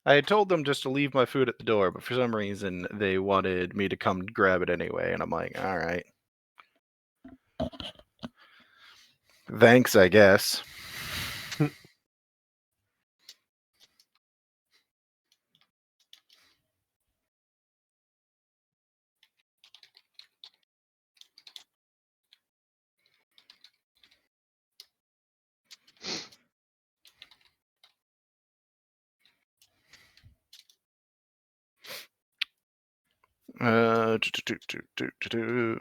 I had told them just to leave my food at the door, but for some reason they wanted me to come grab it anyway, and I'm like, all right. Thanks, I guess. Uh, do, do, do, do, do, do.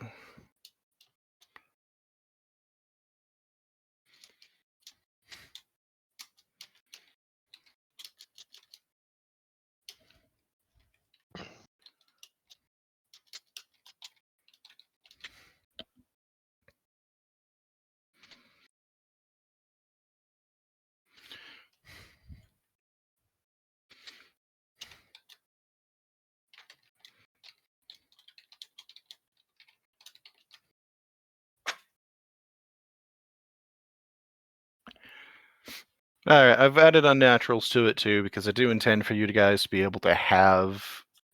Alright, I've added unnaturals to it too, because I do intend for you guys to be able to have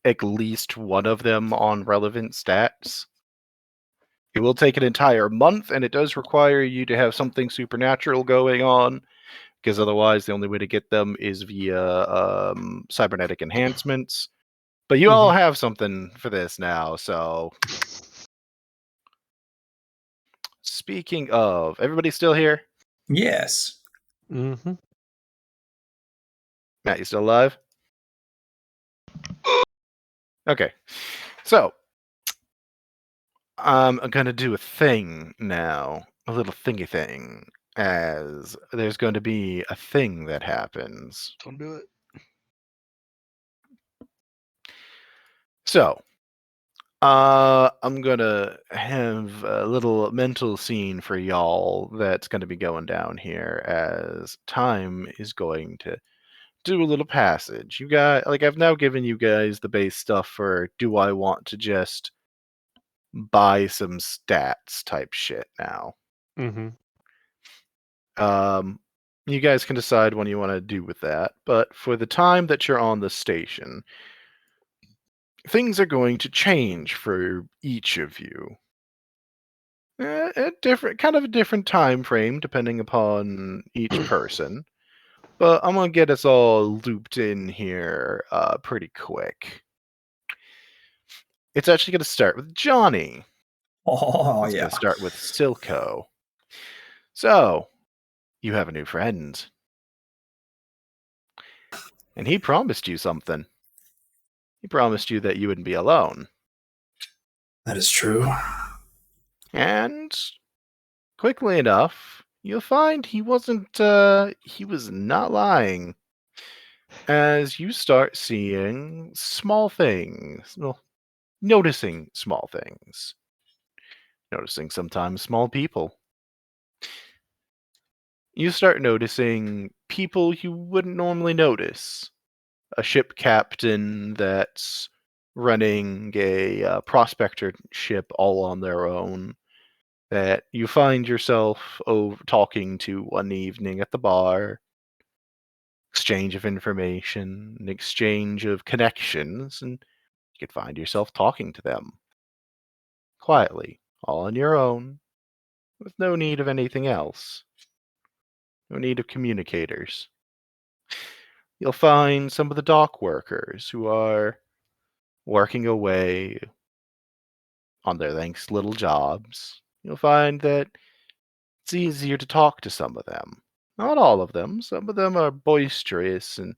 at least one of them on relevant stats. It will take an entire month, and it does require you to have something supernatural going on, because otherwise the only way to get them is via cybernetic enhancements. But you all have something for this now, so... Speaking of, everybody still here? Yes. Mm-hmm. Matt, you still alive? Okay. So, I'm gonna do a thing now. A little thingy thing. As there's going to be a thing that happens. Don't do it. So, I'm gonna have a little mental scene for y'all that's gonna be going down here as time is going to do a little passage. You got, like, I've now given you guys the base stuff for do I want to just buy some stats type shit now. Mm-hmm. You guys can decide what you want to do with that, but for the time that you're on the station, things are going to change for each of you. A different time frame depending upon each person. But I'm gonna get us all looped in here pretty quick. It's actually gonna start with Johnny. Oh, It's yeah. gonna start with Silco. So, you have a new friend. And he promised you something. He promised you that you wouldn't be alone. That is true. And quickly enough, you'll find he was not lying. As you start seeing small things, well, noticing small things. Noticing sometimes small people. You start noticing people you wouldn't normally notice. A ship captain that's running a prospector ship all on their own that you find yourself talking to one evening at the bar. Exchange of information, an exchange of connections, and you could find yourself talking to them. Quietly, all on your own, with no need of anything else. No need of communicators. You'll find some of the dock workers who are working away on their thanks little jobs. You'll find that it's easier to talk to some of them. Not all of them. Some of them are boisterous and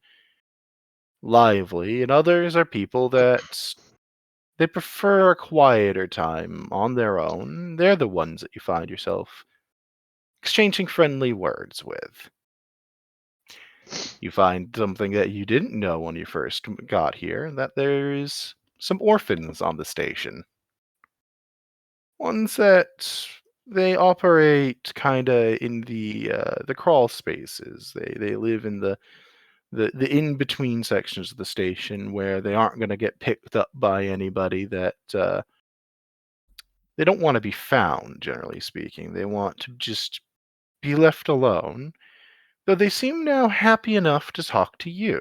lively, and others are people that they prefer a quieter time on their own. They're the ones that you find yourself exchanging friendly words with. You find something that you didn't know when you first got here, that there's some orphans on the station. Ones that they operate kind of in the crawl spaces. They live in the in between sections of the station where they aren't going to get picked up by anybody that they don't want to be found. Generally speaking, they want to just be left alone. Though they seem now happy enough to talk to you.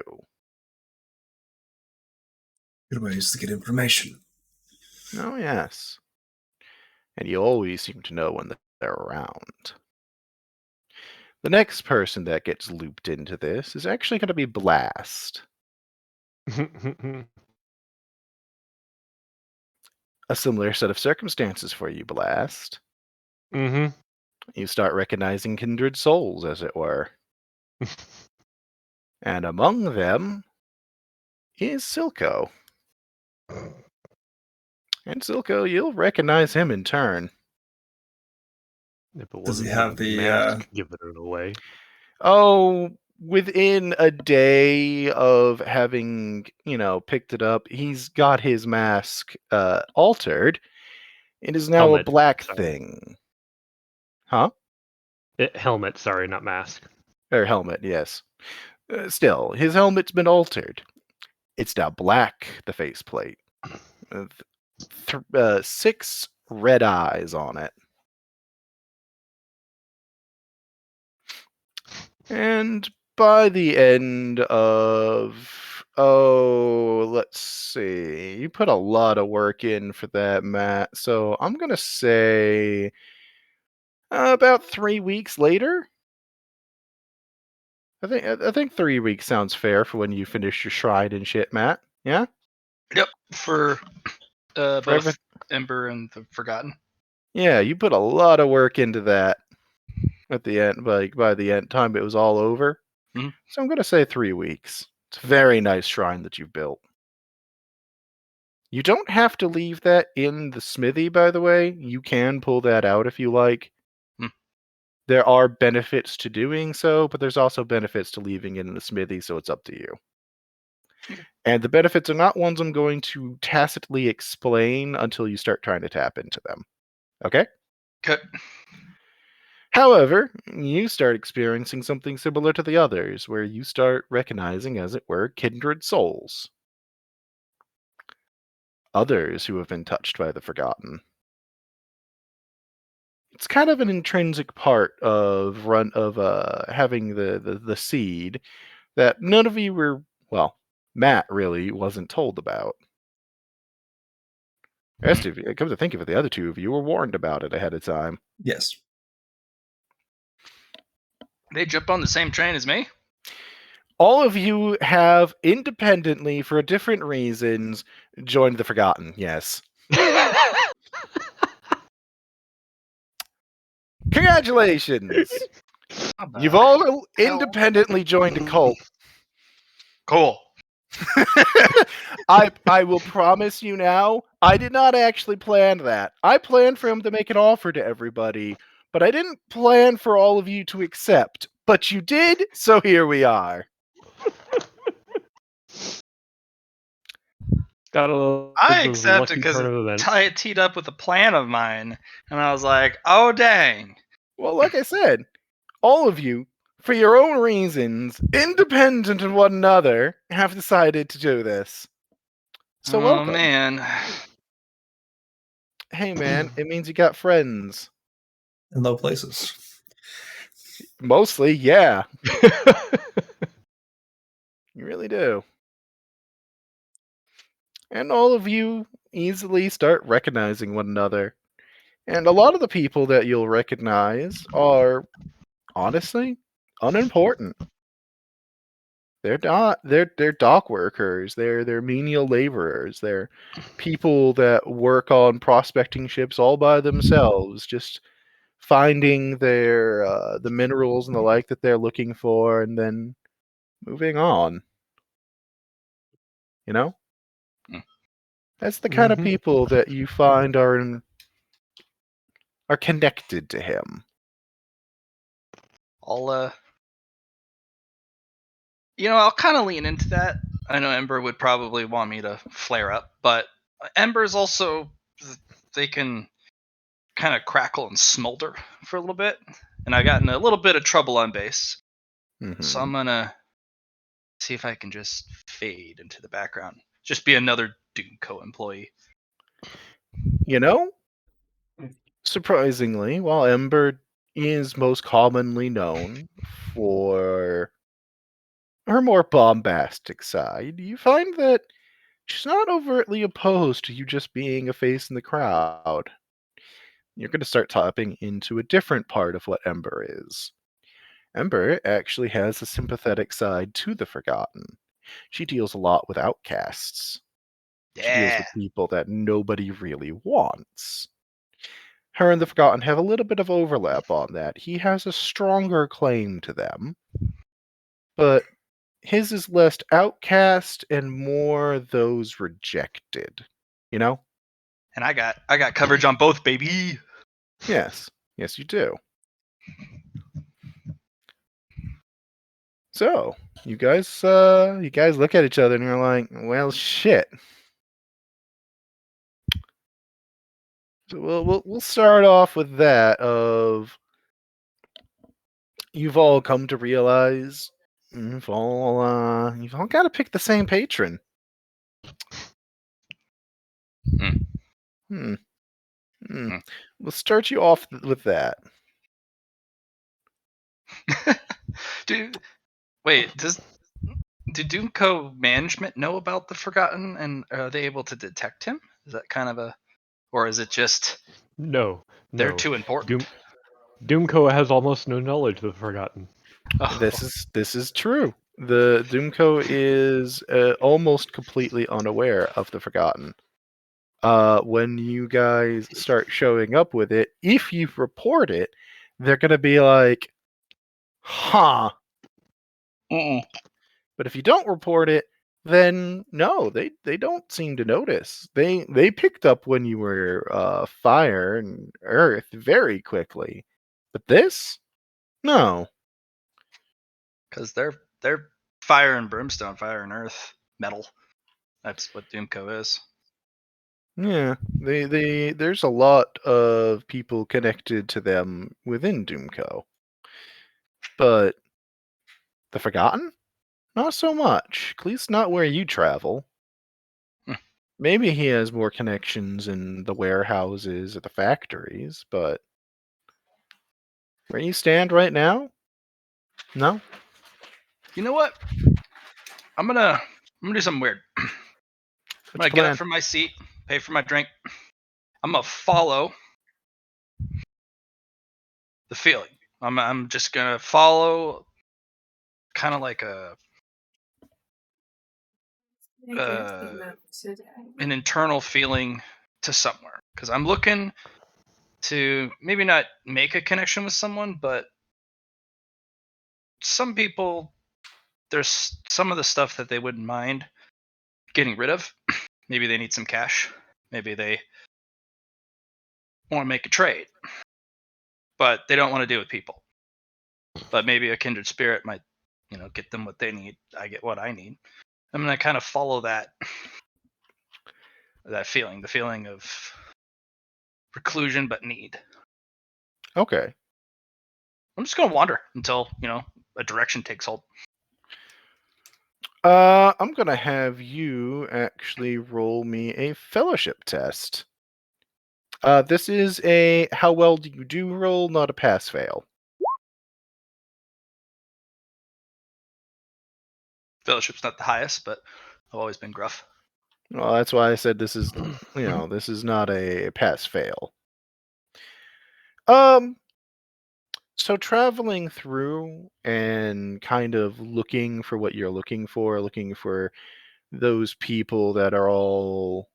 Good ways to get information. Oh, yes. And you always seem to know when they're around. The next person that gets looped into this is actually going to be Blast. A similar set of circumstances for you, Blast. Mm-hmm. You start recognizing kindred souls, as it were. And among them is Silco. And Silco, you'll recognize him in turn. If it Does he wasn't have for the, mask giving it away. Oh, within a day of having, picked it up, he's got his mask altered. It is now a Helmet, black sorry. thing. Huh? Helmet, sorry, not mask. Or helmet, yes. Still, his helmet's been altered. It's now black, the faceplate. 6 red eyes on it. And by the end of, let's see, you put a lot of work in for that, Matt. So I'm going to say about 3 weeks later. I think 3 weeks sounds fair for when you finish your shrine and shit, Matt. Yeah? Yep, for both every- Ember and the Forgotten. Yeah, you put a lot of work into that at the end, by the end time it was all over. Mhm. So I'm going to say 3 weeks. It's a very nice shrine that you've built. You don't have to leave that in the smithy, by the way. You can pull that out if you like. Hmm. There are benefits to doing so, but there's also benefits to leaving it in the smithy, so it's up to you. And the benefits are not ones I'm going to tacitly explain until you start trying to tap into them. Okay? Okay. However, you start experiencing something similar to the others, where you start recognizing, as it were, kindred souls. Others who have been touched by the Forgotten. It's kind of an intrinsic part of having the seed that none of you were, well, Matt really wasn't told about. The rest of you, come to think of it, the other two of you were warned about it ahead of time. Yes. They jump on the same train as me? All of you have independently, for different reasons, joined the Forgotten, yes. Congratulations! You've all independently joined a cult. Cool. I will promise you now, I did not actually plan that. I planned for him to make an offer to everybody, but I didn't plan for all of you to accept. But you did, so here we are. Got a little I lucky accepted because turn of events. it teed up with a plan of mine, and I was like, oh, dang. Well, like I said, all of you, for your own reasons, independent of one another, have decided to do this. So oh, welcome. Man. Hey, man, it means you got friends. In low places. Mostly, yeah. You really do. And all of you easily start recognizing one another. And a lot of the people that you'll recognize are, honestly, unimportant. They're not. They're dock workers. They're menial laborers. They're people that work on prospecting ships all by themselves, just finding the minerals and the like that they're looking for, and then moving on. You know, that's the kind of people that you find are connected to him. I'll kind of lean into that. I know Ember would probably want me to flare up, but Ember's also, they can kind of crackle and smolder for a little bit, and I got in a little bit of trouble on base. Mm-hmm. So I'm gonna see if I can just fade into the background. Just be another Doomco employee. You know, surprisingly, while Ember is most commonly known for her more bombastic side, you find that she's not overtly opposed to you just being a face in the crowd. You're going to start tapping into a different part of what Ember is. Ember actually has a sympathetic side to the Forgotten. She deals a lot with outcasts. She deals Yeah. with people that nobody really wants. Her and the Forgotten have a little bit of overlap on that. He has a stronger claim to them, but his is less outcast and more those rejected. You know? And I got coverage on both, baby. Yes. Yes, you do. So, you guys look at each other and you're like, well, shit. So we'll start off with that of you've all come to realize you've all got to pick the same patron. Hmm. Hmm. Hmm. Hmm. We'll start you off with that. Wait, do Doomco management know about the Forgotten, and are they able to detect him? Is that kind of a, or is it just No, they're no. too important? Doomco has almost no knowledge of the Forgotten. Oh, This is true. The Doomco is almost completely unaware of the Forgotten. When you guys start showing up with it, if you report it, they're gonna be like, "Huh." mm-mm. But if you don't report it, then no, they don't seem to notice. They picked up when you were fire and earth very quickly, but this, no. Because they're fire and brimstone, fire and earth, metal. That's what Doomco is. Yeah, they there's a lot of people connected to them within Doomco, but the Forgotten, not so much. At least not where you travel. Hmm. Maybe he has more connections in the warehouses or the factories, but where you stand right now, no. You know what? I'm gonna do something weird. I'm What's gonna your get up plan? from my seat, pay for my drink. I'm gonna follow the feeling. I'm just gonna follow kind of like uh, an internal feeling to somewhere, because I'm looking to maybe not make a connection with someone, but some people, there's some of the stuff that they wouldn't mind getting rid of. Maybe they need some cash. Maybe they want to make a trade, but they don't want to deal with people. But maybe a kindred spirit might, get them what they need. I get what I need. I'm gonna kind of follow that feeling, the feeling of reclusion but need. Okay. I'm just gonna wander until a direction takes hold. I'm gonna have you actually roll me a fellowship test. This is a how well do you do roll, not a pass fail. Fellowship's not the highest, but I've always been gruff. Well, that's why I said this is, this is not a pass fail. Um, so traveling through and kind of looking for what you're looking for those people that are all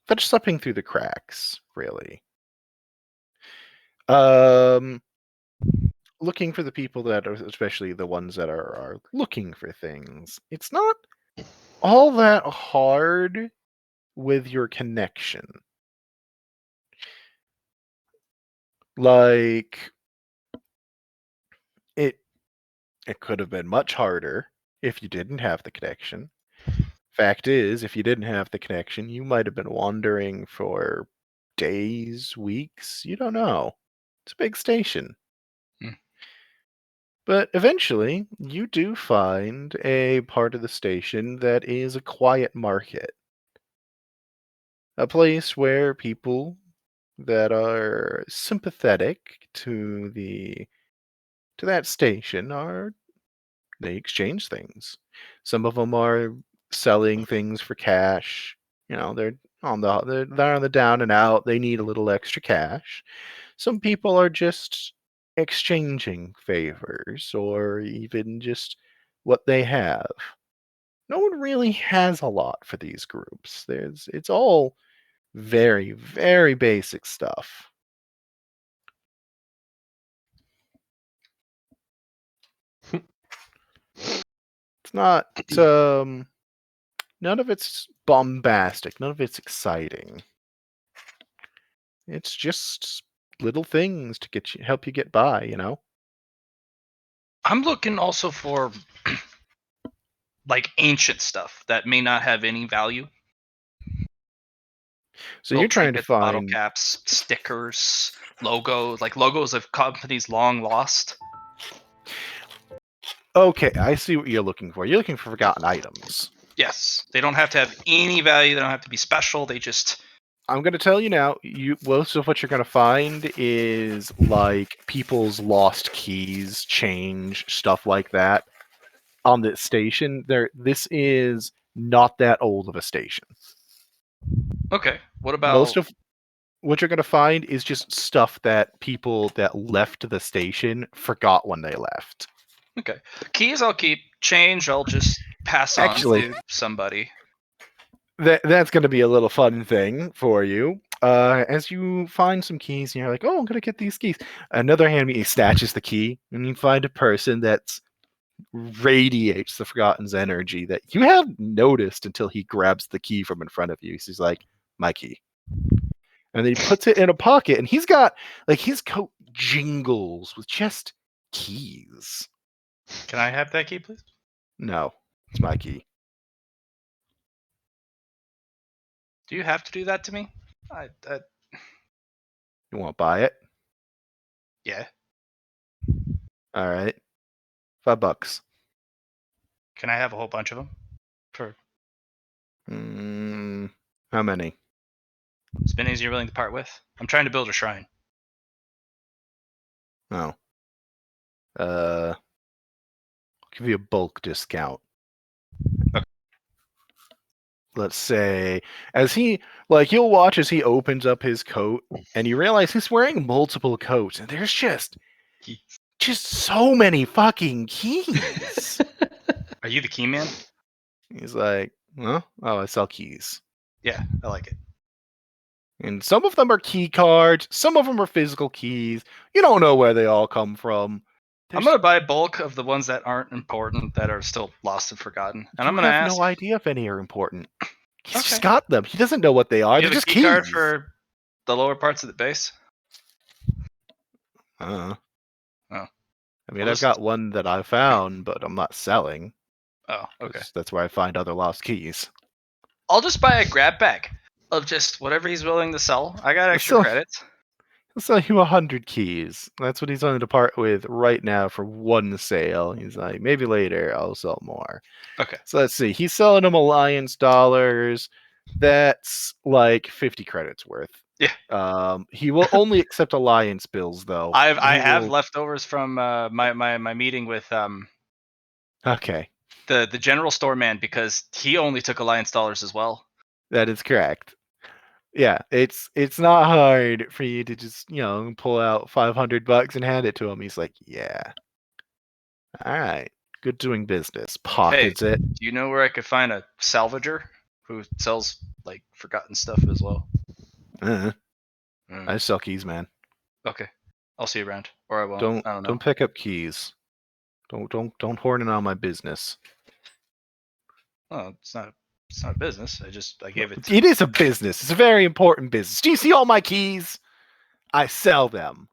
that are slipping through the cracks, really. Um, looking for the people that are, especially the ones that are looking for things. It's not all that hard with your connection. Like it it could have been much harder if you didn't have the connection. Fact is, if you didn't have the connection, you might have been wandering for days, weeks, you don't know. It's a big station. Hmm. But eventually, you do find a part of the station that is a quiet market. A place where people that are sympathetic to that station are they exchange things. Some of them are selling things for cash. They're they're on the down and out. They need a little extra cash. Some people are just exchanging favors or even just what they have. No one really has a lot for these groups. It's all very, very basic stuff. It's not none of it's bombastic, none of it's exciting. It's just little things to help you get by. I'm looking also for like ancient stuff that may not have any value. So Little you're trying to trinkets, bottle find caps, stickers, logos of companies long lost. Okay, I see what you're looking for. You're looking for forgotten items. Yes, they don't have to have any value. They don't have to be special. They just I'm gonna tell you now. Most of what you're gonna find is like people's lost keys, change, stuff like that. On the station, this is not that old of a station. okay. What Most about of what you're gonna find is just stuff that people that left the station forgot when they left. okay? Keys I'll keep. Change I'll just pass on Actually, to somebody. that's going to be a little fun thing for you. As you find some keys, and you're like, "Oh, I'm going to get these keys." Another hand me snatches the key, and you find a person that radiates the Forgotten's energy that you haven't noticed until he grabs the key from in front of you. He's like, "My key," and then he puts it in a pocket, and he's got like his coat jingles with just keys. Can I have that key, please? No, it's my key. Do you have to do that to me? You want to buy it? Yeah. All right, $5. Can I have a whole bunch of them? For How many? as many as you're willing to part with. I'm trying to build a shrine. Oh. I'll give you a bulk discount. Okay. Let's say, you'll watch as he opens up his coat, and you realize he's wearing multiple coats, and there's just so many fucking keys. Are you the key man? He's like, huh? Oh, I sell keys. Yeah, I like it. And some of them are key cards, some of them are physical keys. You don't know where they all come from. I'm gonna buy bulk of the ones that aren't important, that are still lost and forgotten, and You I'm gonna have ask. no idea if any are important. He's Okay. just got them. He doesn't know what they are. Do you They're have a just key keys. card for the lower parts of the base? Oh. I mean, Well, I've got one that I found, but I'm not selling. Oh, okay. That's where I find other lost keys. I'll just buy a grab bag of just whatever he's willing to sell. I got extra credits. He'll sell you 100 keys. That's what he's willing to part with right now for one sale. He's like, maybe later I'll sell more. Okay. So let's see. He's selling them Alliance dollars. That's like 50 credits worth. Yeah. He will only accept Alliance bills, though. I have leftovers from my meeting with Okay, the general store man, because he only took Alliance dollars as well. that is correct. Yeah, it's not hard for you to just pull out $500 and hand it to him. He's like, yeah, all right, good doing business. Pockets it. Do you know where I could find a salvager who sells like forgotten stuff as well? I sell keys, man. Okay, I'll see you around, or I won't. I don't know. Don't pick up keys. Don't horn in on my business. Oh, it's not a business. I gave it. It is a business. It's a very important business. Do you see all my keys? I sell them.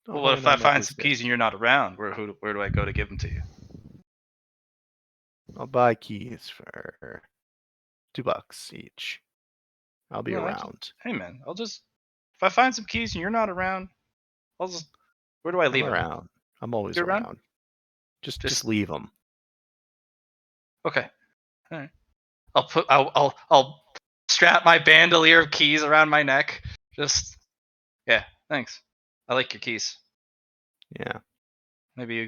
Well, what if I find some keys and you're not around? Where do I go to give them to you? I'll buy keys for $2 each. I'll be around. Hey man, if I find some keys and you're not around, where do I leave I'm them? around. I'm always You're around. Just leave them. Okay. All right. I'll strap my bandolier of keys around my neck. Yeah. Thanks. I like your keys. Yeah. Maybe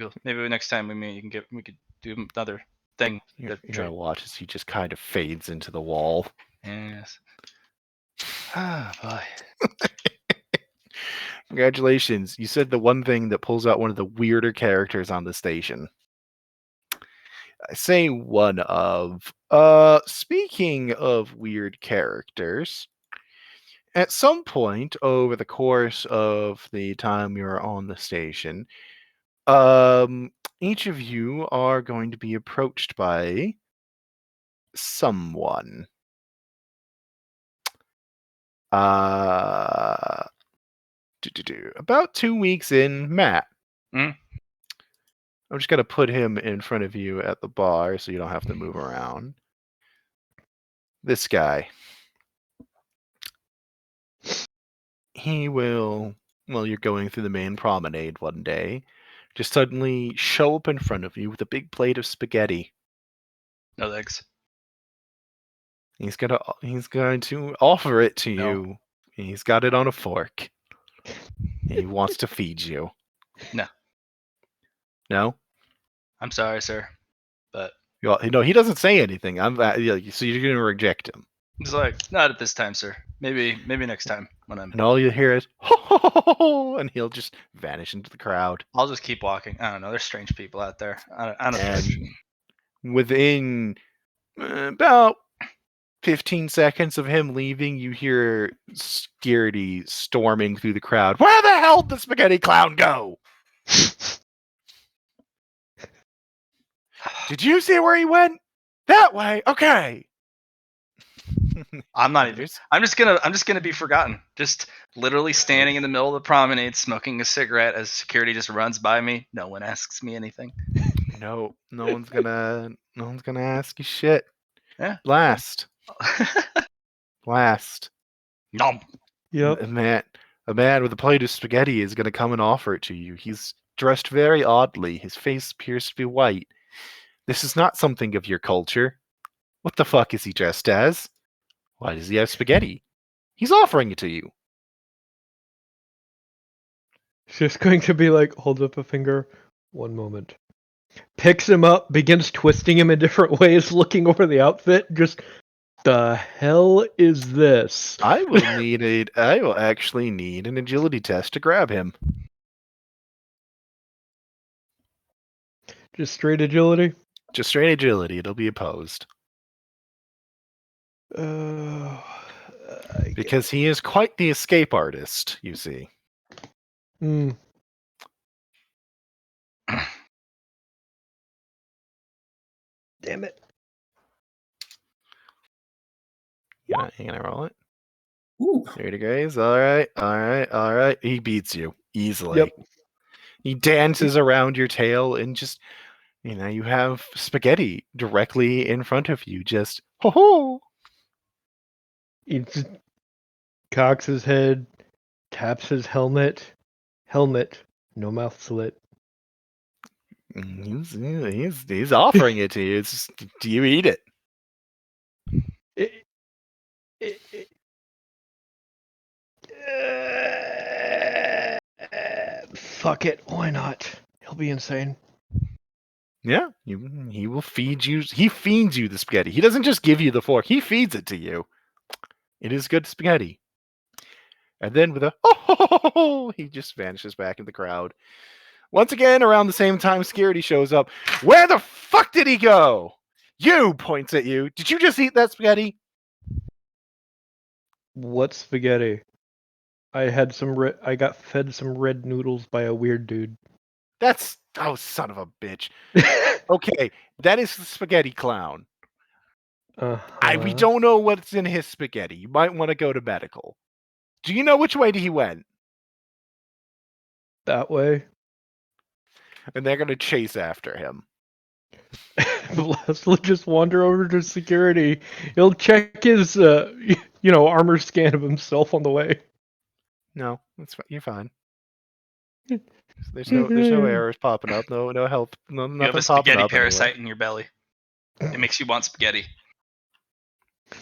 next time we meet, we could do another thing. You're gonna watch as he just kind of fades into the wall. Yes. Ah, boy. Congratulations. You said the one thing that pulls out one of the weirder characters on the station. I say one of. Speaking of weird characters, at some point over the course of the time you're on the station, each of you are going to be approached by someone. About 2 weeks in, Matt. Mm. I'm just gonna put him in front of you at the bar so you don't have to move around. This guy. He will, while you're going through the main promenade one day, just suddenly show up in front of you with a big plate of spaghetti. No thanks. He's going to offer it to No. you. He's got it on a fork. He wants to feed you. No. No? I'm sorry, sir. But No, he doesn't say anything. So you're going to reject him. he's like, not at this time, sir. Maybe next time when I'm. And all you hear is, ho, ho, ho, ho, ho, and he'll just vanish into the crowd. I'll just keep walking. I don't know. There's strange people out there. I don't judge. And within about 15 seconds of him leaving, you hear security storming through the crowd. Where the hell did the spaghetti clown go? Did you see where he went? That way? Okay. I'm not even. I'm just gonna be forgotten. Just literally standing in the middle of the promenade, smoking a cigarette as security just runs by me. No one asks me anything. No one's gonna ask you shit. Yeah. Last. Nom. Yep. A man with a plate of spaghetti is gonna come and offer it to you. He's dressed very oddly. His face appears to be white. This is not something of your culture. What the fuck is he dressed as? Why does he have spaghetti? He's offering it to you. It's just going to be like, holds up a finger. One moment. Picks him up, begins twisting him in different ways, looking over the outfit. Just, the hell is this? I will actually need an agility test to grab him. Just straight agility? Just straight agility. It'll be opposed. Because he is quite the escape artist, you see. Hmm. Damn it. You gonna roll it? Ooh. There it goes. All right. He beats you easily. Yep. He dances around your tail and just, you have spaghetti directly in front of you. Just, ho ho! He just cocks his head, taps his helmet. Helmet, no mouth slit. He's offering it to you. It's just, do you eat it? Fuck it, why not? He'll be insane. Yeah, he will feed you. He feeds you the spaghetti. He doesn't just give you the fork. He feeds it to you. It is good spaghetti. And then with a oh, he just vanishes back in the crowd. Once again, around the same time, security shows up. Where the fuck did he go? You points at you. Did you just eat that spaghetti? What spaghetti? I got fed some red noodles by a weird dude. That's son of a bitch. Okay, that is the spaghetti clown. We don't know what's in his spaghetti. You might want to go to medical. Do you know which way he went? That way. And they're gonna chase after him. Blast will just wander over to security. He'll check his, armor scan of himself on the way. No, you're fine. There's no errors popping up. No health. No, nothing You have a popping spaghetti up parasite anyway. in your belly. It makes you want spaghetti.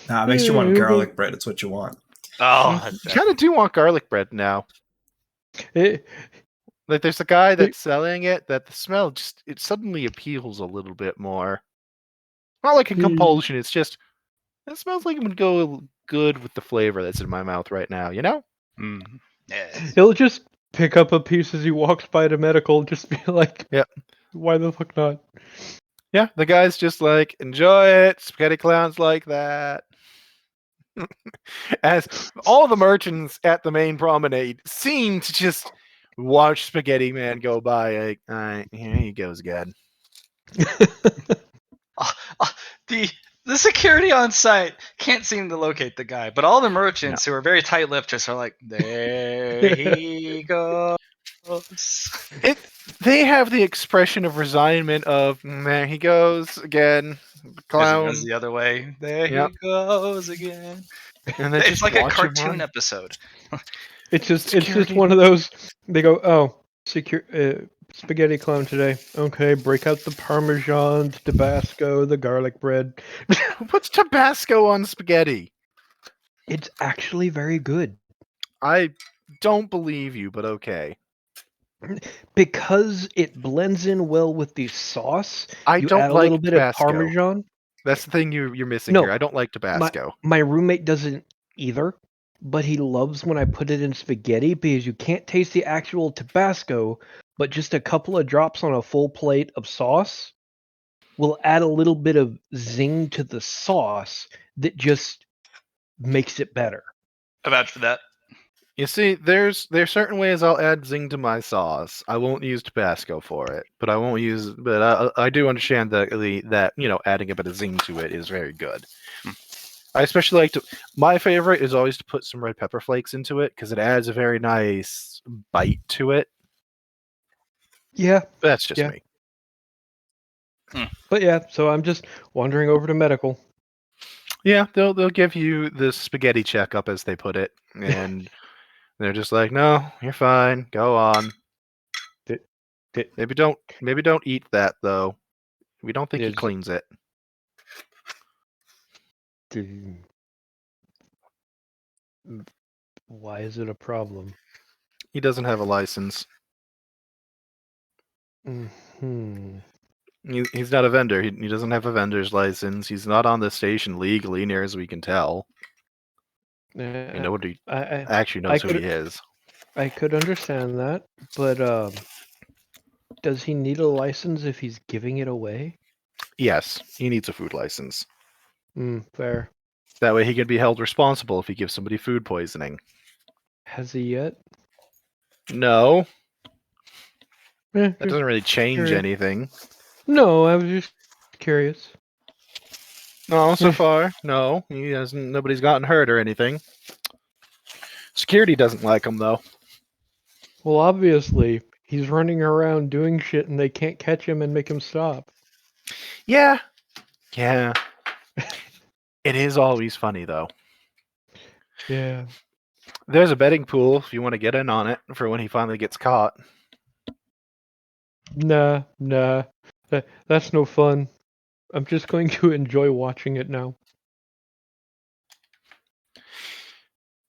Nah, it makes you want garlic bread. It's what you want. Oh, You kind of do want garlic bread now. It, Like there's a guy that's selling it that the smell it suddenly appeals a little bit more. Not like a compulsion. It's just it smells like it would go good with the flavor that's in my mouth right now. You know? Mm. Yes. He'll just pick up a piece as he walks by the medical, just be like, Yep. why the fuck not? Yeah, the guy's just like, enjoy it. Spaghetti clown's like that. As all the merchants at the main promenade seem to just watch Spaghetti Man go by. Like, all right, here he goes again. The security on site can't seem to locate the guy, but all the merchants who are very tight-lipped just are like, there he goes. They have the expression of resignment of, there he goes again, As he clown. goes the other way, there Yep. he goes again. And they It's just like a watch him cartoon run. episode. It's just Security. one of those. They go, oh, spaghetti clown today. Okay, break out the Parmesan, the Tabasco, the garlic bread. What's Tabasco on spaghetti? It's actually very good I don't believe you, but okay. because it blends in well with the sauce. I You don't add a like little bit of Tabasco. Parmesan. That's the thing you're missing No, here. I don't like Tabasco. My roommate doesn't either, but he loves when I put it in spaghetti because you can't taste the actual Tabasco, but just a couple of drops on a full plate of sauce will add a little bit of zing to the sauce that just makes it better. I vouch for that. You see, there's certain ways I'll add zing to my sauce. I won't use Tabasco for it, but I won't use. But I do understand that adding a bit of zing to it is very good. I especially like to. My favorite is always to put some red pepper flakes into it because it adds a very nice bite to it. Yeah, That's just Yeah. me. but yeah, so I'm just wandering over to medical. Yeah, they'll give you the spaghetti checkup as they put it, and they're just like, no, you're fine, go on. Maybe don't eat that though. We don't think he Is- cleans it. Why is it a problem? He doesn't have a license. Hmm. He's not a vendor. He doesn't have a vendor's license. He's not on the station legally, near as we can tell. Nobody I actually knows who he is. I could understand that, but does he need a license if he's giving it away? Yes, he needs a food license. Fair. That way he can be held responsible if he gives somebody food poisoning. Has he yet? No, That that doesn't really change anything. No, I was just curious. No, so far, no. He hasn't. Nobody's gotten hurt or anything. Security doesn't like him though. Well, obviously, he's running around doing shit and they can't catch him and make him stop. Yeah. It is always funny though. Yeah. There's a betting pool if you want to get in on it for when he finally gets caught. Nah. That's no fun. I'm just going to enjoy watching it now.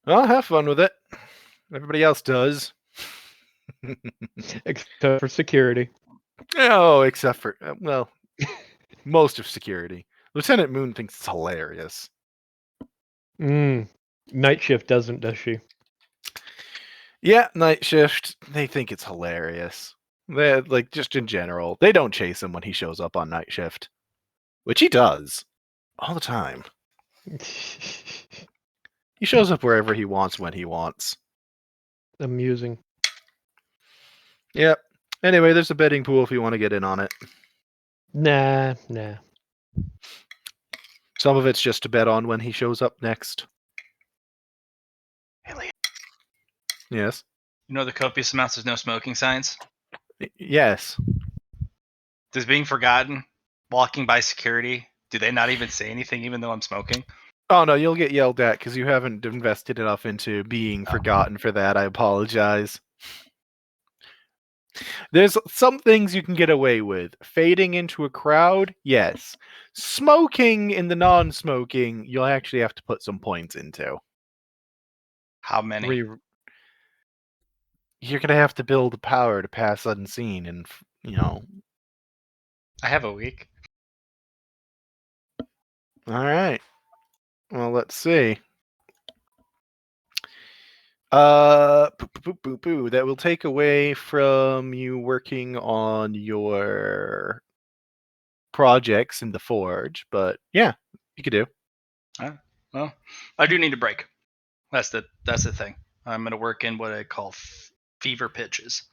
Well, have fun with it. Everybody else does. Except for security. Oh, except for, well, most of security. Lieutenant Moon thinks it's hilarious. Night shift doesn't, does she? Yeah, night shift, they think it's hilarious. They like just in general. They don't chase him when he shows up on night shift. Which he does. All the time. He shows up wherever he wants when he wants. Amusing. Yep. Anyway, there's a betting pool if you want to get in on it. Nah. Some of it's just to bet on when he shows up next. Haley, Yes. you know the copious amounts of no smoking signs? Yes. Does being forgotten, walking by security, do they not even say anything even though I'm smoking? Oh no, you'll get yelled at because you haven't invested enough into being forgotten for that. I apologize. There's some things you can get away with. Fading into a crowd, yes. Smoking in the non-smoking, you'll actually have to put some points into. How many? You're gonna have to build the power to pass unseen, and I have a week. All right. Well, let's see. That will take away from you working on your projects in the forge, but yeah, you could do. Well, I do need a break. That's the thing. I'm gonna work in what I call fever pitches,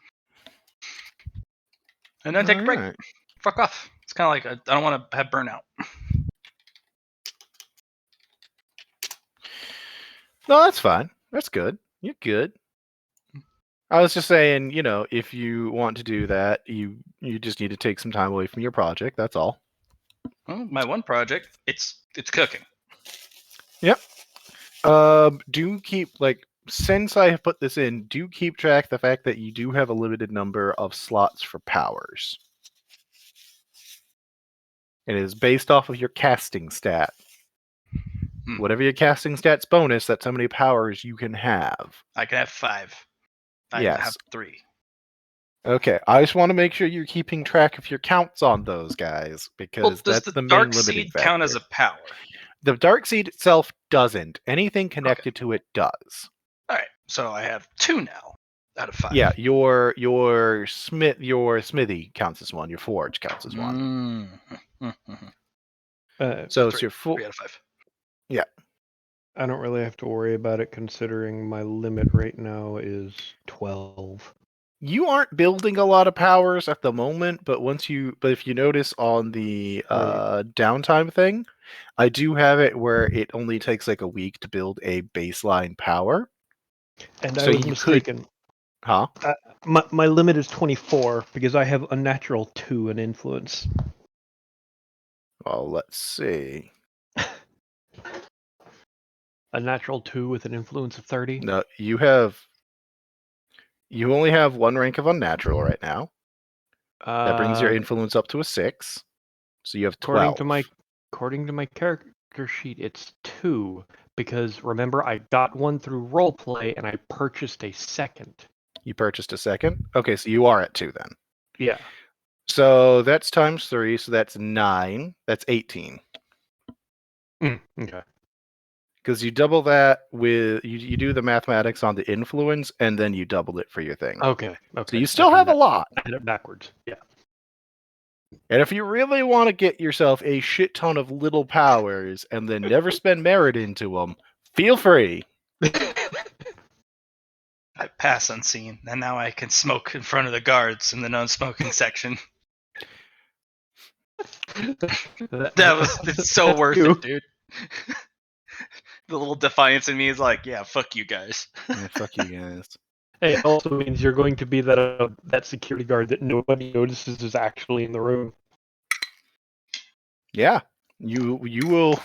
and then take a break. Alright. Fuck off. It's kind of like I don't want to have burnout. No, that's fine. That's good. You're good. I was just saying, if you want to do that, you just need to take some time away from your project. That's all. Well, my one project, it's cooking. Yep. Do keep since I have put this in, do keep track of the fact that you do have a limited number of slots for powers. It is based off of your casting stat. Whatever your casting stat's bonus, that's how many powers you can have. I can have 5. I Yes. have 3. Okay, I just want to make sure you're keeping track of your counts on those guys, because Does that's the the main dark limiting seed factor. count as a power? The dark seed itself doesn't. Anything connected to it does. All right, so I have 2 now out of 5. Yeah, your smithy counts as 1. Your forge counts as 1. So it's 3, your 3 out of 5. Yeah. I don't really have to worry about it considering my limit right now is 12. You aren't building a lot of powers at the moment, but if you notice on the downtime thing, I do have it where it only takes like a week to build a baseline power. And So I was you mistaken. Huh? My limit is 24 because I have a natural 2 in influence. Well, let's see. A natural 2 with an influence of 30? No, you only have 1 rank of unnatural right now. That brings your influence up to a 6. So you have 12. According to my character sheet, it's 2 because remember I got 1 through roleplay and I purchased a second. You purchased a second? Okay, so you are at 2 then. Yeah. So that's times 3, so that's 9. That's 18. Okay. Because you double that with you do the mathematics on the influence, and then you double it for your thing. Okay. So you still have a lot. I did it backwards. Yeah. And if you really want to get yourself a shit ton of little powers and then never spend merit into them, feel free. I pass unseen, and now I can smoke in front of the guards in the non-smoking section. It's so worth it, dude. The little defiance in me is like, yeah, fuck you guys. Yeah, fuck you guys. Hey, it also means you're going to be that security guard that nobody notices is actually in the room. Yeah, you will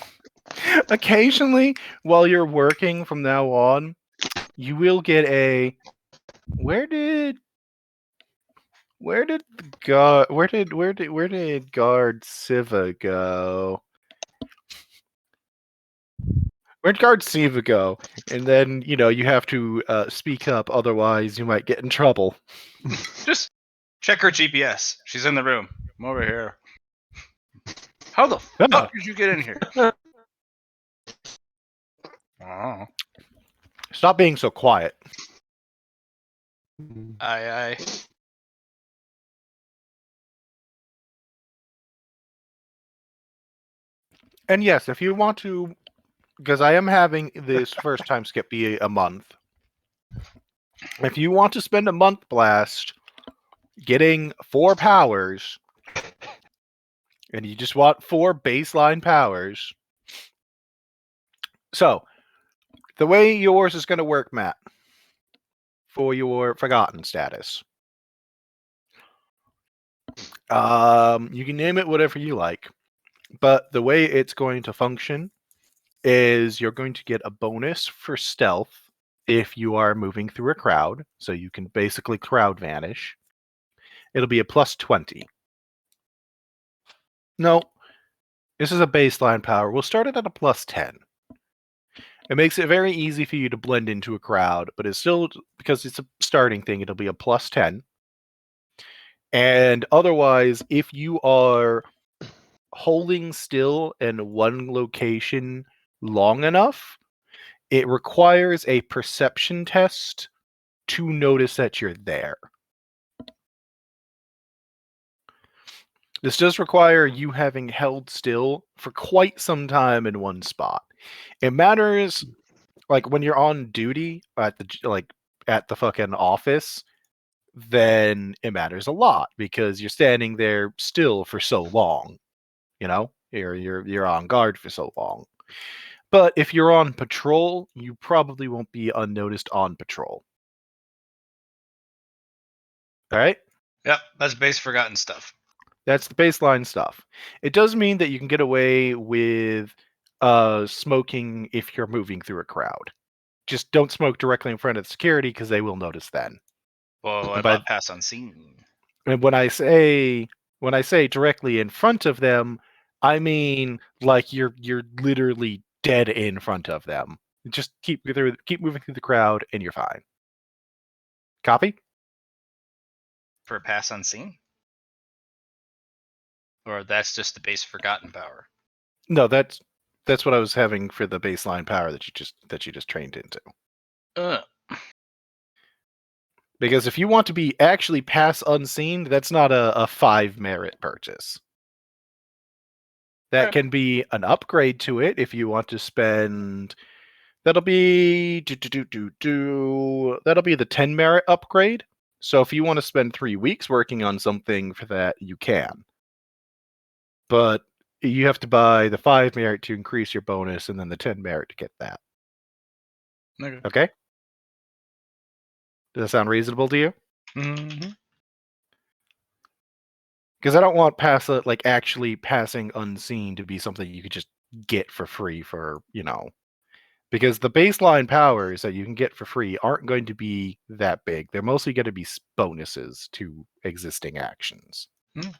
occasionally while you're working from now on, you will get a where did guard Siva go? Where'd guard Siva go? And then you have to speak up, otherwise you might get in trouble. Just check her GPS. She's in the room. I'm over here. How the fuck did you get in here? Oh. Stop being so quiet. Aye. And yes, if you want to, because I am having this first time skip be a month. If you want to spend a month blast getting 4 powers, and you just want 4 baseline powers. So, the way yours is going to work, Matt, for your forgotten status. You can name it whatever you like, but the way it's going to function is you're going to get a bonus for stealth if you are moving through a crowd, so you can basically crowd vanish. It'll be a plus 20. No, this is a baseline power. We'll start it at a plus 10. It makes it very easy for you to blend into a crowd, but it's still, because it's a starting thing, it'll be a plus 10. And otherwise, if you are holding still in one location long enough, it requires a perception test to notice that you're there. This does require you having held still for quite some time in one spot. It matters like when you're on duty at the fucking office, then it matters a lot because you're standing there still for so long. You know, you're on guard for so long. But if you're on patrol, you probably won't be unnoticed on patrol. All right? Yep, that's base forgotten stuff. That's the baseline stuff. It does mean that you can get away with smoking if you're moving through a crowd. Just don't smoke directly in front of the security because they will notice then. Well, what And by- about pass unseen? And when I say directly in front of them, I mean like you're literally dead in front of them. Just keep moving through the crowd and you're fine. Copy? For pass unseen? Or that's just the base forgotten power? No, that's what I was having for the baseline power that you just trained into. Because if you want to be actually pass unseen, that's not a 5 merit purchase. That Okay. can be an upgrade to it if you want to spend. That'll be that'll be the 10 merit upgrade. So if you want to spend 3 weeks working on something for that, you can. But you have to buy the 5 merit to increase your bonus and then the 10 merit to get that. Okay. Okay? Does that sound reasonable to you? Mm-hmm. Because I don't want actually passing unseen to be something you could just get for free for, because the baseline powers that you can get for free aren't going to be that big. They're mostly going to be bonuses to existing actions. Mm.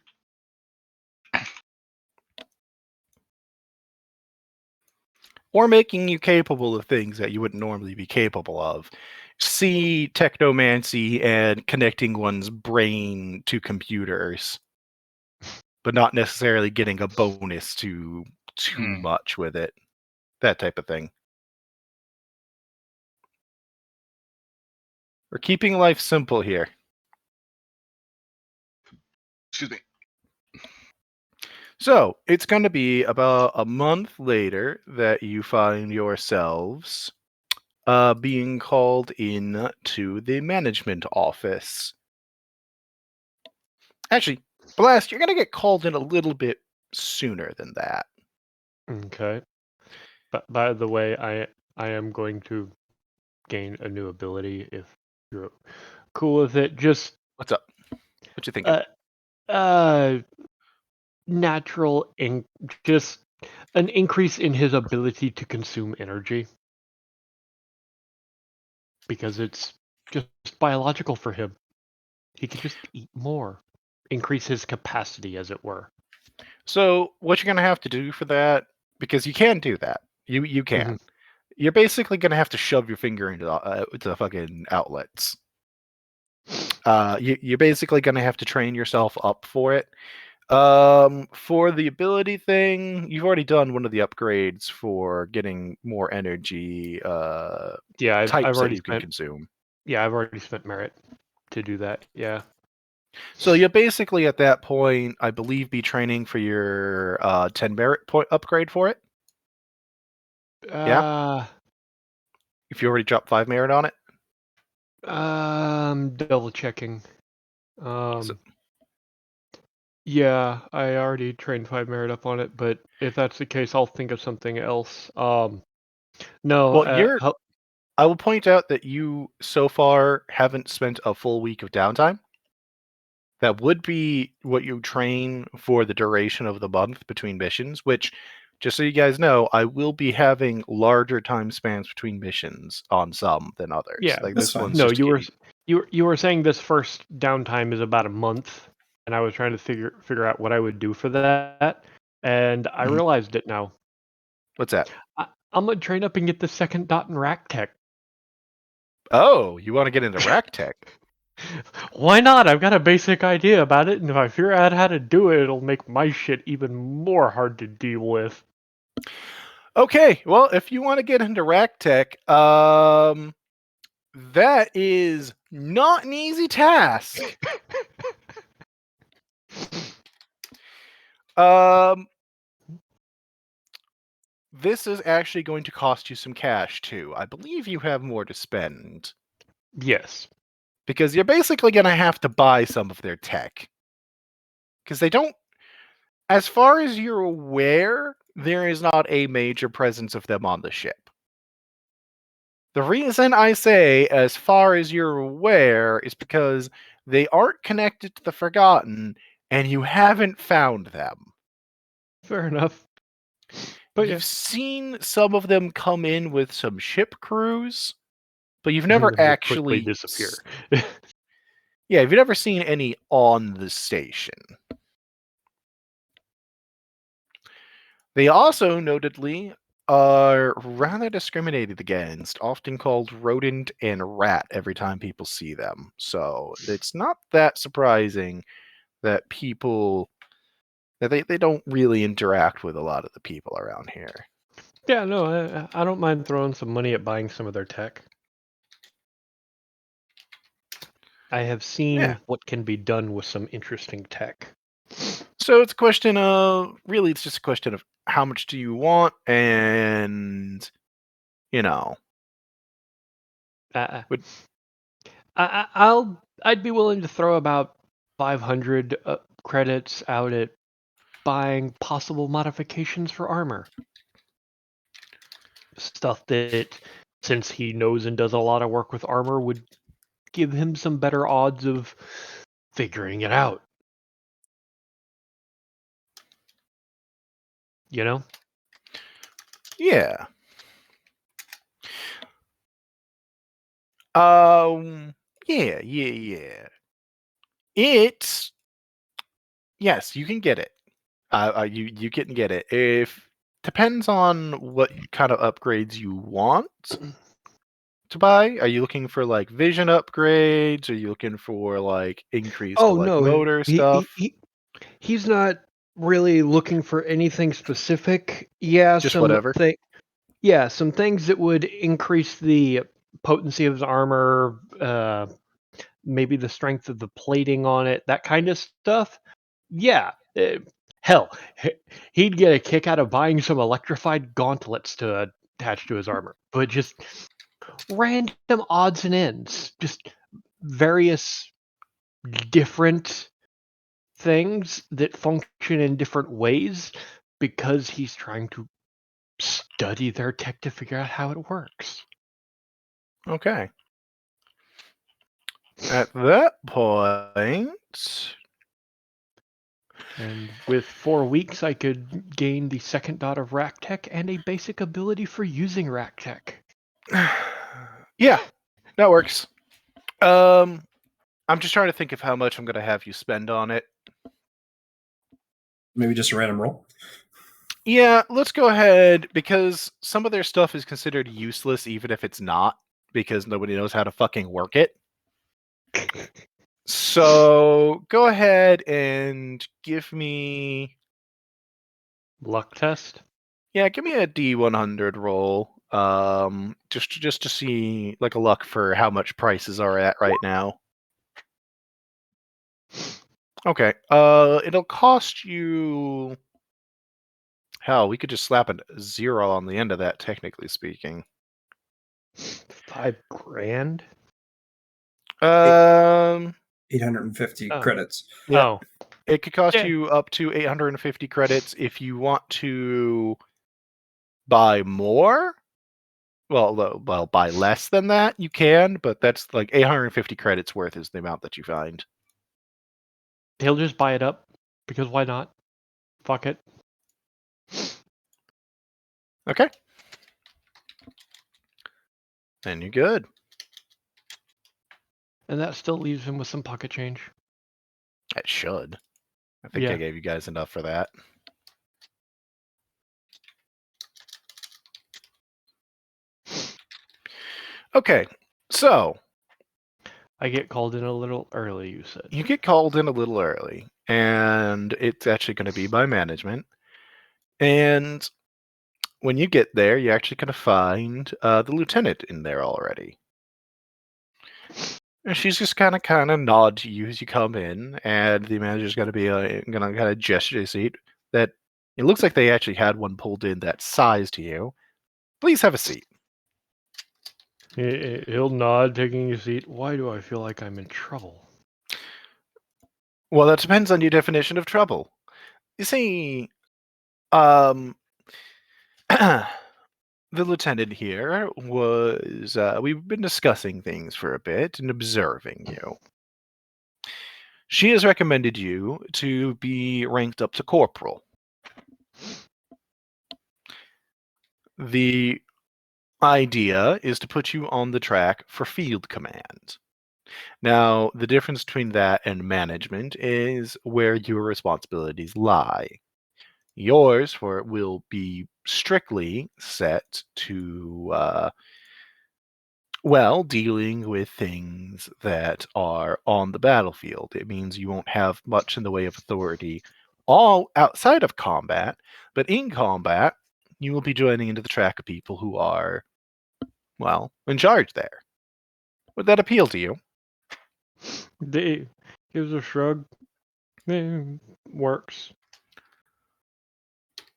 Or making you capable of things that you wouldn't normally be capable of. See technomancy and connecting one's brain to computers, but not necessarily getting a bonus to too much with it. That type of thing. We're keeping life simple here. Excuse me. So, it's going to be about a month later that you find yourselves being called in to the management office. Actually, Blast, you're going to get called in a little bit sooner than that. Okay. But by the way, I am going to gain a new ability if you're cool with it. Just What's up? What you thinking? Natural just an increase in his ability to consume energy. Because it's just biological for him. He could just eat more. Increase his capacity, as it were. So, what you're going to have to do for that, because you can do that. You can. Mhm. You're basically going to have to shove your finger into the fucking outlets. You're basically going to have to train yourself up for it. For the ability thing, you've already done one of the upgrades for getting more energy Yeah, I've types that already you can spent. consume. Yeah, I've already spent merit to do that. Yeah. So you'll basically at that point, I believe, be training for your 10 merit point upgrade for it. If you already dropped 5 merit on it. Double checking. Yeah, I already trained 5 merit up on it, but if that's the case, I'll think of something else. No. Well, I will point out that you so far haven't spent a full week of downtime. That would be what you train for the duration of the month between missions, which, just so you guys know, I will be having larger time spans between missions on some than others. Yeah, like that's this fine. one's no, just you were saying this first downtime is about a month, and I was trying to figure out what I would do for that, and I Mhm. realized it now. What's that? I'm gonna train up and get the second dot in rack tech. Oh, you want to get into rack tech? Why not? I've got a basic idea about it, and if I figure out how to do it, it'll make my shit even more hard to deal with. Okay, well, if you want to get into rack tech, that is not an easy task. This is actually going to cost you some cash too. I believe you have more to spend. Yes. Because you're basically going to have to buy some of their tech. Because they don't, as far as you're aware, there is not a major presence of them on the ship. The reason I say as far as you're aware is because they aren't connected to the Forgotten and you haven't found them. Fair enough. But You've seen some of them come in with some ship crews, but you've yeah, never and then they quickly actually disappear. Yeah, you've never seen any on the station. They also, notedly, are rather discriminated against, often called rodent and rat every time people see them. So it's not that surprising that people that they don't really interact with a lot of the people around here. Yeah, no, I don't mind throwing some money at buying some of their tech. I have seen Yeah. what can be done with some interesting tech. So it's a question of really, it's just a question of how much do you want, and you know, Uh, would I'd be willing to throw about 500 credits out at buying possible modifications for armor. Stuff that, since he knows and does a lot of work with armor, would give him some better odds of figuring it out. You know? yeah. Yeah. It's yes, you can get it. You can get it. If depends on what kind of upgrades you want to buy. Are you looking for like vision upgrades? Are you looking for like increased Oh like no, motor stuff? he's not really looking for anything specific. Yeah, Just whatever. some things that would increase the potency of his armor, maybe the strength of the plating on it, that kind of stuff. Yeah, hell, he'd get a kick out of buying some electrified gauntlets to attach to his armor. But just random odds and ends, just various different things that function in different ways because he's trying to study their tech to figure out how it works. Okay. At that point, And with 4 weeks, I could gain the second dot of rack tech and a basic ability for using rack tech. yeah, that works. I'm just trying to think of how much I'm gonna have you spend on it. Maybe just a random roll. Yeah, let's go ahead because some of their stuff is considered useless even if it's not because nobody knows how to fucking work it. So go ahead and give me Luck test? give me a D100 roll. Just to see like a luck for how much prices are at right now. Okay. It'll cost you. Hell, we could just slap a 0 on the end of that, technically speaking. $5,000? 850 Oh. credits. Yeah. Oh. It could cost Yeah. you up to 850 credits if you want to buy more. Well, buy less than that, you can, but that's like 850 credits worth is the amount that you find. He'll just buy it up because why not? Fuck it. Okay. Then you're good. And that still leaves him with some pocket change. It should. I think Yeah. I gave you guys enough for that. Okay, so I get called in a little early, you said. You get called in a little early, and it's actually going to be by management. And when you get there, you're actually going to find the lieutenant in there already. And she's just kind of nod to you as you come in, and the manager's going to be going to kind of gesture to a seat that it looks like they actually had one pulled in that size to you. Please have a seat. He'll nod, taking a seat. Why do I feel like I'm in trouble? Well, that depends on your definition of trouble. You see, the lieutenant here was, we've been discussing things for a bit and observing you. She has recommended you to be ranked up to corporal. The idea is to put you on the track for field command. Now, the difference between that and management is where your responsibilities lie. Yours will be strictly set to dealing with things that are on the battlefield. It means you won't have much in the way of authority all outside of combat, but in combat, you will be joining into the track of people who are, in charge there. Would that appeal to you? They gives a shrug. Works.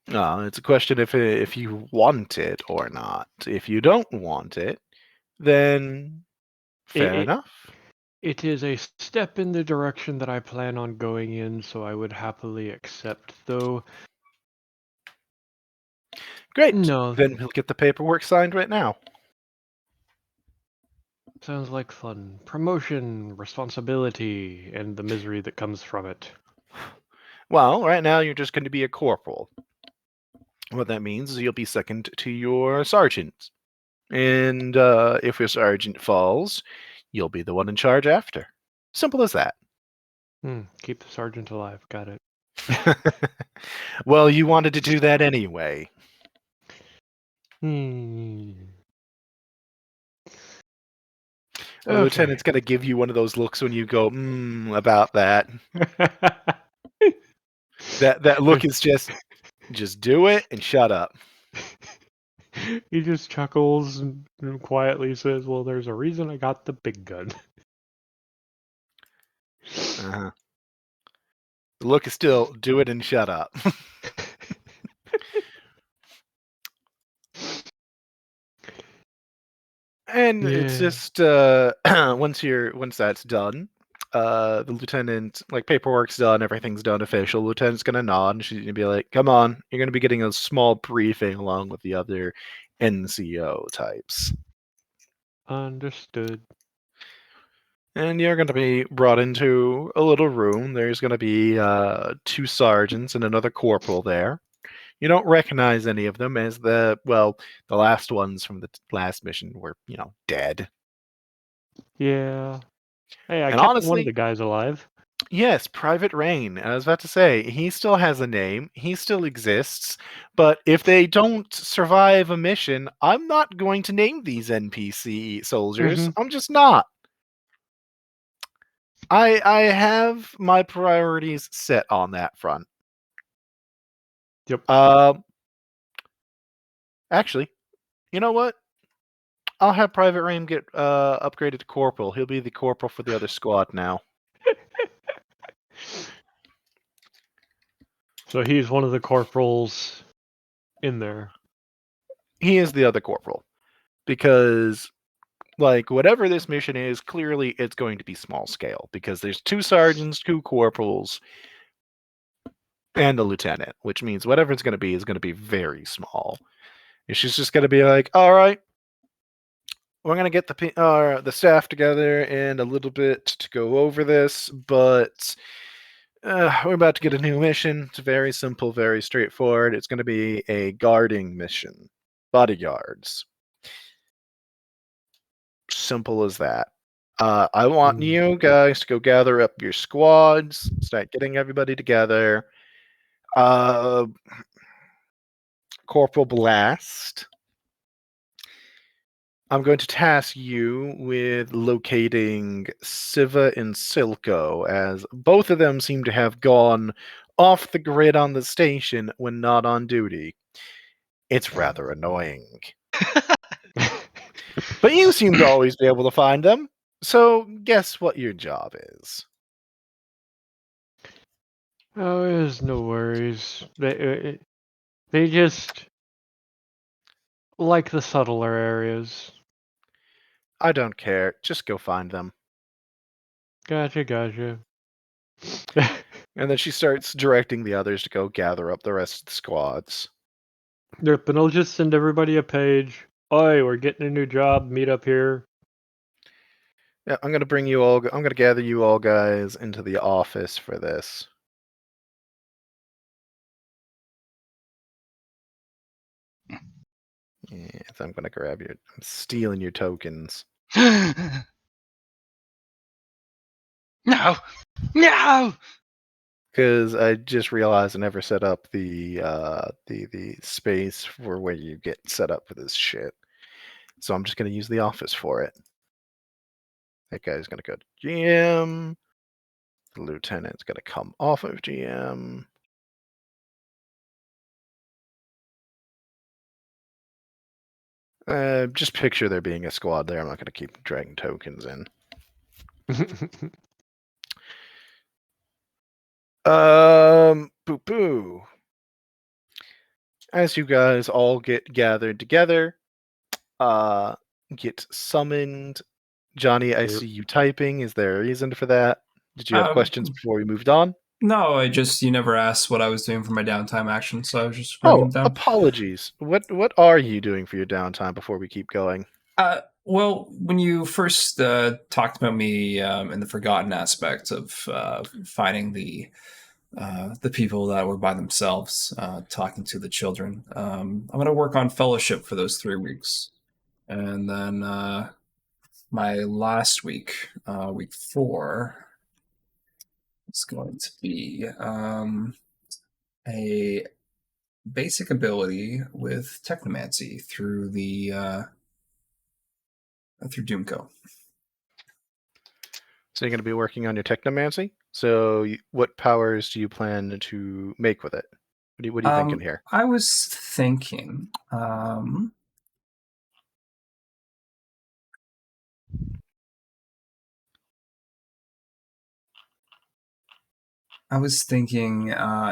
It's a question if you want it or not. If you don't want it, then fair enough. It is a step in the direction that I plan on going in, so I would happily accept, though. Great. No. Then we'll get the paperwork signed right now. Sounds like fun. Promotion, responsibility, and the misery that comes from it. Well, right now you're just going to be a corporal. What that means is you'll be second to your sergeant. And if your sergeant falls, you'll be the one in charge after. Simple as that. Keep the sergeant alive. Got it. Well, you wanted to do that anyway. The lieutenant's going to give you one of those looks when you go, about that. That look is just do it and shut up. He just chuckles and quietly says, well, there's a reason I got the big gun. Uh-huh. The look is still do it and shut up. And it's just once that's done, the lieutenant, paperwork's done, everything's done official. Lieutenant's gonna nod and she's gonna be like, "Come on, you're gonna be getting a small briefing along with the other NCO types." Understood. And you're gonna be brought into a little room. There's gonna be 2 sergeants and another corporal there. You don't recognize any of them as the last ones from the last mission were, dead. Yeah. Hey, I And kept one of honestly, the guys alive. yes, Private Rain. I was about to say, he still has a name. He still exists. But if they don't survive a mission, I'm not going to name these NPC soldiers. I'm just not. I have my priorities set on that front. Yep. Actually, you know what? I'll have Private Rain get upgraded to Corporal. He'll be the Corporal for the other squad now. So he's one of the corporals in there. He is the other Corporal. Because, whatever this mission is, clearly it's going to be small scale. Because there's 2 sergeants, 2 corporals, and a lieutenant. Which means whatever it's going to be is going to be very small. And she's just going to be like, all right, we're going to get the staff together in a little bit to go over this, but we're about to get a new mission. It's very simple, very straightforward. It's going to be a guarding mission. Bodyguards. Simple as that. I want you guys to go gather up your squads, start getting everybody together. Corporal Blast I'm going to task you with locating Siva and Silco, as both of them seem to have gone off the grid on the station when not on duty. It's rather annoying. But you seem to always be able to find them, so guess what your job is? Oh, there's no worries. They just like the subtler areas. I don't care. Just go find them. Gotcha. And then she starts directing the others to go gather up the rest of the squads. Yep, and I'll just send everybody a page. Oi, we're getting a new job. Meet up here. Yeah, I'm gonna bring you all. I'm gonna gather you all guys into the office for this. Yes, I'm gonna grab your. I'm stealing your tokens. No! No! Because I just realized I never set up the space for where you get set up for this shit. So I'm just gonna use the office for it. That guy's gonna go to GM. The lieutenant's gonna come off of GM. Just picture there being a squad there. I'm not gonna keep dragging tokens in. Boo. As you guys all get gathered together, get summoned. Johnny, I see you typing. Is there a reason for that? Did you have questions before we moved on? No, you never asked what I was doing for my downtime action, so I was just writing them down. Apologies. What are you doing for your downtime before we keep going? Well, when you first talked about me in the forgotten aspect of finding the people that were by themselves, talking to the children, I'm going to work on fellowship for those 3 weeks, and then my last week, week 4, is going to be a basic ability with technomancy through the through Doomco. So you're going to be working on your technomancy. So what powers do you plan to make with it? What are you thinking here? I was thinking. An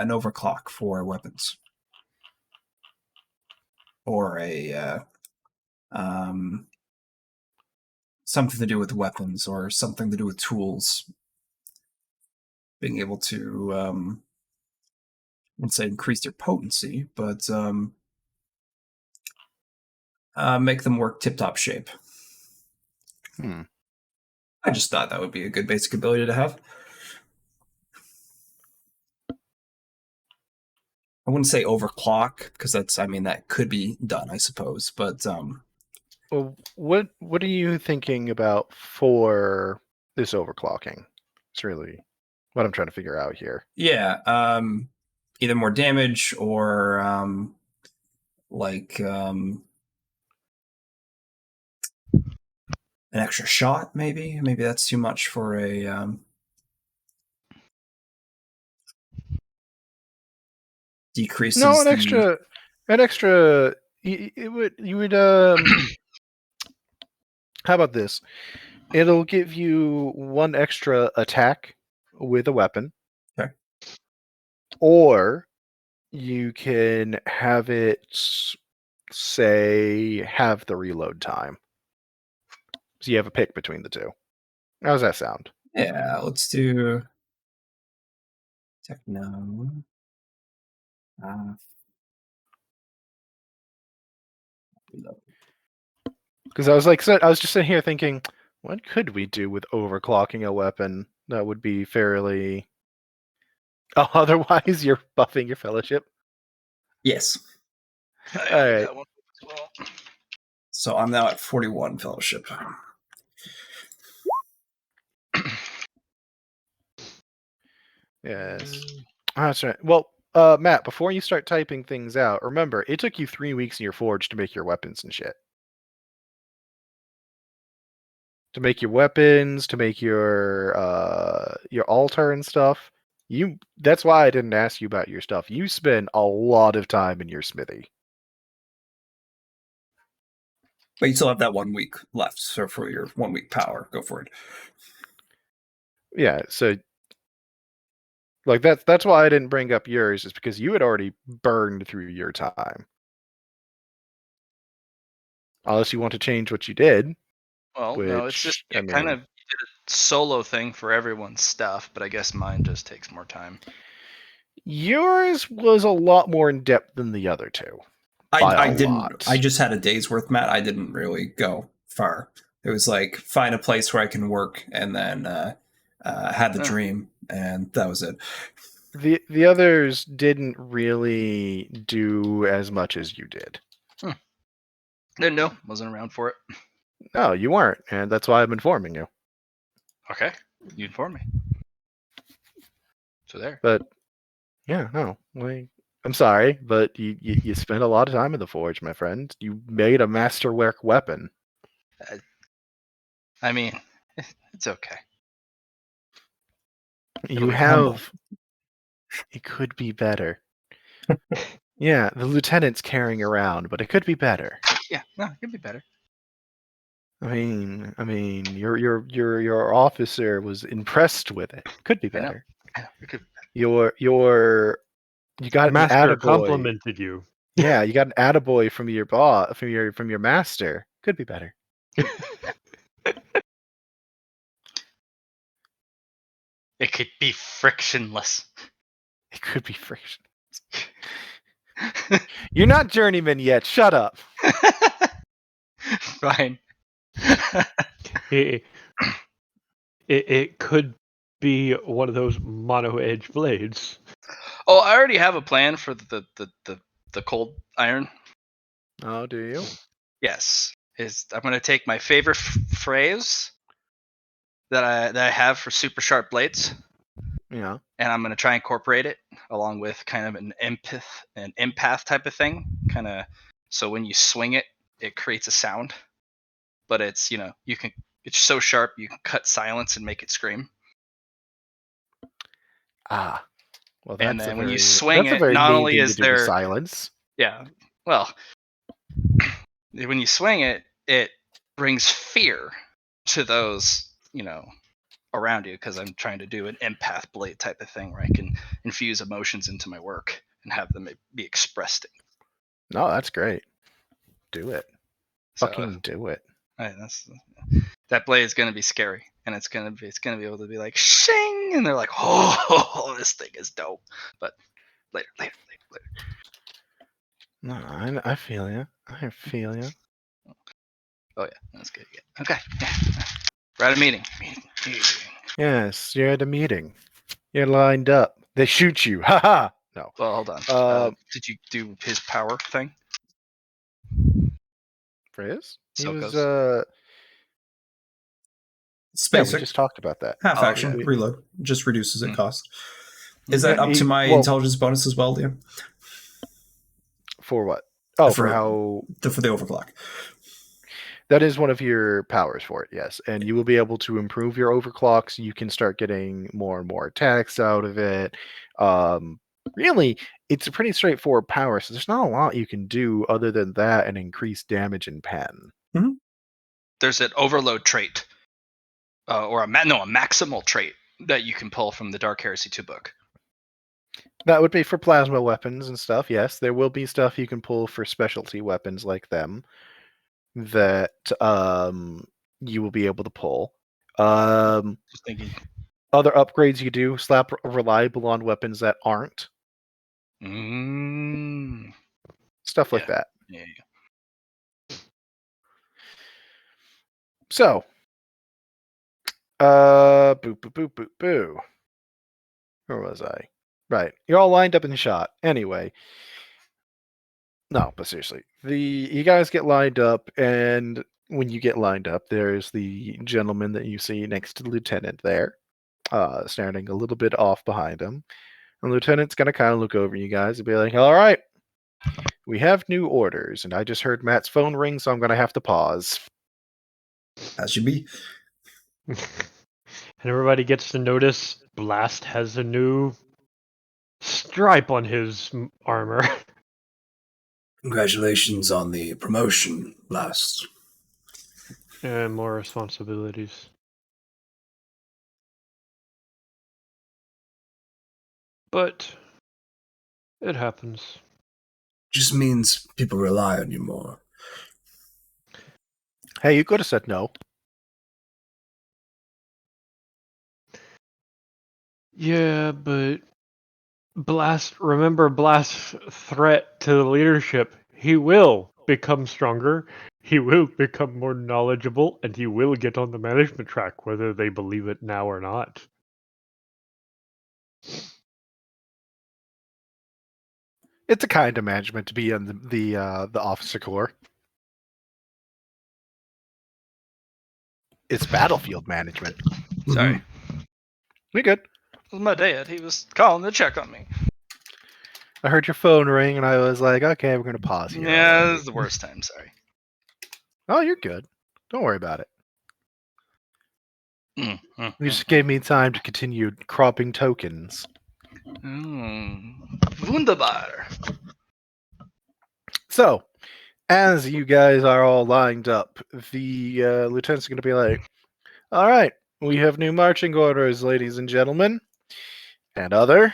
overclock for weapons, or a something to do with weapons, or something to do with tools. Being able to, I wouldn't say increase their potency, but make them work tip-top shape. I just thought that would be a good basic ability to have. I wouldn't say overclock, because that could be done, I suppose. But well, what are you thinking about for this overclocking? It's really what I'm trying to figure out here. Yeah, either more damage or an extra shot, maybe. Maybe that's too much for a decreases. No, an extra. You would How about this? It'll give you 1 extra attack with a weapon. Okay. Or you can have it say have the reload time. So you have a pick between the two. How does that sound? Yeah, let's do techno. Because I was just sitting here thinking, what could we do with overclocking a weapon that would be fairly? Oh, otherwise you're buffing your fellowship. Yes. All right. So I'm now at 41 fellowship. Yes. That's right. Well, Matt, before you start typing things out, remember, it took you 3 weeks in your forge to make your weapons and shit. to make your weapons, to make your altar and stuff. That's why I didn't ask you about your stuff. You spend a lot of time in your smithy. But you still have that 1 week left. So for your 1 week power, go for it. Yeah, so like that's why I didn't bring up yours, is because you had already burned through your time. Unless you want to change what you did. Well, no, it's just Which, I kind mean, of did a solo thing for everyone's stuff, but I guess mine just takes more time. yours was a lot more in depth than the other two. I didn't. Lot. I just had a day's worth, Matt. I didn't really go far. It was like find a place where I can work, and then had the dream, and that was it. The others didn't really do as much as you did. Didn't know, wasn't around for it. No, you weren't, and that's why I'm informing you. Okay, you inform me. So there. But yeah, no, I'm sorry, but you spent a lot of time in the forge, my friend. You made a masterwork weapon. I mean, it's okay. You have. It could be better. Yeah, the lieutenant's carrying around, but it could be better. Yeah, no, it could be better. I mean, your officer was impressed with it. Could be better. I know, it could be better. You got Master an attaboy. complimented you. Yeah, you got an attaboy from your boss, from your master. Could be better. It could be frictionless. It could be friction. You're not journeyman yet. Shut up. Fine. It could be one of those mono edge blades. Oh, I already have a plan for the cold iron. Oh, do you? Yes, I'm gonna take my favorite phrase that I have for super sharp blades. Yeah. And I'm gonna try and incorporate it along with kind of an empath type of thing, kind of. So when you swing it, it creates a sound, but it's it's so sharp you can cut silence and make it scream. Ah. Well, And then when you swing it, not mean only thing is to do with there silence. yeah, well, when you swing it, it brings fear to those around you, because I'm trying to do an empath blade type of thing where I can infuse emotions into my work and have them be expressed. No, that's great. Do it. So, Fucking do it. That blade is going to be scary, and it's going to be able to be like shing, and they're like, oh, this thing is dope. But later. No, I feel you. I feel you. Oh yeah, that's good. Yeah. Okay. Yeah. We're at a meeting. Yes, you're at a meeting. You're lined up. They shoot you. Ha ha. No. Well, hold on. Did you do his power thing? For his? He Soko's? was Space. Yeah, we just talked about that. Half Oh, action okay. reload just reduces it Mm. cost. Is that up to my intelligence bonus as well, Liam? For what? Oh, For the overclock. That is one of your powers for it, yes. And you will be able to improve your overclocks. You can start getting more and more attacks out of it. Really, it's a pretty straightforward power, so there's not a lot you can do other than that and increase damage in pen. Mm-hmm. There's an overload trait, or a maximal trait that you can pull from the Dark Heresy 2 book. That would be for plasma weapons and stuff, yes. There will be stuff you can pull for specialty weapons like them that you will be able to pull. Just thinking. Other upgrades you do, slap reliable on weapons that aren't. Stuff like that. Yeah. So, boo. Where was I? Right. You're all lined up in shot. Anyway. No, but seriously. You guys get lined up, and when you get lined up, there's the gentleman that you see next to the lieutenant there, standing a little bit off behind him. The lieutenant's going to kind of look over you guys and be like, all right, we have new orders, and I just heard Matt's phone ring, so I'm going to have to pause. That should be. And everybody gets to notice Blast has a new stripe on his armor. Congratulations on the promotion, Blast. And more responsibilities. But it happens. Just means people rely on you more. Hey, you could have said no. Yeah, but remember Blast's threat to the leadership. He will become stronger, he will become more knowledgeable, and he will get on the management track, whether they believe it now or not. It's a kind of management to be in the officer corps. It's battlefield management. Sorry. We good. It was my dad. He was calling to check on me. I heard your phone ring, and I was like, okay, we're gonna pause here. Yeah, this is the worst time. Sorry. Oh, you're good. Don't worry about it. Mm, You just gave me time to continue cropping tokens. Wunderbar. So, as you guys are all lined up, the lieutenant's going to be like, all right, we have new marching orders, ladies and gentlemen, and others.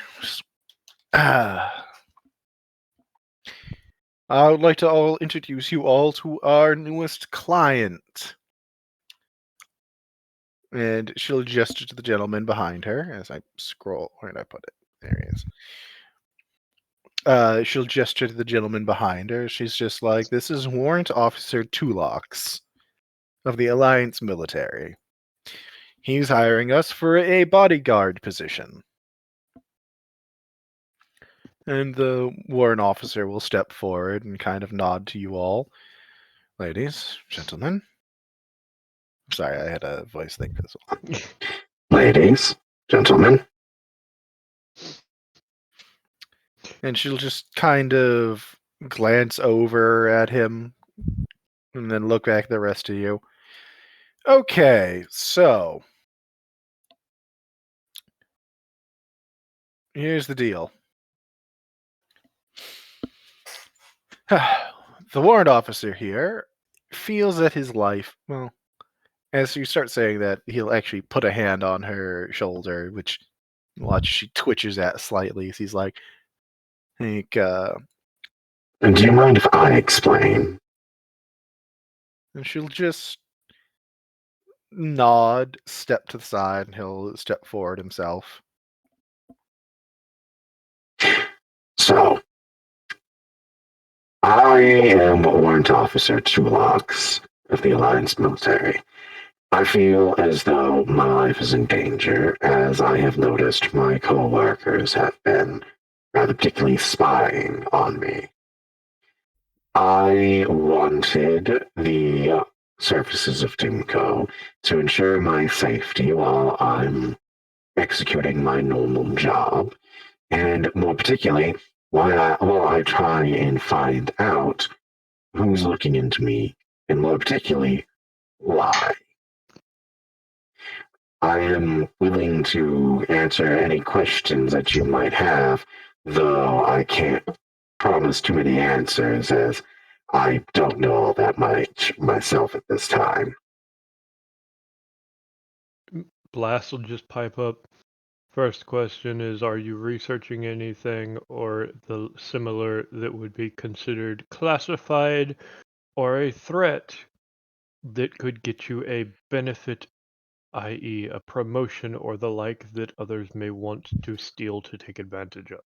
I would like to all introduce you all to our newest client. And she'll gesture to the gentleman behind her as I scroll. Where did I put it? There he is. She'll gesture to the gentleman behind her. She's just like, this is Warrant Officer Tulox of the Alliance Military. He's hiring us for a bodyguard position. And the warrant officer will step forward and kind of nod to you all. Ladies, gentlemen. Sorry, I had a voice thing as well. Ladies, gentlemen. And she'll just kind of glance over at him and then look back at the rest of you. Okay, so here's the deal. The warrant officer here feels that his life, well, as you start saying that, he'll actually put a hand on her shoulder, which watch she twitches at slightly. So he's like, do you mind if I explain? And she'll just nod, step to the side, and he'll step forward himself. So, I am Warrant Officer Tulox of the Alliance Military. I feel as though my life is in danger, as I have noticed my co-workers have been rather particularly spying on me. I wanted the services of Timco to ensure my safety while I'm executing my normal job, and more particularly, while I try and find out who's looking into me, and more particularly, why. I am willing to answer any questions that you might have, though I can't promise too many answers as I don't know all that much myself at this time. Blast will just pipe up. First question is, are you researching anything or the similar that would be considered classified or a threat that could get you a benefit, i.e. a promotion or the like that others may want to steal to take advantage of?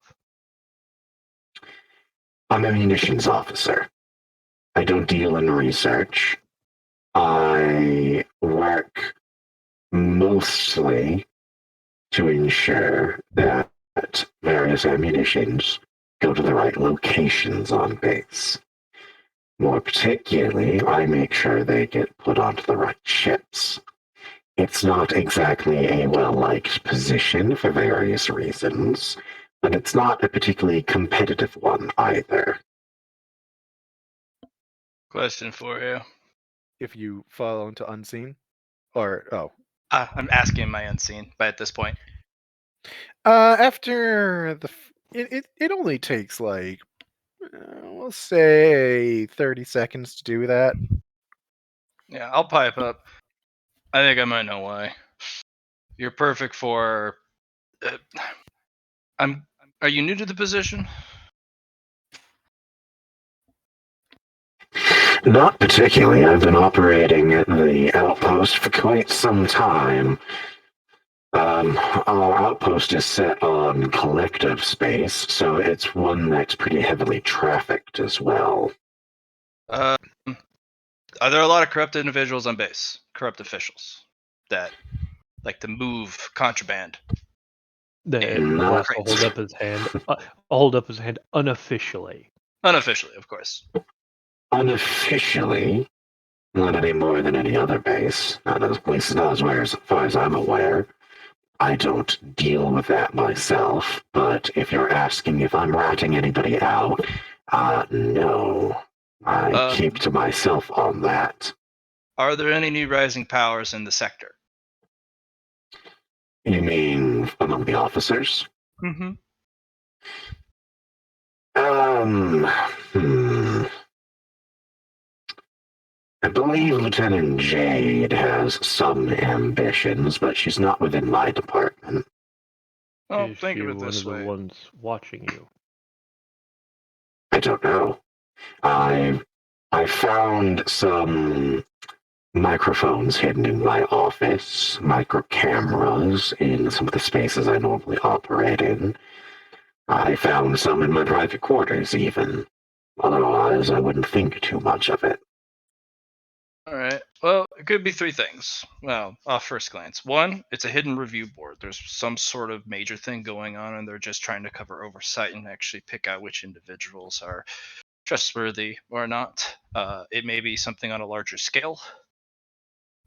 I'm a munitions officer. I don't deal in research. I work mostly to ensure that various ammunitions go to the right locations on base. More particularly, I make sure they get put onto the right ships. It's not exactly a well-liked position for various reasons, but it's not a particularly competitive one either. Question for you. If you fall into unseen, or I'm asking my unseen, but at this point, After it only takes like we'll say 30 seconds to do that. yeah, I'll pipe up. I think I might know why. You're perfect for. Uh, I'm. Are you new to the position? Not particularly. I've been operating at the outpost for quite some time. Our outpost is set on collective space, so it's one that's pretty heavily trafficked as well. Are there a lot of corrupt individuals on base? Corrupt officials that like to move contraband? The Not boss will hold up his hand. Hold up his hand unofficially. Unofficially, of course. unofficially, not any more than any other base. Not at least not as far as I'm aware. I don't deal with that myself, but if you're asking if I'm ratting anybody out, no. I keep Um, to myself on that. Are there any new rising powers in the sector? You mean among the officers? Mm-hmm. Um, hmm. I believe Lieutenant Jade has some ambitions, but she's not within my department. Well, Is think she of it one this of the way. ones watching you? I don't know. I found some microphones hidden in my office, micro cameras in some of the spaces I normally operate in. I found some in my private quarters, even. Otherwise, I wouldn't think too much of it. All right. Well, it could be three things. Well, off first glance. One, it's a hidden review board. There's some sort of major thing going on, and they're just trying to cover oversight and actually pick out which individuals are trustworthy or not. It may be something on a larger scale,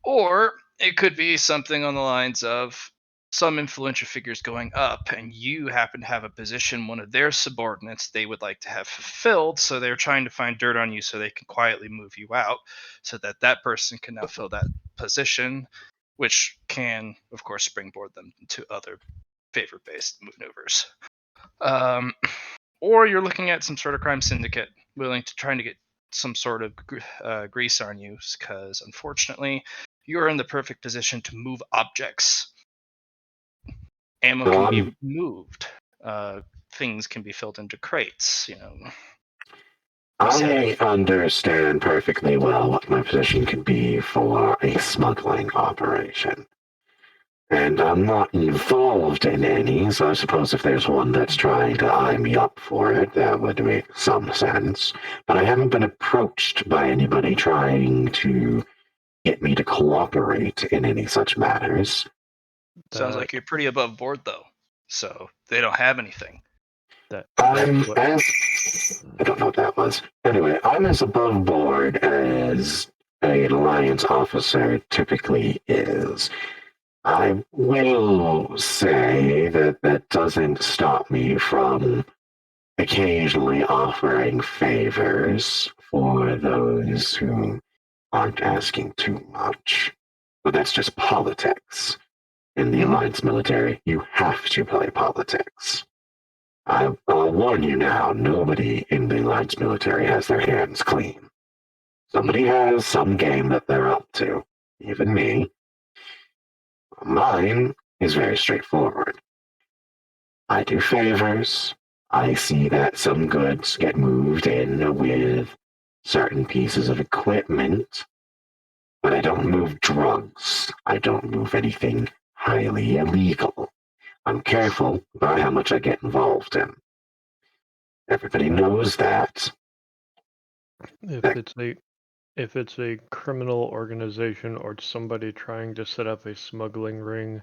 or it could be something on the lines of some influential figures going up, and you happen to have a position one of their subordinates they would like to have fulfilled, so they're trying to find dirt on you so they can quietly move you out, so that that person can now fill that position, which can, of course, springboard them to other favor-based maneuvers. Um, or you're looking at some sort of crime syndicate willing to trying to get some sort of grease on you, because unfortunately, you're in the perfect position to move objects. Ammo can be Um, moved. Things can be filled into crates. I understand perfectly well what my position could be for a smuggling operation. And I'm not involved in any, so I suppose if there's one that's trying to eye me up for it, that would make some sense. But I haven't been approached by anybody trying to get me to cooperate in any such matters. Sounds like you're pretty above board, though. So they don't have anything. I'm That's what, as I don't know what that was. Anyway, I'm as above board as an alliance officer typically is. I will say that that doesn't stop me from occasionally offering favors for those who aren't asking too much. But that's just politics. In the Alliance military, you have to play politics. I'll warn you now, nobody in the Alliance military has their hands clean. Somebody has some game that they're up to. Even me. Mine is very straightforward. I do favors. I see that some goods get moved in with certain pieces of equipment, but I don't move drugs. I don't move anything highly illegal. I'm careful about how much I get involved in. Everybody knows that. if it's a criminal organization or somebody trying to set up a smuggling ring,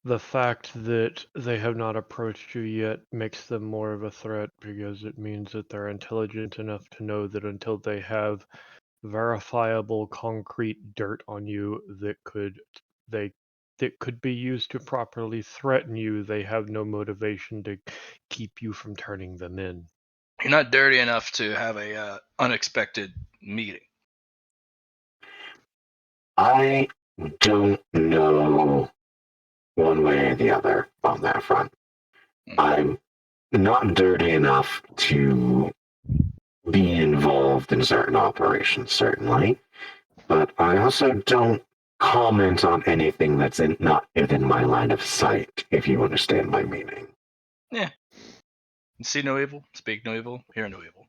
the fact that they have not approached you yet makes them more of a threat because it means that they're intelligent enough to know that until they have verifiable concrete dirt on you they that could be used to properly threaten you, they have no motivation to keep you from turning them in. You're not dirty enough to have a unexpected meeting. I don't know one way or the other on that front. I'm not dirty enough to be involved in certain operations, certainly, but I also don't comment on anything that's not within my line of sight, if you understand my meaning. Yeah. See no evil, speak no evil, hear no evil.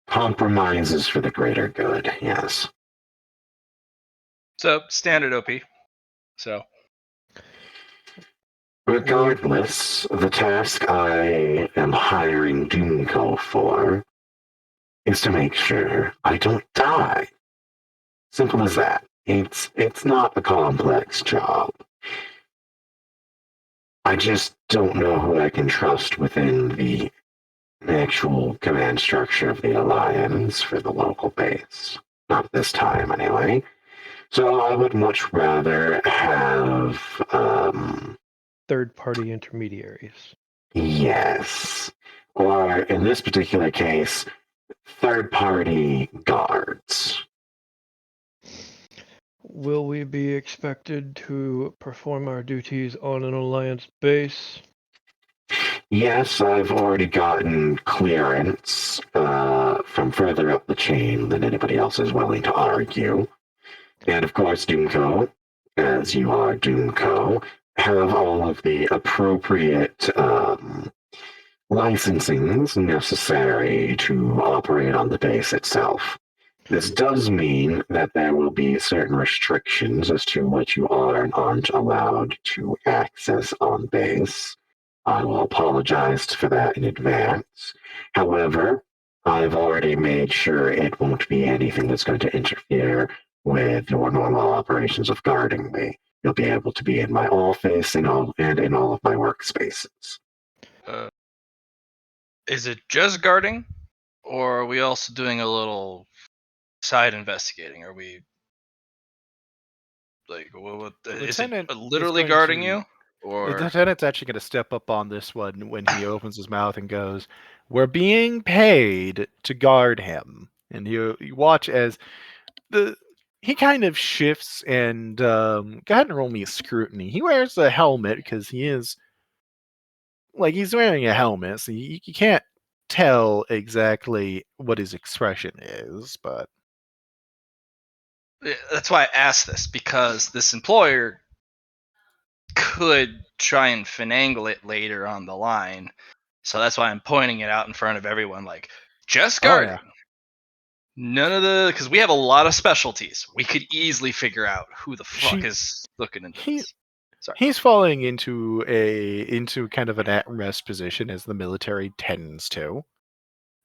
Compromise is for the greater good, yes. So standard OP. So Regardless, the task I am hiring Doomco for is to make sure I don't die. Simple as that. It's not a complex job. I just don't know who I can trust within the actual command structure of the Alliance for the local base. Not this time, anyway. So I would much rather have, Third-party intermediaries. yes. Or in this particular case, third-party guards. Will we be expected to perform our duties on an Alliance base? Yes, I've already gotten clearance from further up the chain than anybody else is willing to argue. And of course, Doomco, as you are Doomco, have all of the appropriate licensings necessary to operate on the base itself. This does mean that there will be certain restrictions as to what you are and aren't allowed to access on base. I will apologize for that in advance. However, I've already made sure it won't be anything that's going to interfere with your normal operations of guarding me. You'll be able to be in my office and in all of my workspaces. is it just guarding? Or are we also doing a little side investigating? Are we like is it Lieutenant is literally going guarding to- you? The Or lieutenant's actually going to step up on this one when he opens his mouth and goes, "We're being paid to guard him." And you watch as he kind of shifts and go ahead and roll me a scrutiny. He wears a helmet because he is he's wearing a helmet, so you can't tell exactly what his expression is, but that's why I asked this, because this employer could try and finagle it later on the line. So that's why I'm pointing it out in front of everyone, like, just Oh, guarding. yeah. None of the, because we have a lot of specialties. We could easily figure out who the fuck She- is looking into he- this. Sorry. he's falling into kind of an at-rest position, as the military tends to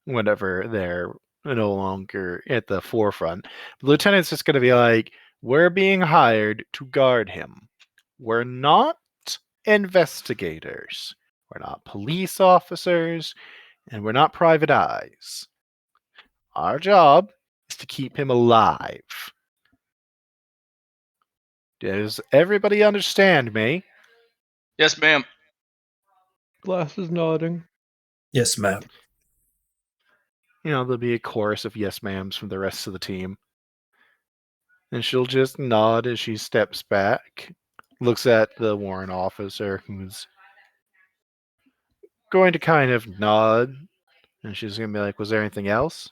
whenever they're no longer at the forefront. The lieutenant's just going to be like, "We're being hired to guard him. We're not investigators. We're not police officers, and we're not private eyes. Our job is to keep him alive." Does everybody understand me? Yes, ma'am. Glass is nodding. Yes, ma'am. There'll be a chorus of yes ma'ams from the rest of the team. And she'll just nod as she steps back, looks at the warrant officer, who's going to kind of nod, and she's going to be like, "Was there anything else?"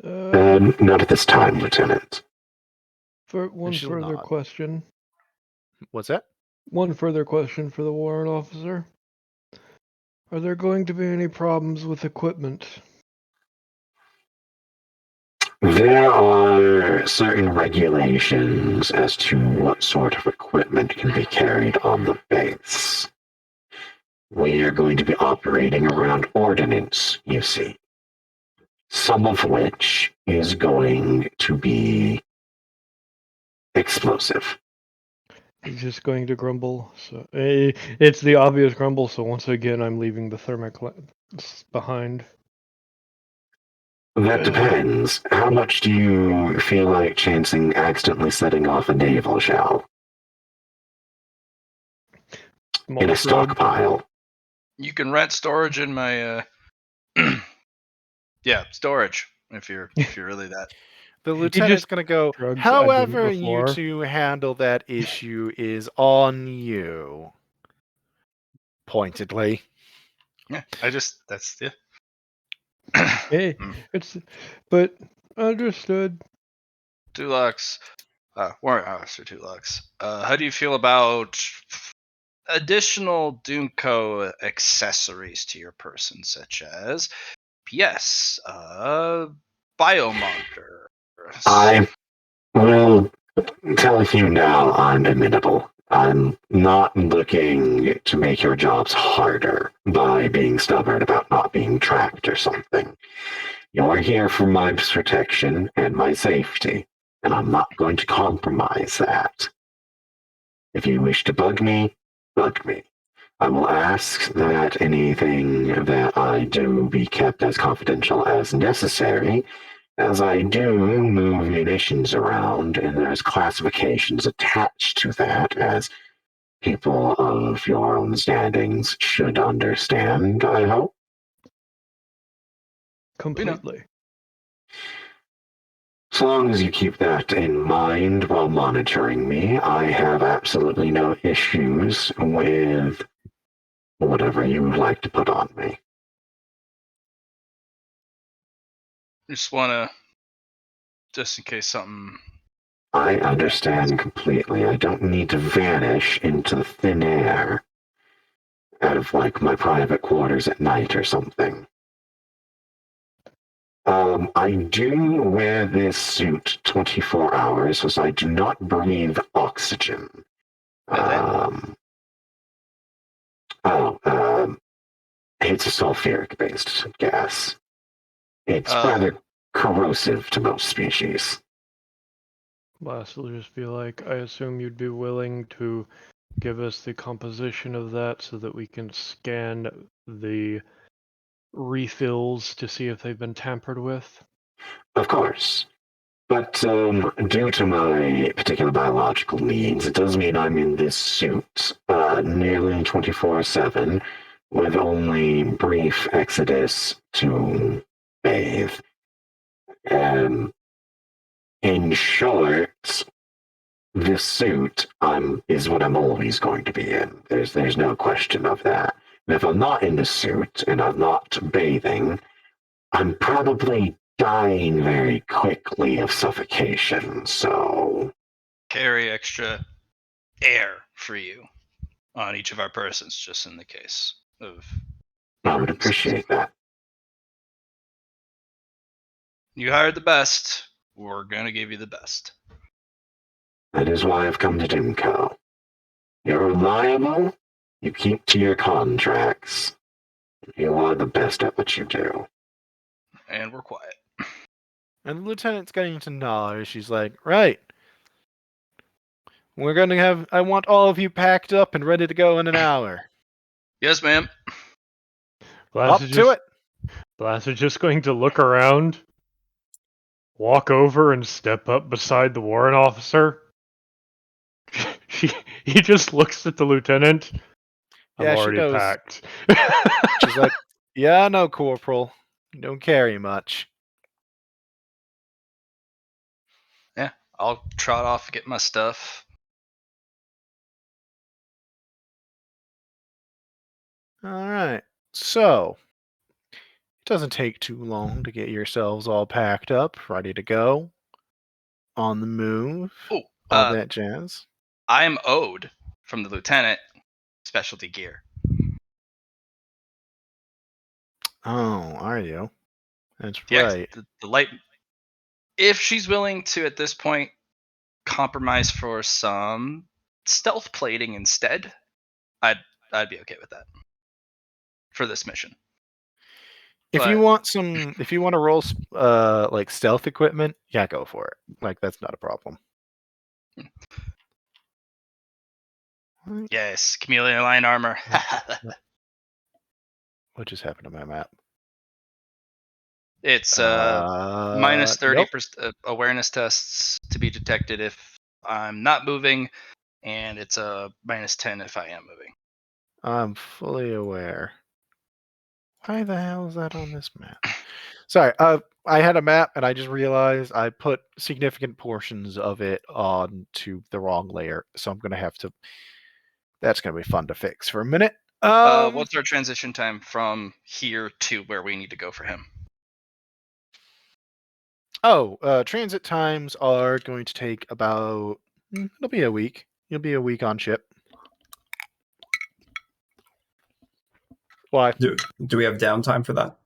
Not at this time, Lieutenant. For one she'll further nod. question. What's that? One further question for the warrant officer. Are there going to be any problems with equipment? There are certain regulations as to what sort of equipment can be carried on the base. We are going to be operating around ordnance, you see. Some of which is going to be explosive. He's just going to grumble. So it's the obvious grumble. So once again, I'm leaving the thermoclats behind. That depends. How much do you feel like chancing accidentally setting off a naval shell in a stockpile? You can rent storage in my yeah, storage. if you're really that. The lieutenant's going to go, drugs I didn't however you before." two handle that issue is on you. Pointedly. Yeah, that's yeah. Hey, but understood. Dulux, Warrant Officer Dulux. How do you feel about additional Doomco accessories to your person, such as PS, biomonitor? I will tell you now I'm amenable. I'm not looking to make your jobs harder by being stubborn about not being tracked or something. You're here for my protection and my safety, and I'm not going to compromise that. If you wish to bug me, bug me. I will ask that anything that I do be kept as confidential as necessary, as I do move munitions around, and there's classifications attached to that, as people of your own standings should understand, I hope. Completely. So long as you keep that in mind while monitoring me, I have absolutely no issues with whatever you would like to put on me. Just wanna, just in case something. I understand completely. I don't need to vanish into thin air out of like my private quarters at night or something. I do wear this suit 24 hours as I do not breathe oxygen. Um, oh, it's a sulfuric based gas. It's rather corrosive to most species. Last will just be like, I assume you'd be willing to give us the composition of that so that we can scan the refills to see if they've been tampered with. Of course. But due to my particular biological needs, it does mean I'm in this suit nearly 24/7 with only brief exodus to bathe. In short, this suit is what I'm always going to be in. There's no question of that. And if I'm not in the suit and I'm not bathing, I'm probably dying very quickly of suffocation, so Carry extra air for you on each of our persons, just in the case of I would emergencies. appreciate that. You hired the best. We're gonna give you the best. That is why I've come to Dimco. You're reliable, you keep to your contracts, you are the best at what you do. And we're quiet. And the lieutenant's getting to nod. She's like, right. We're going to have... I want all of you packed up and ready to go in an hour. Yes, ma'am. Up to it. Blast is just going to look around, walk over and step up beside the warrant officer. He just looks at the lieutenant. I'm Yeah, she already knows. packed. She's like, yeah, I know, Corporal. You don't carry much. Yeah, I'll trot off, get my stuff. All right. So, it doesn't take too long to get yourselves all packed up, ready to go, on the move, Oh, all that jazz. I am owed from the lieutenant specialty gear. Oh, are you? That's Yeah, right. the light. If she's willing to, at this point, compromise for some stealth plating instead, I'd be okay with that for this mission. If But you want to roll like stealth equipment, yeah, go for it. Like that's not a problem. yes, chameleon line armor. What just happened to my map? It's minus 30% Nope. awareness tests to be detected if I'm not moving, and it's a minus 10 if I am moving. I'm fully aware. Why the hell is that on this map? Sorry. I had a map and I just realized I put significant portions of it onto the wrong layer, so I'm gonna have to. That's gonna be fun to fix for a minute. What's our transition time from here to where we need to go for him? Transit times are going to take about. It'll be a week. You'll be a week on ship. Why? Do we have downtime for that?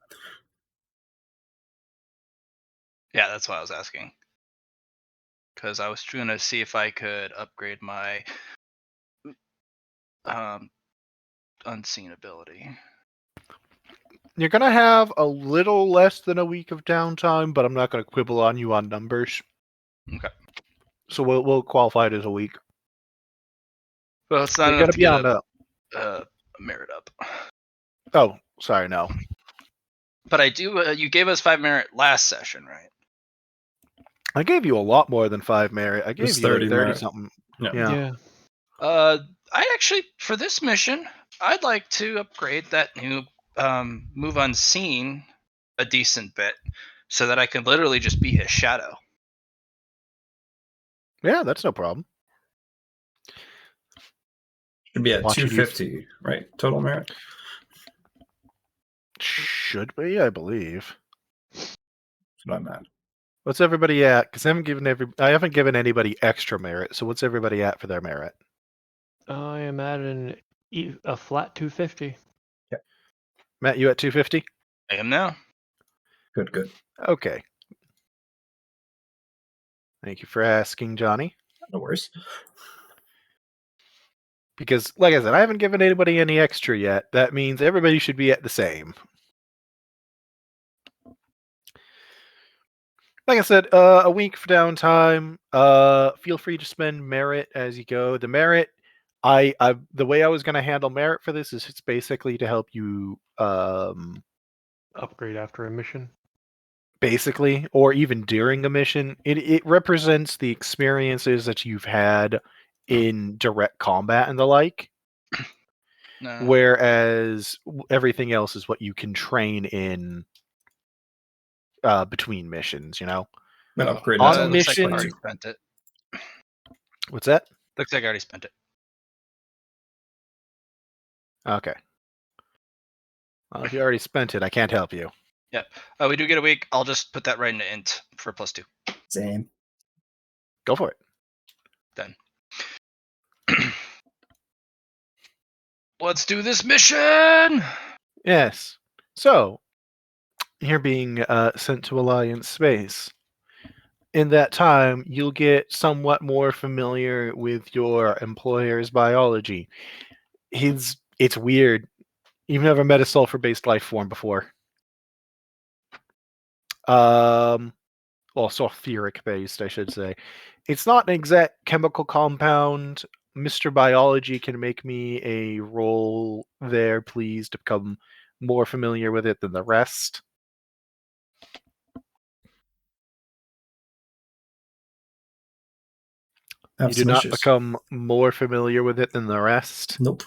Yeah, that's what I was asking. Because I was trying to see if I could upgrade my unseen ability. You're gonna have a little less than a week of downtime, but I'm not gonna quibble on you on numbers. Okay. So we'll qualify it as a week. Well, it's not You're enough gonna to be get on a. a merit up. Oh, sorry, no. But I do. You gave us 5 merit last session, right? I gave you a lot more than 5 merit. I gave was you like 30 30 merit. something. Yeah. Yeah. I actually, for this mission, I'd like to upgrade that new move unseen a decent bit, so that I can literally just be his shadow. Yeah, that's no problem. Should be at Watch you do- 250, right? Total merit. Should be, I believe. That's what I'm at. What's everybody at? Because I haven't given anybody extra merit. So what's everybody at for their merit? I am at a flat 250. Matt, you at 250? I am now. Good. Okay. Thank you for asking, Johnny. No worries. Because, like I said, I haven't given anybody any extra yet. That means everybody should be at the same. Like I said, a week for downtime. Feel free to spend merit as you go. The merit, the way I was going to handle merit for this is it's basically to help you, Upgrade after a mission. basically, or even during a mission. It represents the experiences that you've had in direct combat and the like. No. Whereas everything else is what you can train in between missions, you know? Been upgraded On to looks like I mission- already two. spent it. What's that? Looks like I already spent it. Okay. Well, if you already spent it, I can't help you. Yep. We do get a week. I'll just put that right into int for +2. Same. Go for it. Then. Let's do this mission! Yes. So, you're being sent to Alliance space. In that time, you'll get somewhat more familiar with your employer's biology. It's weird. You've never met a sulfur-based life form before. Well, sulfuric-based, I should say. It's not an exact chemical compound. Mr. Biology can make me a roll there, please, to become more familiar with it than the rest. Have You do some not issues. become more familiar with it than the rest. Nope.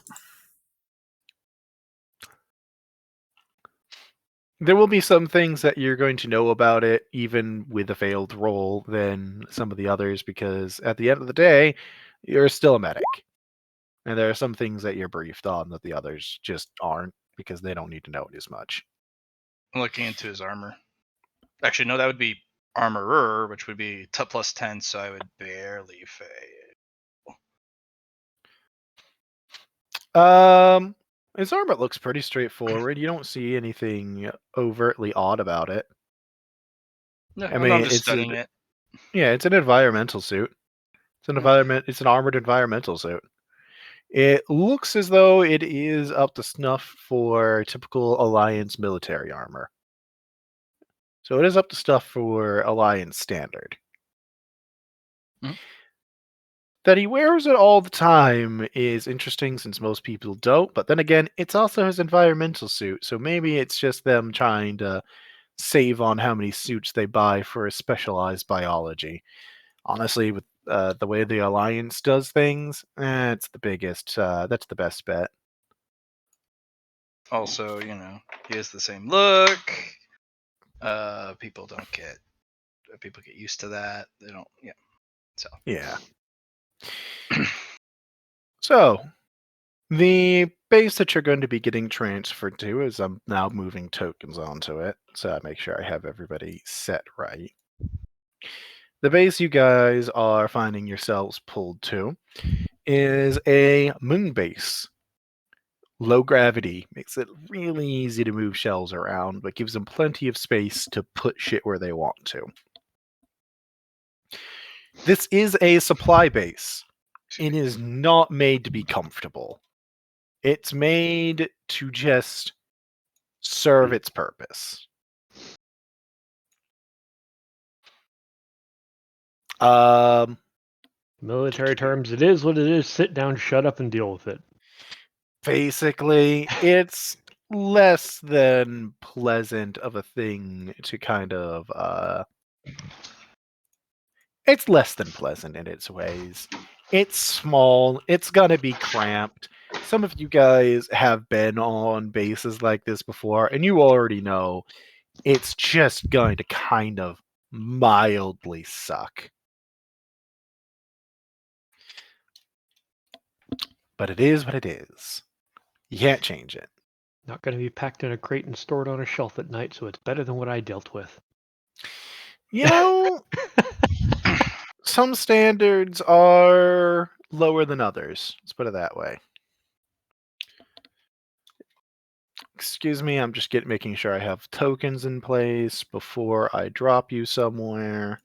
There will be some things that you're going to know about it, even with a failed roll, than some of the others, because at the end of the day, you're still a medic. And there are some things that you're briefed on that the others just aren't, because they don't need to know it as much. I'm looking into his armor. Actually, no, that would be armorer, which would be +10, so I would barely fail. His armor looks pretty straightforward. You don't see anything overtly odd about it. No, I mean, I'm just it's studying it. Yeah, it's an environmental suit. It's an armored environmental suit. It looks as though it is up to snuff for typical Alliance military armor. So it is up to stuff for Alliance standard. Mhm. That he wears it all the time is interesting since most people don't, but then again, it's also his environmental suit, so maybe it's just them trying to save on how many suits they buy for a specialized biology. Honestly, with the way the Alliance does things, it's the biggest, that's the best bet. Also, he has the same look. People get used to that. They don't. Yeah. So Yeah. So, the base that you're going to be getting transferred to is I'm now moving tokens onto it, so I make sure I have everybody set right. The base you guys are finding yourselves pulled to is a moon base. Low gravity makes it really easy to move shells around, but gives them plenty of space to put shit where they want to. This is a supply base. It is not made to be comfortable. It's made to just serve its purpose. Military terms, it is what it is. Sit down, shut up, and deal with it. Basically, it's less than pleasant of a thing to kind of it's less than pleasant in its ways. It's small, it's gonna be cramped. Some of you guys have been on bases like this before, and you already know it's just going to kind of mildly suck. But it is what it is. You can't change it. Not going to be packed in a crate and stored on a shelf at night, so it's better than what I dealt with. You know, some standards are lower than others. Let's put it that way. Excuse me, I'm just making sure I have tokens in place before I drop you somewhere.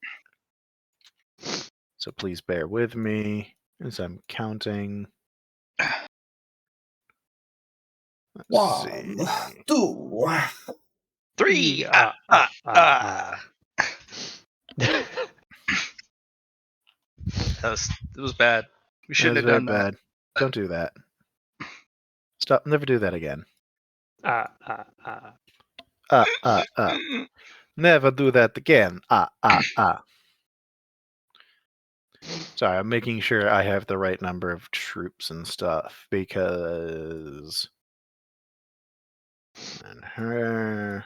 So please bear with me as I'm counting. Let's see. 1, 2. 3. It was bad. We That shouldn't was have very done that. bad. Don't do that. Stop. Never do that again. Never do that again. Sorry, I'm making sure I have the right number of troops and stuff because. And her.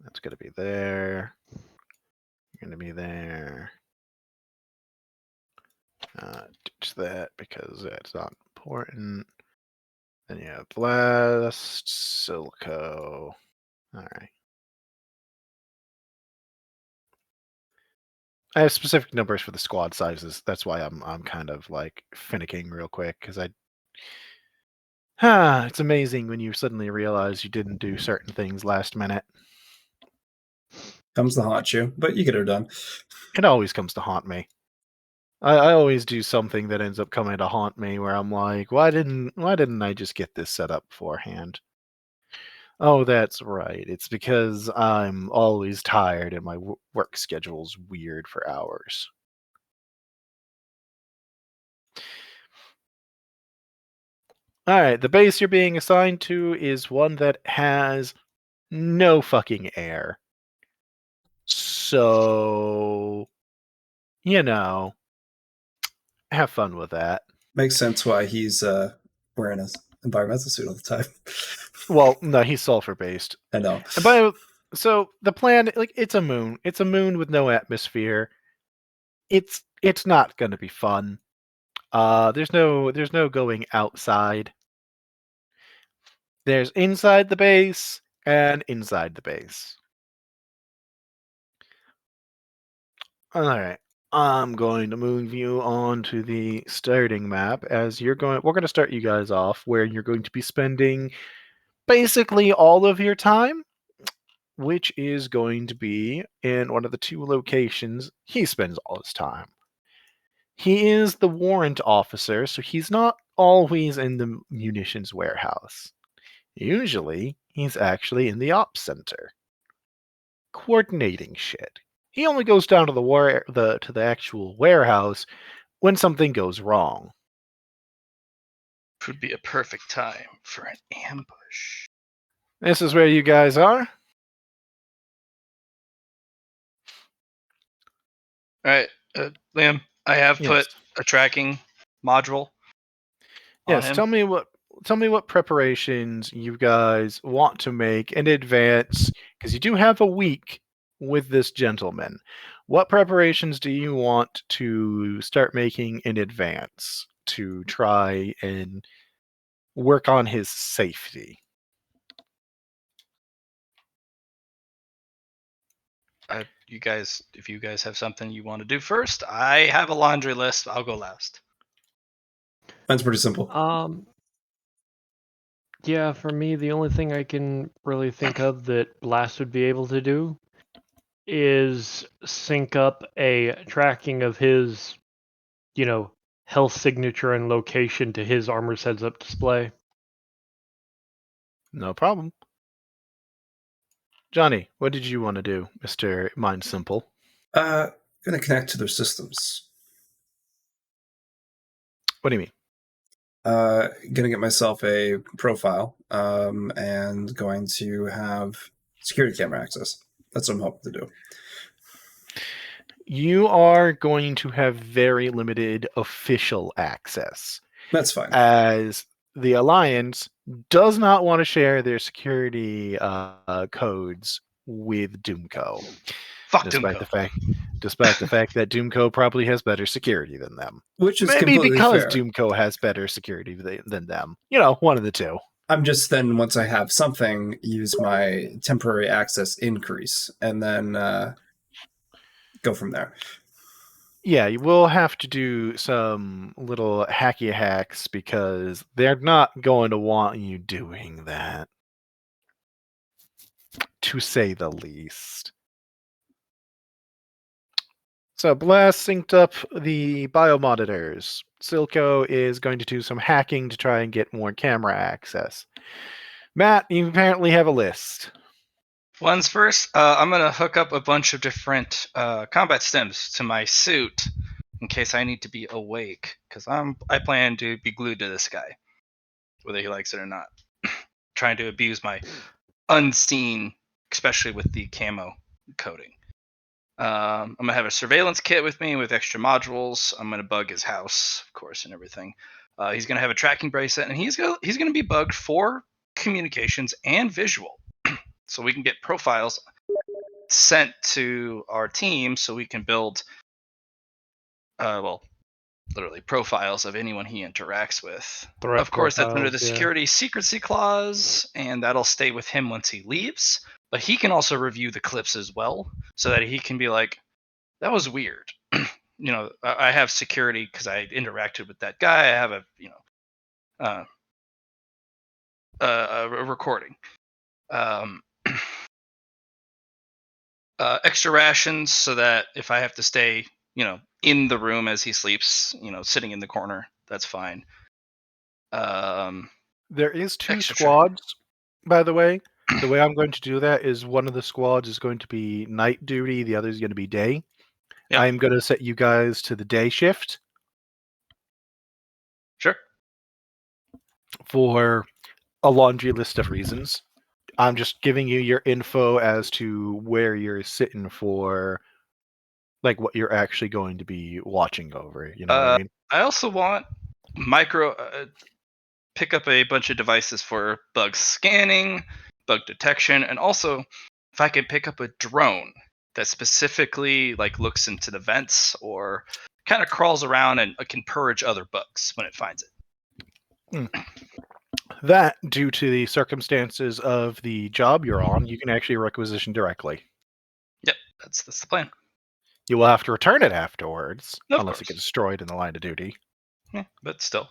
That's going to be there. You're going to be there. Ditch that because that's not important. Then you have Blast, Silco. Alright. I have specific numbers for the squad sizes. That's why I'm kind of like finicking real quick because it's amazing when you suddenly realize you didn't do certain things last minute. Comes to haunt you, but you get her done. It always comes to haunt me. I always do something that ends up coming to haunt me where I'm like, why didn't I just get this set up beforehand? Oh, that's right. It's because I'm always tired and my work schedule's weird for hours. Alright, the base you're being assigned to is one that has no fucking air. So, have fun with that. Makes sense why he's wearing his environmental suit all the time. Well, no, he's sulfur based. I know. So the planet, like, it's a moon. It's a moon with no atmosphere. It's not going to be fun. There's no going outside. There's inside the base and inside the base. All right. I'm going to move you on to the starting map as we're going to start you guys off where you're going to be spending basically all of your time, which is going to be in one of the two locations he spends all his time. He is the warrant officer, so he's not always in the munitions warehouse. Usually, he's actually in the ops center, coordinating shit. He only goes down to the actual warehouse when something goes wrong. Would be a perfect time for an ambush. This is where you guys are. All right, Liam. I have Yes. put a tracking module on Yes, him. tell me what tell me what preparations you guys want to make in advance, because you do have a week with this gentleman. What preparations do you want to start making in advance to try and work on his safety? You guys, if you guys have something you want to do first, I have a laundry list. I'll go last. Mine's pretty simple. Yeah, for me, the only thing I can really think of that Blast would be able to do is sync up a tracking of his, health signature and location to his armor's heads-up display. No problem. Johnny, what did you want to do, Mr. Mind Simple? Gonna connect to their systems. What do you mean? Gonna get myself a profile, and going to have security camera access. That's what I'm hoping to do. You are going to have very limited official access, That's fine. as the Alliance does not want to share their security codes with Doomco. Fuck Despite Doomco. the fact that Doomco probably has better security than them. Which is Maybe completely because fair. Doomco has better security than them. One of the two. I'm just then, once I have something, use my temporary access increase, and then go from there. Yeah, you will have to do some little hacky hacks because they're not going to want you doing that, to say the least. So Blast synced up the biomonitors. Silco is going to do some hacking to try and get more camera access. Matt, you apparently have a list. One's first, I'm gonna hook up a bunch of different combat stims to my suit in case I need to be awake, because I plan to be glued to this guy, whether he likes it or not. Trying to abuse my unseen, especially with the camo coating. I'm gonna have a surveillance kit with me with extra modules. I'm gonna bug his house, of course, and everything. He's gonna have a tracking bracelet, and he's gonna be bugged for communications and visual, so we can get profiles sent to our team, so we can build, literally profiles of anyone he interacts with. Threat Of course, that's under the profiles, yeah. security secrecy clause, and that'll stay with him once he leaves. But he can also review the clips as well, so that he can be like, that was weird. I have security because I interacted with that guy. I have a recording. Extra rations so that if I have to stay, in the room as he sleeps, sitting in the corner, that's fine. There is two Extra squads, by the way. The way I'm going to do that is one of the squads is going to be night duty, the other is going to be day. Yep. I'm going to set you guys to the day shift. Sure. For a laundry list of reasons. I'm just giving you your info as to where you're sitting for, like, what you're actually going to be watching over. You know what I mean? I also want pick up a bunch of devices for bug scanning, bug detection, and also if I could pick up a drone that specifically looks into the vents or kind of crawls around and can purge other bugs when it finds it. That, due to the circumstances of the job you're on, you can actually requisition directly. Yep, that's the plan. You will have to return it afterwards, Of unless it course. gets destroyed in the line of duty. Yeah, but still.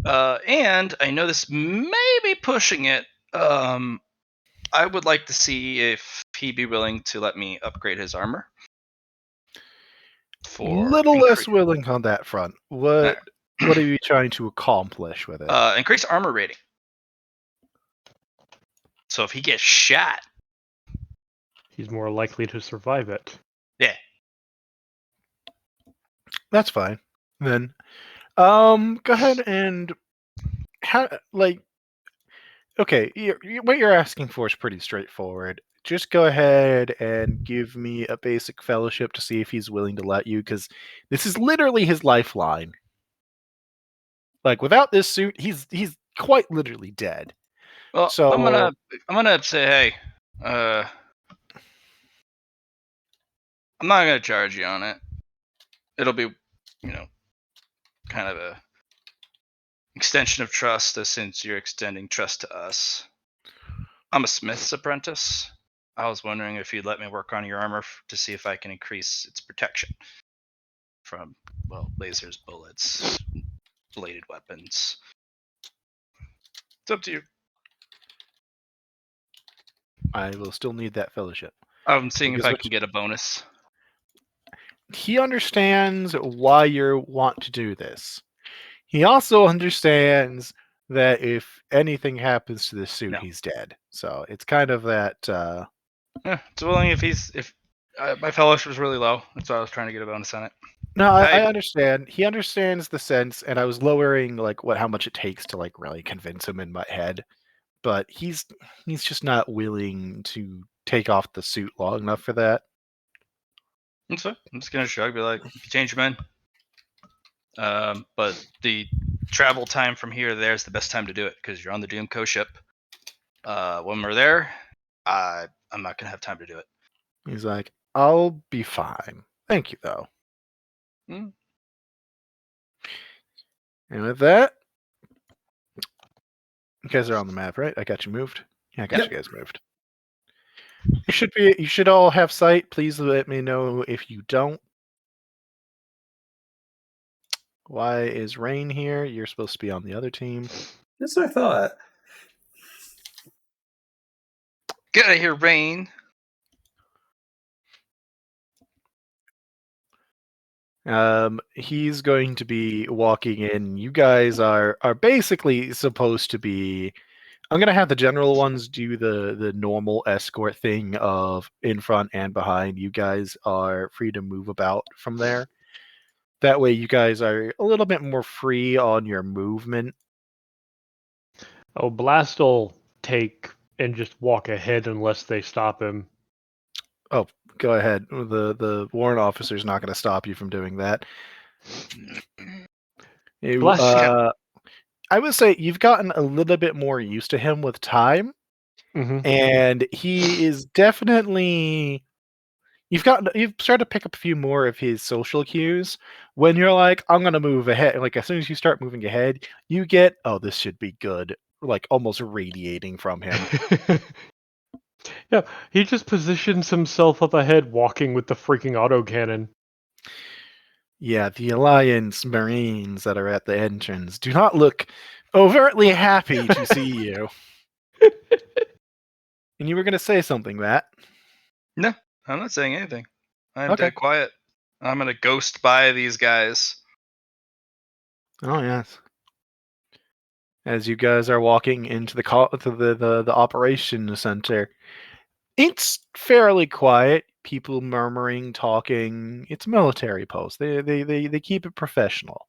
And I know this may be pushing it. I would like to see if he'd be willing to let me upgrade his armor. Little less willing on that front. What are you trying to accomplish with it? Increase armor rating. So if he gets shot, he's more likely to survive it. Yeah. That's fine. Then, go ahead and okay, what you're asking for is pretty straightforward. Just go ahead and give me a basic fellowship to see if he's willing to let you, because this is literally his lifeline. Like without this suit, he's quite literally dead. Well, So I'm gonna say, hey, I'm not gonna charge you on it. It'll be, kind of a extension of trust, since you're extending trust to us. I'm a smith's apprentice. I was wondering if you'd let me work on your armor to see if I can increase its protection from, lasers, bullets, bladed weapons. It's up to you. I will still need that fellowship. I'm seeing if Because I can get a bonus. he understands why you want to do this. He also understands that if anything happens to this suit, No. he's dead. So it's kind of that. It's willing if my fellowship was really low. That's why I was trying to get a bonus on it. No, I understand. He understands the sense, and I was lowering like how much it takes to like really convince him in my head. But he's just not willing to take off the suit long enough for that. That's fine. I'm just gonna shrug, be like, "You change your mind." But the travel time from here to there is the best time to do it because you're on the Doomco ship. When we're there, I'm not gonna have time to do it. He's like, I'll be fine. Thank you, though. Mm. And with that, you guys are on the map, right? I got you moved. Yeah, I got you guys moved. You should all have sight. Please let me know if you don't. Why is Rain here? You're supposed to be on the other team. That's what I thought. Get out of here, Rain. He's going to be walking in. You guys are basically supposed to be. I'm gonna have the general ones do the normal escort thing of in front and behind. You guys are free to move about from there. That way, you guys are a little bit more free on your movement. Oh, Blast will take and just walk ahead unless they stop him. Oh, go ahead. The warrant officer's not going to stop you from doing that. I would say you've gotten a little bit more used to him with time, and he is definitely. You've started to pick up a few more of his social cues. When you're like, I'm gonna move ahead, like as soon as you start moving ahead, you get, oh, this should be good, like almost radiating from him. Yeah, he just positions himself up ahead, walking with the freaking autocannon. Yeah, the Alliance Marines that are at the entrance do not look overtly happy to see you. And you were gonna say something, Matt. No, I'm not saying anything. I'm Okay. dead quiet. I'm gonna ghost by these guys. Oh yes. As you guys are walking into the operation center, it's fairly quiet. People murmuring, talking. It's a military post. They keep it professional.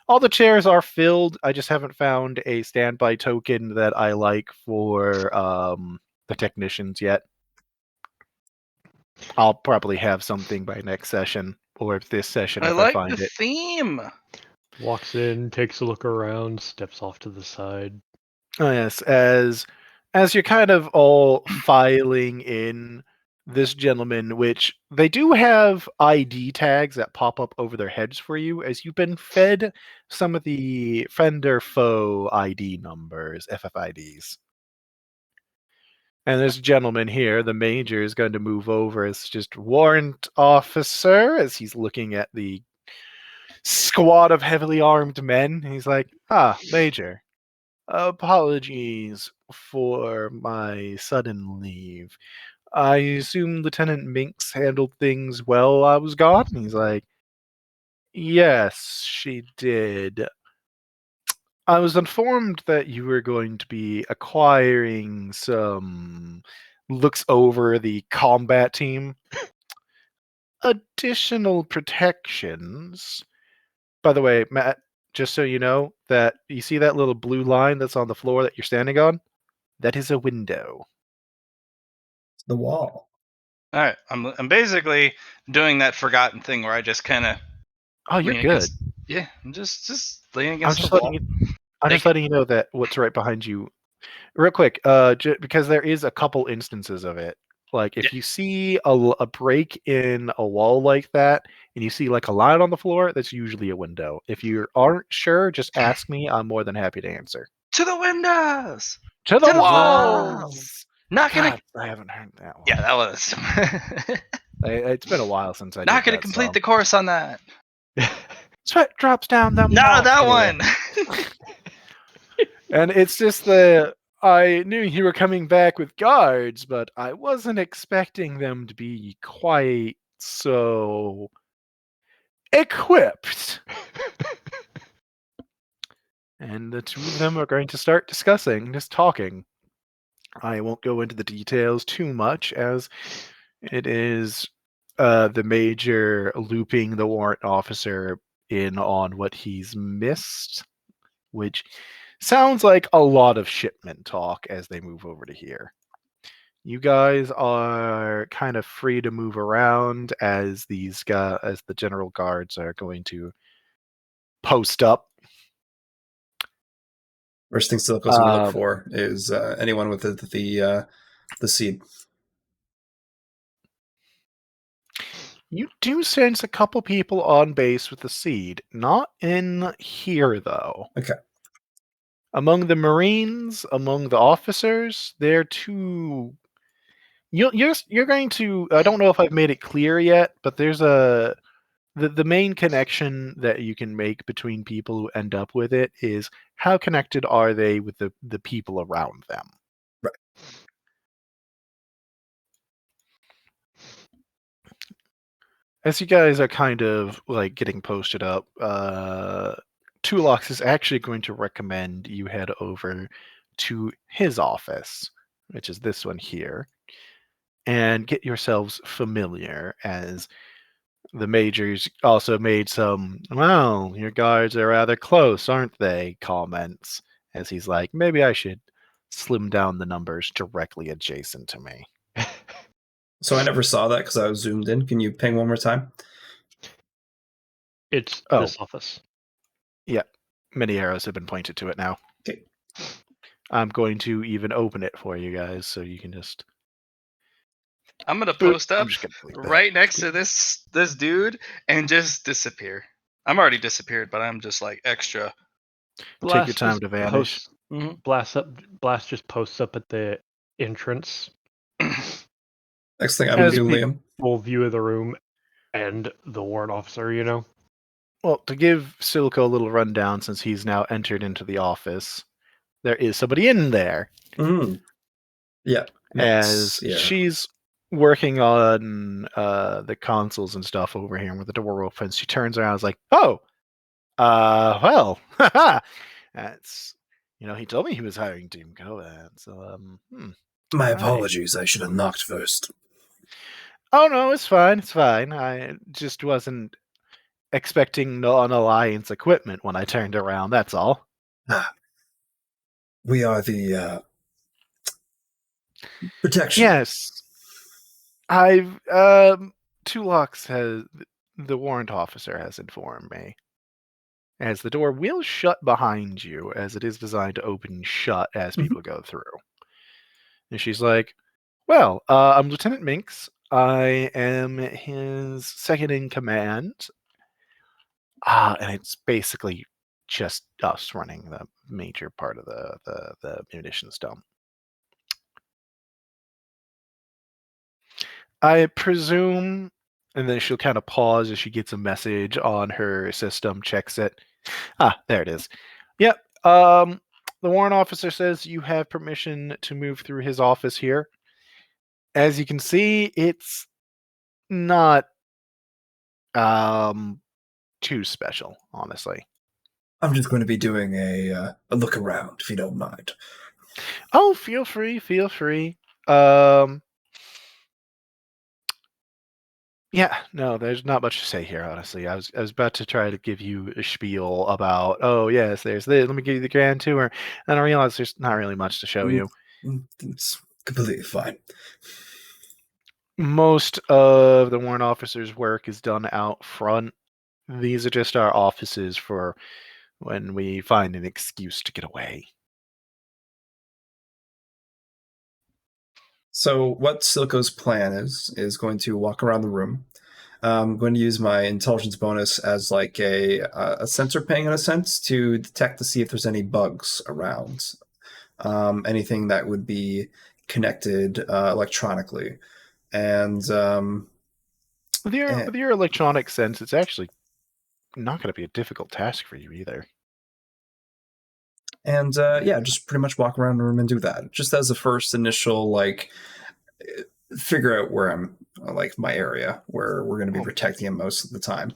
All the chairs are filled. I just haven't found a standby token that I like for the technicians yet. I'll probably have something by next session or this session if I find the it. theme. Walks in, takes a look around, steps off to the side. Oh yes, as you're kind of all filing in, this gentleman, which they do have ID tags that pop up over their heads for you, as you've been fed some of the friend or foe ID numbers, FFIDs. And this gentleman here, the major, is going to move over as just warrant officer, as he's looking at the squad of heavily armed men. He's like, major. Apologies for my sudden leave. I assume Lieutenant Minx handled things well while I was gone? And he's like, yes, she did. I was informed that you were going to be acquiring some, looks over the combat team, additional protections. By the way, Matt, just so you know, that you see that little blue line that's on the floor that you're standing on? That is a window. It's the wall. All right, I'm basically doing that forgotten thing where I just kind of Oh, you're good. Yeah, I'm just leaning I'm against just the wall. letting you know that what's right behind you. Real quick, because there is a couple instances of it. Like if you see a break in a wall like that, and you see like a line on the floor, that's usually a window. If you aren't sure, just ask me. I'm more than happy to answer. To the windows! To the To the walls! Not gonna. God, I haven't heard that one. Yeah, that was. It's been a while since I Not did gonna that complete song. the chorus on that. Sweat drops down the No, that mountain. one. And it's just I knew you were coming back with guards, but I wasn't expecting them to be quite so equipped. And the two of them are going to start discussing, just talking. I won't go into the details too much, as it is the major looping the warrant officer in on what he's missed, which sounds like a lot of shipment talk as they move over to here. You guys are kind of free to move around as as the general guards are going to post up. First thing Silico's gonna look for is anyone with the seed. You do sense a couple people on base with the seed. Not in here, though. Okay. Among the Marines, among the officers, they're too. You're going to. I don't know if I've made it clear yet, but there's the main connection that you can make between people who end up with it is how connected are they with the people around them. Right. As you guys are kind of like getting posted up, Tulox is actually going to recommend you head over to his office, which is this one here, and get yourselves familiar, as the majors also made some, well, your guards are rather close, aren't they, comments, as he's like, maybe I should slim down the numbers directly adjacent to me. So I never saw that because I was zoomed in. Can you ping one more time? It's Oh. this office. Yeah, many arrows have been pointed to it now. Okay. I'm going to even open it for you guys so you can just. I'm gonna post I'm up just gonna delete that. right next to this dude and just disappear. I'm already disappeared, but I'm just like extra. Take your time to vanish. Blast just posts up at the entrance. Next thing I'm gonna do, As Liam. Full view of the room and the warrant officer, you know. Well, to give Silico a little rundown, since he's now entered into the office, there is somebody in there. Mm. Yeah. As yeah. she's working on the consoles and stuff over here, and with the door opens, she turns around and is like, "Oh, well, that's, he told me he was hiring Team Coad, so My right. apologies. I should have knocked first. Oh no, it's fine. It's fine. I just wasn't expecting non-alliance equipment when I turned around. That's all. We are the protection. Yes, I've Tulox has the warrant officer has informed me, as the door will shut behind you, as it is designed to open and shut as people go through. And she's like, "Well, I'm Lieutenant Minx. I am his second in command. And it's basically just us running the major part of the munitions dump. I presume," and then she'll kind of pause as she gets a message on her system, checks it. There it is. Yep. The warrant officer says you have permission to move through his office here. As you can see, it's not too special, honestly. I'm just going to be doing a look around, if you don't mind. Oh, feel free. Yeah, no, there's not much to say here, honestly. I was about to try to give you a spiel about, oh yes, there's this. Let me give you the grand tour, and I realized there's not really much to show you. It's completely fine. Most of the warrant officer's work is done out front, These are just our offices for when we find an excuse to get away. So what Silco's plan is going to walk around the room. I'm going to use my intelligence bonus as like a sensor ping in a sense to detect to see if there's any bugs around, anything that would be connected electronically, and With your electronic sense, it's actually not going to be a difficult task for you either. and yeah, just pretty much walk around the room and do that, just as a first initial like figure out where I'm, like my area where we're going to be protecting him most of the time.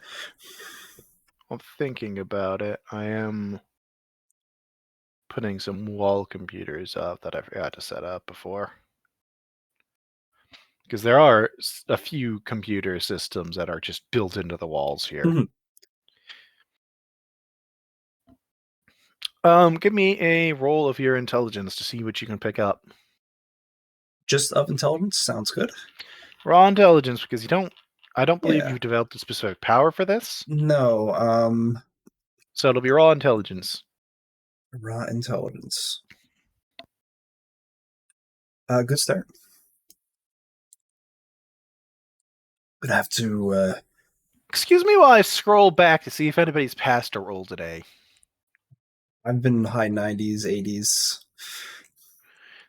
Well, thinking about it, I am putting some wall computers up that I forgot to set up before. Because there are a few computer systems that are just built into the walls here. Give me a roll of your intelligence to see what you can pick up. Just of intelligence sounds good. Raw intelligence, because I don't believe Yeah. you've developed a specific power for this. No, So it'll be raw intelligence. raw intelligence. Good start. Gonna have to. Excuse me while I scroll back to see if anybody's passed a roll today. I've been high 90s, 80s.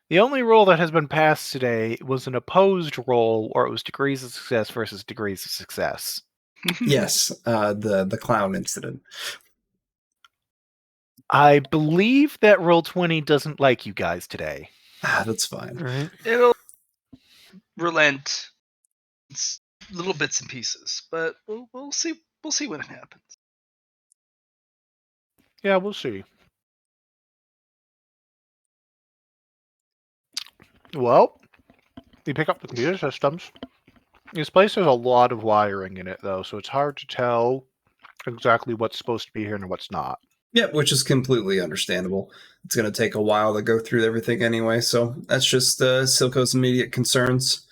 The only roll that has been passed today was an opposed roll, or it was degrees of success versus degrees of success. Yes, the clown incident. I believe that Roll20 doesn't like you guys today. That's fine. Right. It'll relent. It's little bits and pieces, but we'll see. We'll see when it happens. Yeah, we'll see. Well, you pick up the computer systems. This place has a lot of wiring in it, though, so it's hard to tell exactly what's supposed to be here and what's not. Yeah, which is completely understandable. It's going to take a while to go through everything anyway, so that's just Silco's immediate concerns.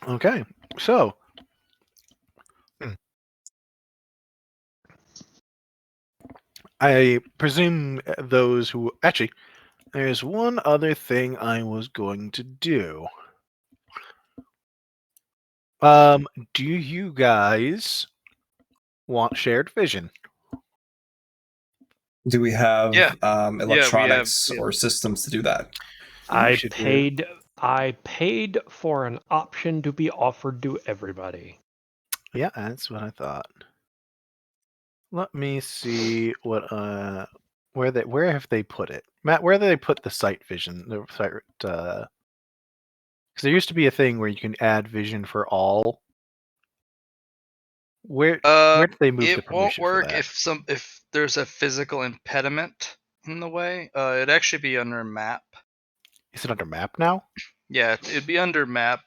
Okay, so I presume those who... Actually, there's one other thing I was going to do. Do you guys want shared vision? Do we have Yeah. electronics yeah. or systems to do that? I paid for an option to be offered to everybody. Yeah, that's what I thought. Let me see what where have they put it? Matt, where do they put the sight vision? The sight because there used to be a thing where you can add vision for all. Where did they move the It won't permission for work that? if there's a physical impediment in the way. It'd actually be under map. Is it under map now? Yeah, it'd be under map.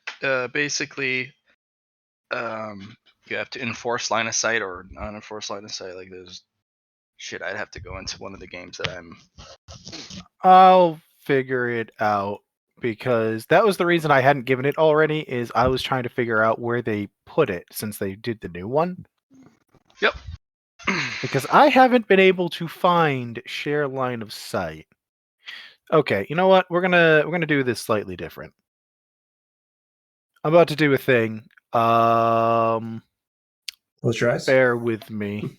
Basically, you have to enforce line of sight or not enforce line of sight. Like there's shit. I'd have to go into one of the games that I'm. I'll figure it out because that was the reason I hadn't given it already. Is I was trying to figure out where they put it since they did the new one. Yep. Because I haven't been able to find share line of sight. Okay, you know what? We're gonna do this slightly different. I'm about to do a thing. Close your eyes. Bear with me.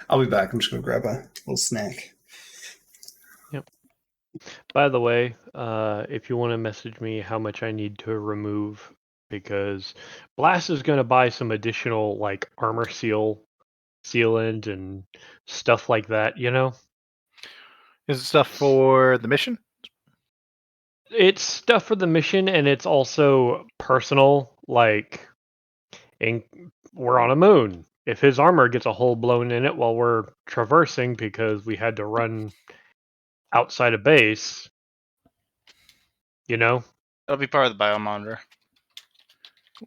I'll be back. I'm just going to grab a little snack. By the way, if you want to message me how much I need to remove, because Blast is going to buy some additional like armor sealant and stuff like that, you know? Is it stuff for the mission? It's stuff for the mission and it's also personal, like we're on a moon. If his armor gets a hole blown in it while we're traversing because we had to run outside of base, you know? That'll be part of the biomonitor.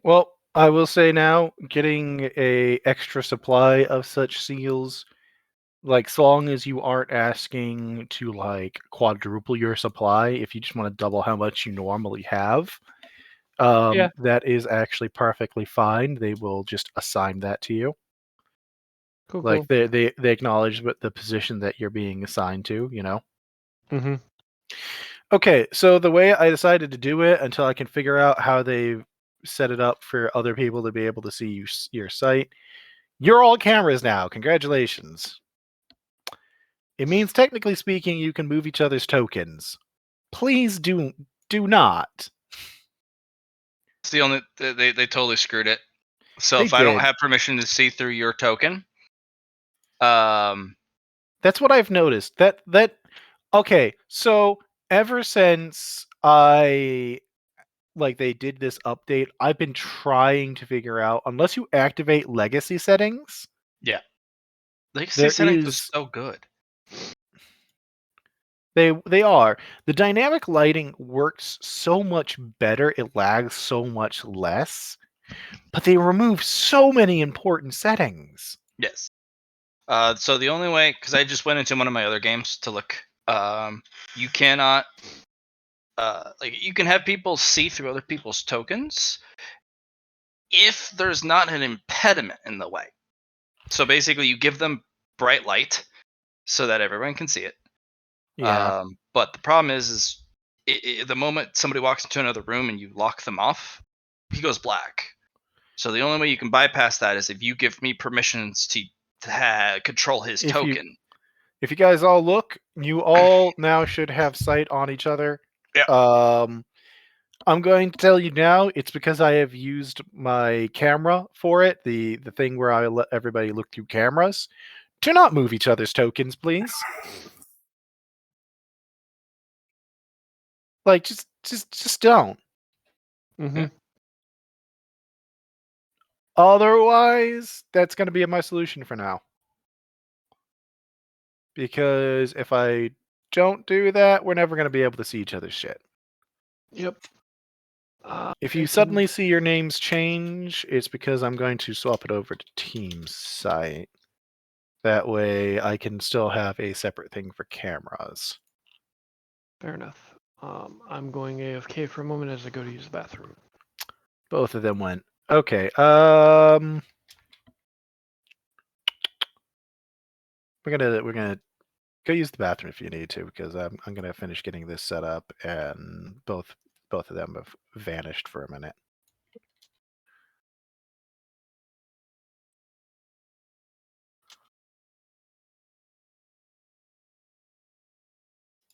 Well, I will say now, getting a extra supply of such seals, like so long as you aren't asking to like quadruple your supply, if you just want to double how much you normally have, Yeah. That is actually perfectly fine. They will just assign that to you. Cool. Like they acknowledge the position that you're being assigned to. Mm-hmm. Okay, so the way I decided to do it until I can figure out how they set it up for other people to be able to see your site. You're all cameras now. Congratulations. It means technically speaking, you can move each other's tokens. Please do not. It's the only they totally screwed it. So They if I don't did. have permission to see through your token, um, That's what I've noticed. That okay, so ever since they did this update, I've been trying to figure out, unless you activate legacy settings, yeah, legacy there settings was is so good. they are. The dynamic lighting works so much better, it lags so much less, but they remove so many important settings. Yes. So the only way, because I just went into one of my other games to look, you cannot, you can have people see through other people's tokens if there's not an impediment in the way. So basically, you give them bright light so that everyone can see it. Yeah. But the problem is the moment somebody walks into another room and you lock them off, he goes black. So the only way you can bypass that is if you give me permissions to control his If you token. If you guys all look, you all now should have sight on each other. Yeah. I'm going to tell you now, it's because I have used my camera for it, the thing where I let everybody look through cameras. Do not move each other's tokens, please. Like, just don't. Mm-hmm. Otherwise, that's going to be my solution for now. Because if I don't do that, we're never going to be able to see each other's shit. Yep. If you suddenly see your names change, it's because I'm going to swap it over to Team's site. That way I can still have a separate thing for cameras. Fair enough. I'm going AFK for a moment as I go to use the bathroom. Both of them went. Okay. We're gonna go use the bathroom if you need to, because I'm gonna finish getting this set up, and both of them have vanished for a minute.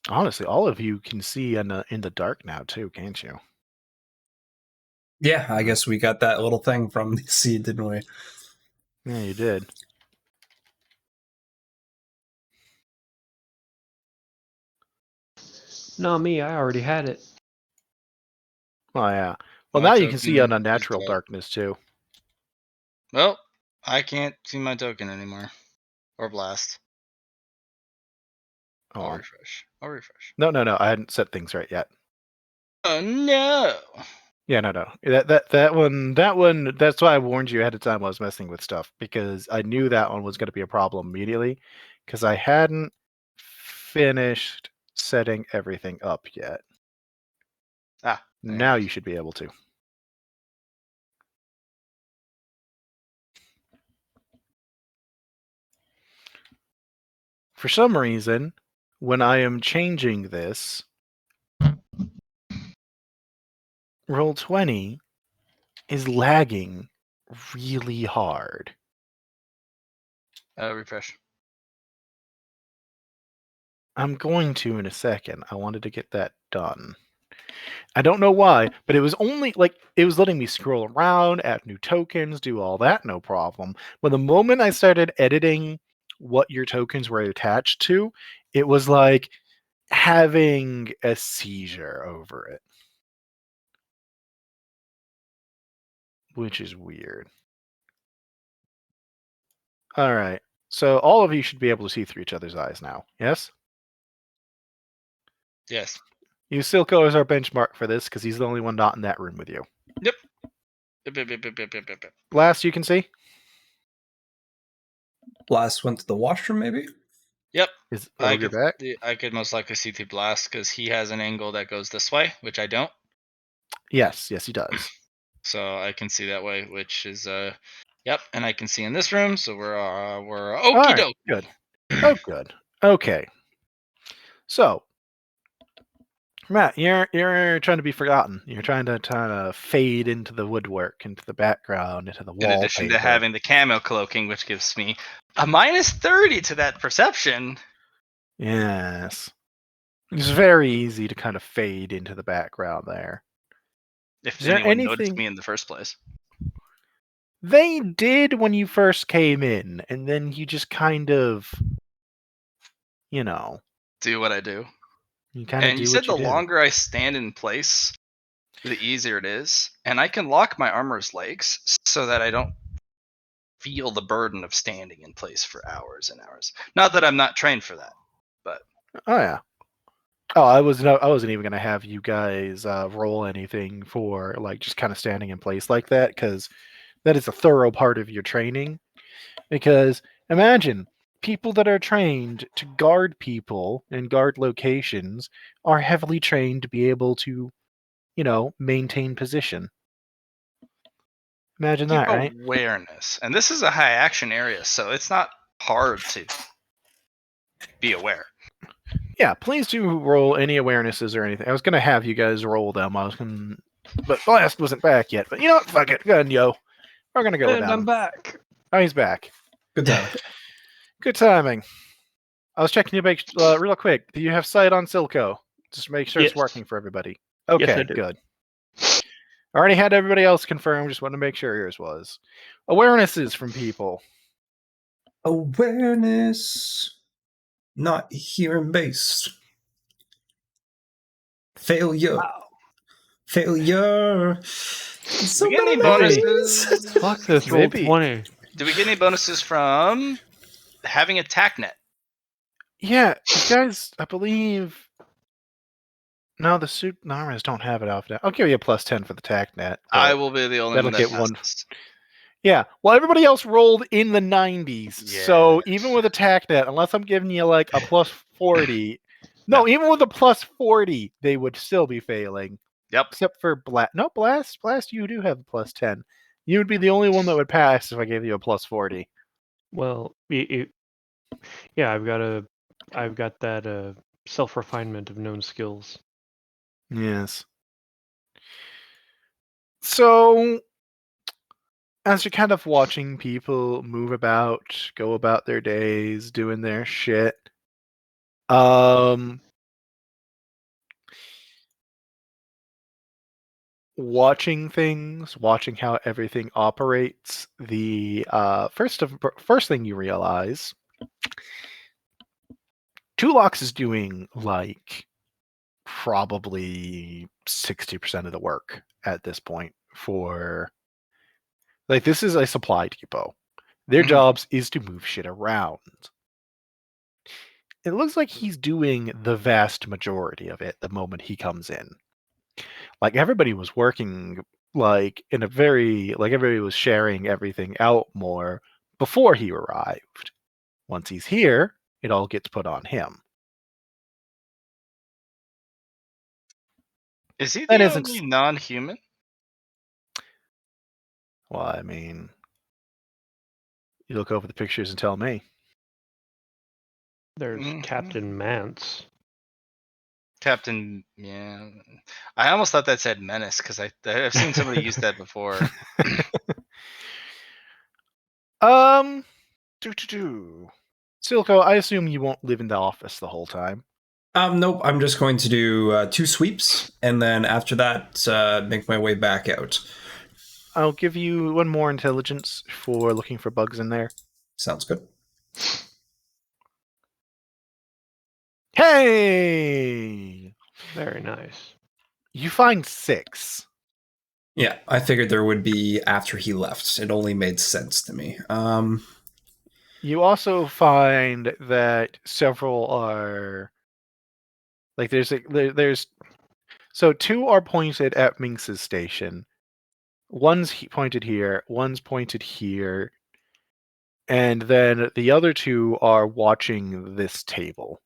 Honestly, all of you can see in the dark now too, can't you? Yeah, I guess we got that little thing from the seed, didn't we? Yeah, you did. Not me, I already had it. Oh yeah. Well, My now you can token see on is unnatural dark. darkness too. Well, I can't see my token anymore. Or blast. Oh, I'll well. refresh. I'll refresh. No, I hadn't set things right yet. Oh no! Yeah, no. That one. That's why I warned you ahead of time. I was messing with stuff because I knew that one was going to be a problem immediately, because I hadn't finished setting everything up yet. Ah. Now you should be able to. For some reason, when I am changing this, Roll20 is lagging really hard. Refresh. I'm going to in a second. I wanted to get that done. I don't know why, but it was only it was letting me scroll around, add new tokens, do all that, no problem. But the moment I started editing what your tokens were attached to, it was like having a seizure over it, which is weird. All right. So all of you should be able to see through each other's eyes now. Yes? Yes. Silco is our benchmark for this because he's the only one not in that room with you. Yep. Last you can see? Blast went to the washroom, maybe? Yep. Is I Ogre could, back? I could most likely see through Blast because he has an angle that goes this way, which I don't. Yes, he does. So I can see that way, which is yep, and I can see in this room, so we're All okie right, doke. good. Oh, good. Okay. So, Matt, you're trying to be forgotten. You're trying to fade into the woodwork, into the background, into the In addition to wallpaper. having the camo cloaking, which gives me a -30 to that perception. Yes. It's very easy to kind of fade into the background there. If Is there anyone noticed anything me in the first place. they did when you first came in, and then you just kind of, you know, Do what I do. you kind of And you do said what you the do. longer I stand in place, the easier it is. And I can lock my armor's legs so that I don't feel the burden of standing in place for hours and hours. Not that I'm not trained for that, but Oh yeah. Oh, I wasn't even gonna have you guys roll anything for like just kind of standing in place like that, because that is a thorough part of your training. Because imagine people that are trained to guard people and guard locations are heavily trained to be able to, maintain position. Imagine keep that, right? awareness. And this is a high action area, so it's not hard to be aware. Yeah, please do roll any awarenesses or anything. I was gonna have you guys roll them. But Blast wasn't back yet. But you know what? Fuck it. Go ahead, yo. We're gonna go with And I'm them. back. Oh, he's back. Good timing. Good timing. I was checking you back real quick. Do you have sight on Silco? Just make sure Yes. it's working for everybody. Yes, Okay, I do. good. I already had everybody else confirmed. Just wanted to make sure yours was. Awarenesses from people. Awareness, not hearing based. Failure. Wow. Failure. Do we get any Somebody- bonuses? Fuck this, roll Maybe. 20. Do we get any bonuses from having a tack net? Yeah, you guys, I believe. No, the suit armors don't have it off now. I'll give you a +10 for the tack net. I but will be the only that'll one that get one. passes. Yeah, well, everybody else rolled in the 90s. So Yes. even with a tack net, unless I'm giving you like a +40, No. even with a +40, they would still be failing. Yep. Except for Blast. No, Blast, you do have a +10. You would be the only one that would pass if I gave you a +40. Well, yeah, I've got that self-refinement of known skills. Yes. So, as you're kind of watching people move about, go about their days, doing their shit, watching things, watching how everything operates, the first thing you realize, Tulux is doing like probably 60% of the work at this point for like this is a supply depot. Their Mhm. jobs is to move shit around. It looks like he's doing the vast majority of it the moment he comes in. Like everybody was working like in a very like everybody was sharing everything out more before he arrived. Once he's here, it all gets put on him. Is he That the isn't only non-human? well, I mean, you look over the pictures and tell me. There's Mhm. Captain Mance. Captain, yeah. I almost thought that said menace because I've seen somebody use that before. um, Silco, I assume you won't live in the office the whole time. Nope. I'm just going to do 2 sweeps, and then after that, make my way back out. I'll give you one more intelligence for looking for bugs in there. Sounds good. Hey! Very nice. You find 6. Yeah, I figured there would be after he left. It only made sense to me. You also find that several are like there's so 2 are pointed at Minx's station. One's pointed here, one's pointed here, and then the other 2 are watching this table.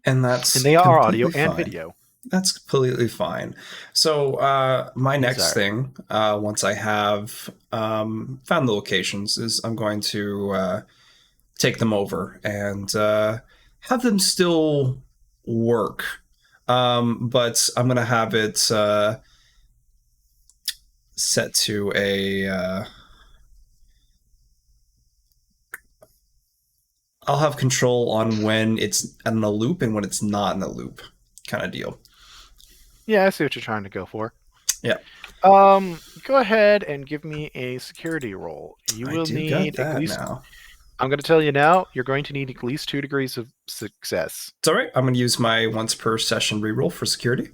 And that's And they are audio completely and fine. video. That's completely fine. So my next Sorry. thing, once I have found the locations, is I'm going to take them over and have them still work. But I'm going to have it set to a... I'll have control on when it's in a loop and when it's not in a loop kind of deal. Yeah, I see what you're trying to go for. Yeah. Go ahead and give me a security roll. You I will do need got that at least. now. I'm going to tell you now. You're going to need at least 2 degrees of success. It's all right. I'm going to use my once per session reroll for security.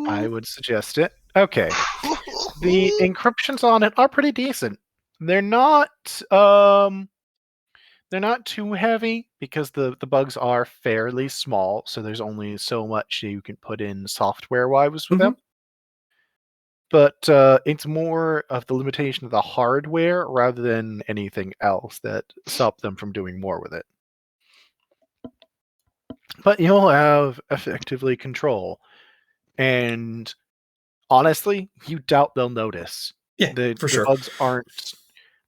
I would suggest it. Okay. The encryptions on it are pretty decent. They're not too heavy because the bugs are fairly small, so there's only so much you can put in software-wise with them. But it's more of the limitation of the hardware rather than anything else that stopped them from doing more with it. But you'll have effectively control. And honestly, you doubt they'll notice. Yeah, for sure. The bugs aren't...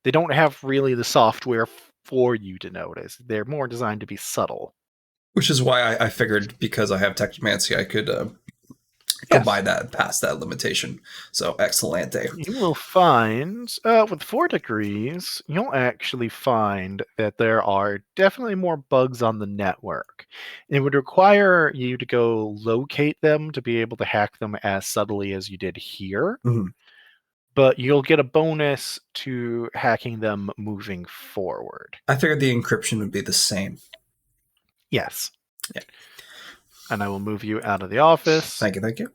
They don't have really the software for you to notice. They're more designed to be subtle. Which is why I figured, because I have Technomancy, I could go Yes. by that, past that limitation. So, excelente. You will find, with 4 degrees, you'll actually find that there are definitely more bugs on the network. It would require you to go locate them to be able to hack them as subtly as you did here. Mhm. But you'll get a bonus to hacking them moving forward. I figured the encryption would be the same. Yes. Yeah. And I will move you out of the office. Thank you.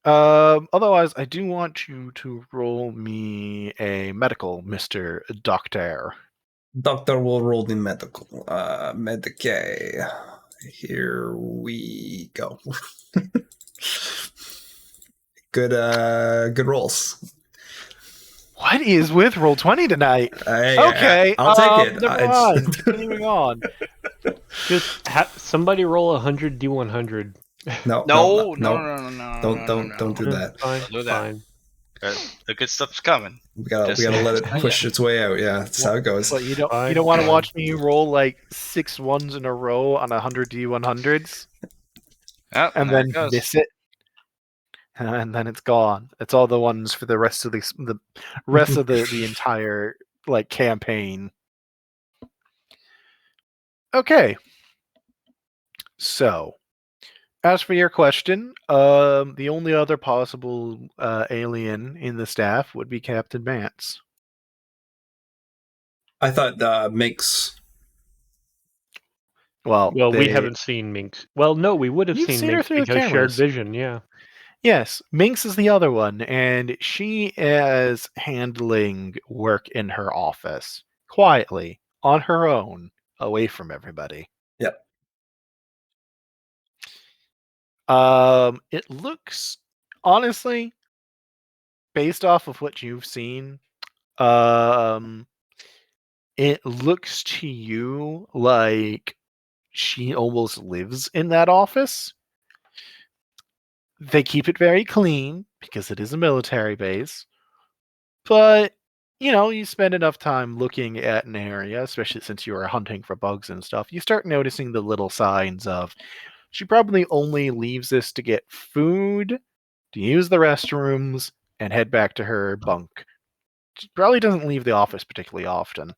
Otherwise, I do want you to roll me a medical, Mr. Doctor. Doctor will roll the medical. Medicae. Here we go. Good rolls. What is with Roll20 tonight? Okay, I'll take it. Never mind. Continuing on. Just somebody roll 100 D100. No. No. Don't do that. Fine, do that. fine. The good stuff's coming. We gotta Just- let it push its way out. Yeah, that's how it goes. But you don't Fine, want to fine. watch me roll like 6 ones in a row on 100 D100s Oh, and there then it goes. miss it, and then it's gone. It's all the ones for the rest of the rest of the entire like campaign. Okay. So, as for your question, the only other possible alien in the staff would be Captain Mance. I thought Minx. Well, we haven't seen Minx. Well, no, we would have You've seen seen her Minx through the because shared cameras. vision, yeah. Yes, Minx is the other one, and she is handling work in her office, quietly, on her own, away from everybody. Yep. It looks, honestly, based off of what you've seen, it looks to you like she almost lives in that office. They keep it very clean because it is a military base. But, you spend enough time looking at an area, especially since you are hunting for bugs and stuff, you start noticing the little signs of she probably only leaves this to get food, to use the restrooms, and head back to her bunk. She probably doesn't leave the office particularly often.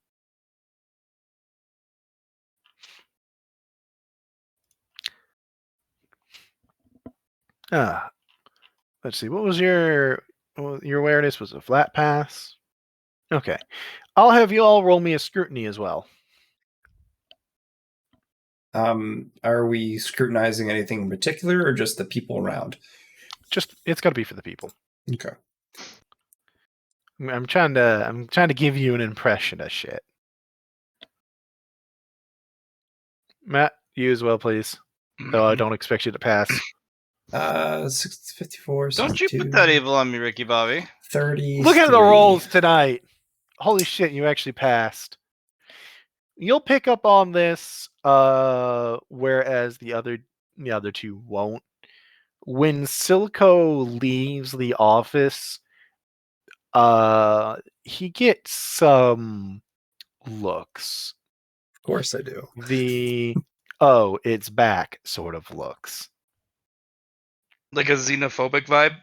Let's see. What was your awareness? Was a flat pass? Okay. I'll have you all roll me a scrutiny as well. Are we scrutinizing anything in particular, or just the people around? It's got to be for the people. Okay. I'm trying to give you an impression of shit. Matt, you as well, please. Though I don't expect you to pass. 54. Don't you 62, put that evil on me, Ricky Bobby. 30. Look at the rolls tonight. Holy shit, you actually passed. You'll pick up on this, whereas the other the other two won't. When Silco leaves the office, he gets some looks. Of course I do. The oh, it's back sort of looks. Like a xenophobic vibe.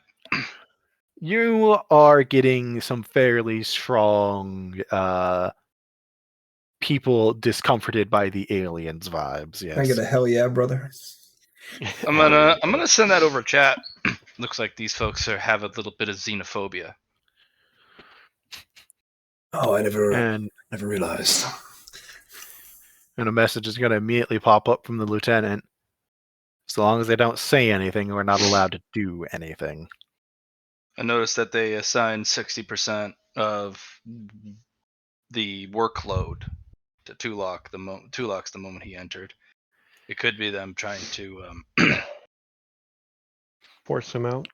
You are getting some fairly strong people discomforted by the aliens vibes, I get yes. a hell yeah, brother. I'm gonna send that over chat. Looks like these folks have a little bit of xenophobia. Oh, I never and realized. and a message is gonna immediately pop up from the lieutenant. As long as they don't say anything, we're not allowed to do anything. I noticed that they assigned 60% of the workload to Tulok the moment he entered. It could be them trying to Force him out.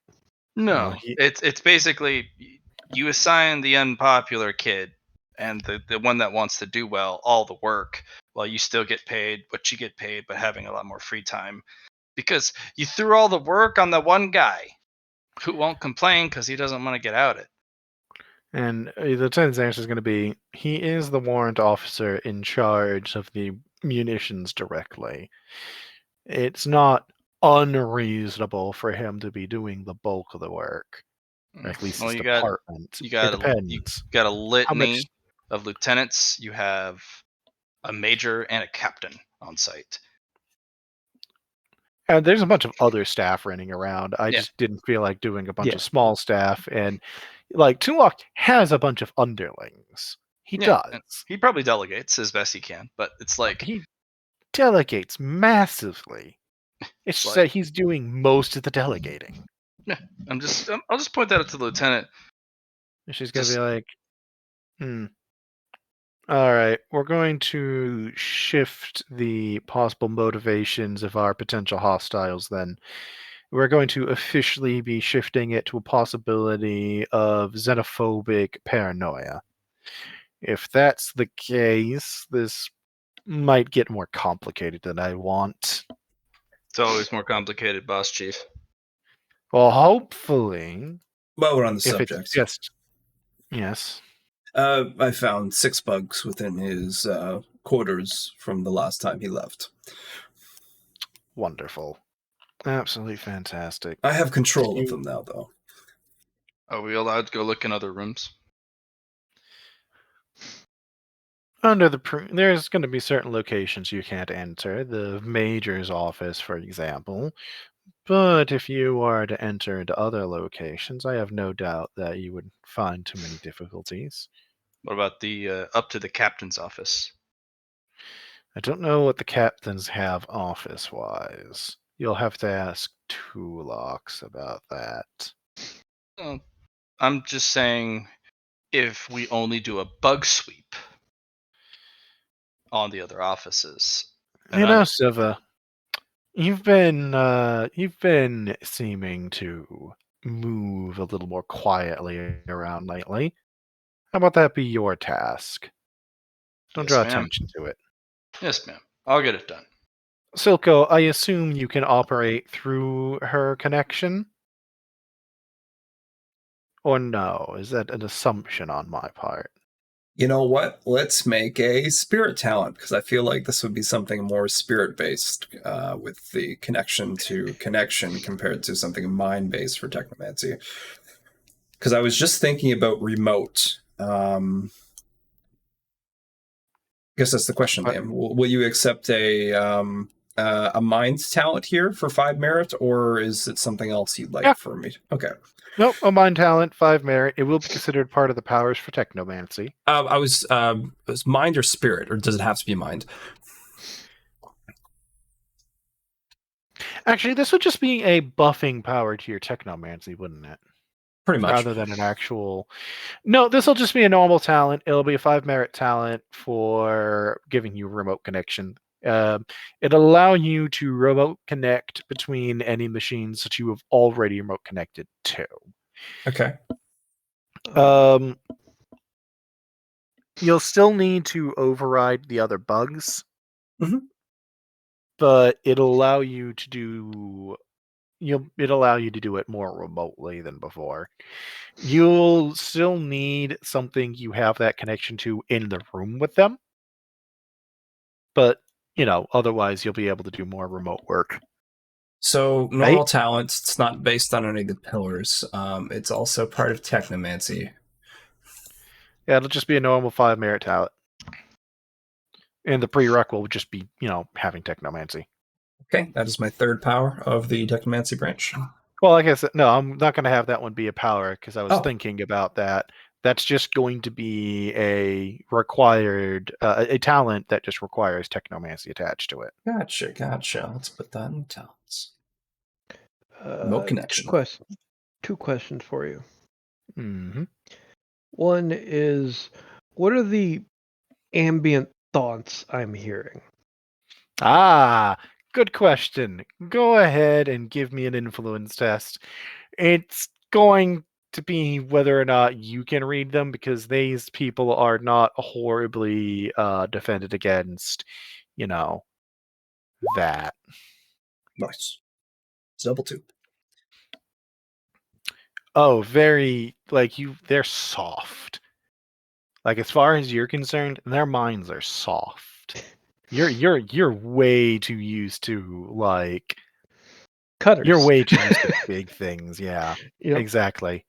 no, he- it's basically you assign the unpopular kid and the one that wants to do well all the work while you still get paid what you get paid but having a lot more free time because you threw all the work on the one guy who won't complain because he doesn't want to get out it. And the lieutenant's answer is going to be, he is the warrant officer in charge of the munitions directly. It's not unreasonable for him to be doing the bulk of the work. Or at least Well, his you got department. you It got depends. a How much? litany of lieutenants. You have a major and a captain on site. And there's a bunch of other staff running around. I Yeah. just didn't feel like doing a bunch Yeah. of small staff. And like Tulok has a bunch of underlings. He Yeah, and does. he probably delegates as best he can, but it's like He delegates massively. It's just that he's doing most of the delegating. I'll just point that out to the lieutenant. And she's gonna be like, all right, we're going to shift the possible motivations of our potential hostiles then. We're going to officially be shifting it to a possibility of xenophobic paranoia. If that's the case, this might get more complicated than I want. It's always more complicated, boss chief. Well, hopefully, While we're on the if it's subject, just... Yes. I found 6 bugs within his quarters from the last time he left. Wonderful. Absolutely fantastic. I have control of them now, though. Are we allowed to go look in other rooms? Under the there's going to be certain locations you can't enter. The major's office, for example. But if you are to enter into other locations, I have no doubt that you would find too many difficulties. What about the up to the captain's office? I don't know what the captains have office-wise. You'll have to ask Tulok about that. Oh, I'm just saying, if we only do a bug sweep on the other offices, and You I'm know, Siva, you've been seeming to move a little more quietly around lately. How about that be your task? Don't Yes, draw ma'am. attention to it. Yes, ma'am. I'll get it done. Silco, I assume you can operate through her connection? Or no? Is that an assumption on my part? You know what? Let's make a spirit talent, because I feel like this would be something more spirit-based with the connection to connection compared to something mind-based for technomancy. Because I was just thinking about remote. I guess that's the question, Liam. Will you accept a mind talent here for 5 merit, or is it something else you'd like for me? Okay. Nope, a mind talent, 5 merit. It will be considered part of the powers for technomancy. Was mind or spirit, or does it have to be mind? Actually, this would just be a buffing power to your technomancy, wouldn't it? Pretty much. Rather than an actual... No, this will just be a normal talent. It'll be a 5 merit talent for giving you remote connection. It'll allow you to remote connect between any machines that you have already remote connected to. Okay. You'll still need to override the other bugs. Mm-hmm. but it'll allow you to do it more remotely than before. You'll still need something you have that connection to in the room with them, but otherwise you'll be able to do more remote work. So normal Right? talent, it's not based on any of the pillars. It's also part of technomancy. Yeah, it'll just be a normal 5 merit talent. And the prereq will just be, having technomancy. Okay, that is my third power of the technomancy branch. Well, like I said, no, I'm not going to have that one be a power because I was Oh. thinking about that. That's just going to be a required, a talent that just requires technomancy attached to it. Gotcha. Let's put that in talents. Remote connection. Two questions for you. Mm-hmm. One is, what are the ambient thoughts I'm hearing? Ah, good question. Go ahead and give me an influence test. It's going to be whether or not you can read them because these people are not horribly defended against, that. Nice. It's double 2. Oh, they're soft. Like as far as you're concerned, their minds are soft. You're way too used to Cutters. you're way too used to big things, yeah. Yep. Exactly.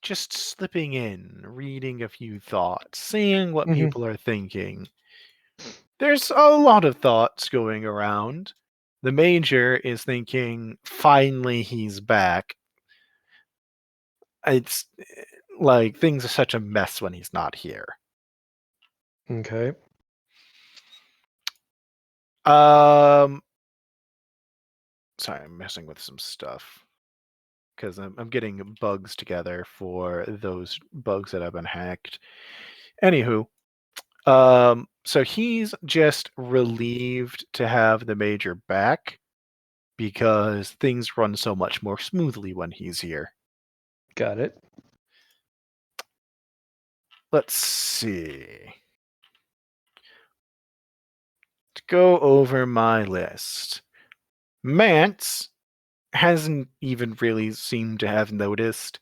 Just slipping in, reading a few thoughts, seeing what Mhm. people are thinking. There's a lot of thoughts going around. The major is thinking, finally he's back. It's like things are such a mess when he's not here. Okay. Sorry, I'm messing with some stuff because I'm getting bugs together for those bugs that have been hacked. Anywho, so he's just relieved to have the major back because things run so much more smoothly when he's here. Got it. Let's see. To go over my list. Mance hasn't even really seemed to have noticed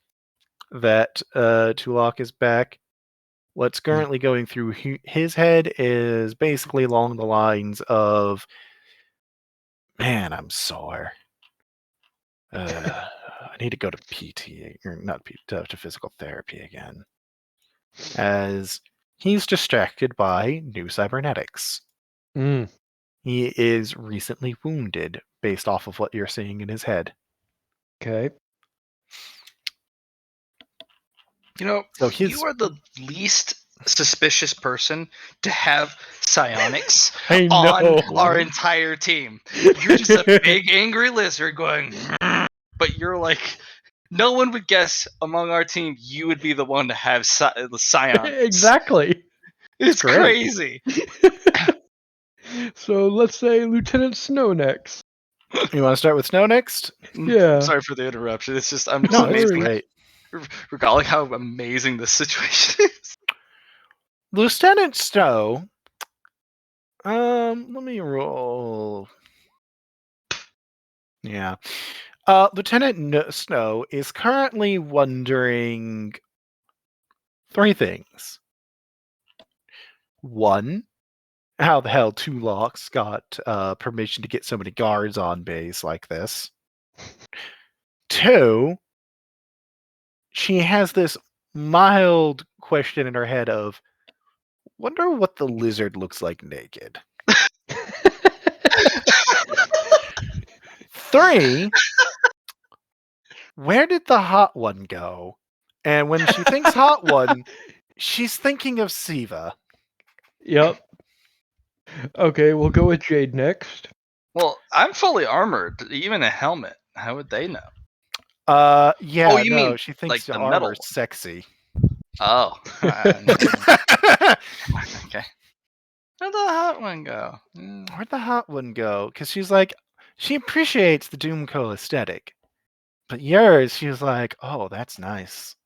that Tulak is back. What's currently going through his head is basically along the lines of, man, I'm sore. I need to go to PT, or not PT, to physical therapy again. As he's distracted by new cybernetics. Mm. He is recently wounded based off of what you're seeing in his head. Okay. So You are the least suspicious person to have psionics I on know. our entire team. You're just a big angry lizard going, but you're like, no one would guess among our team you would be the one to have the psionics. Exactly. It's great. crazy. So let's say Lieutenant Snow next. You want to start with Snow next? Yeah. Sorry for the interruption. It's just I'm just No, amazed it's great. recalling how amazing this situation is. Lieutenant Snow. Let me roll. Yeah. Lieutenant Snow is currently wondering 3 things. 1, how the hell Tulok's got permission to get so many guards on base like this. 2, she has this mild question in her head of, wonder what the lizard looks like naked. 3, where did the hot one go? And when she thinks hot one, she's thinking of Siva. Yep. Okay, we'll go with Jade next. Well, I'm fully armored, even a helmet. How would they know? Yeah, Oh, you no, mean she like thinks the the metal armor's one? sexy. Oh, okay. Where'd the hot one go? Where'd the hot one go? Because she's like, she appreciates the Doomco aesthetic. But yours, she was like, oh, that's nice.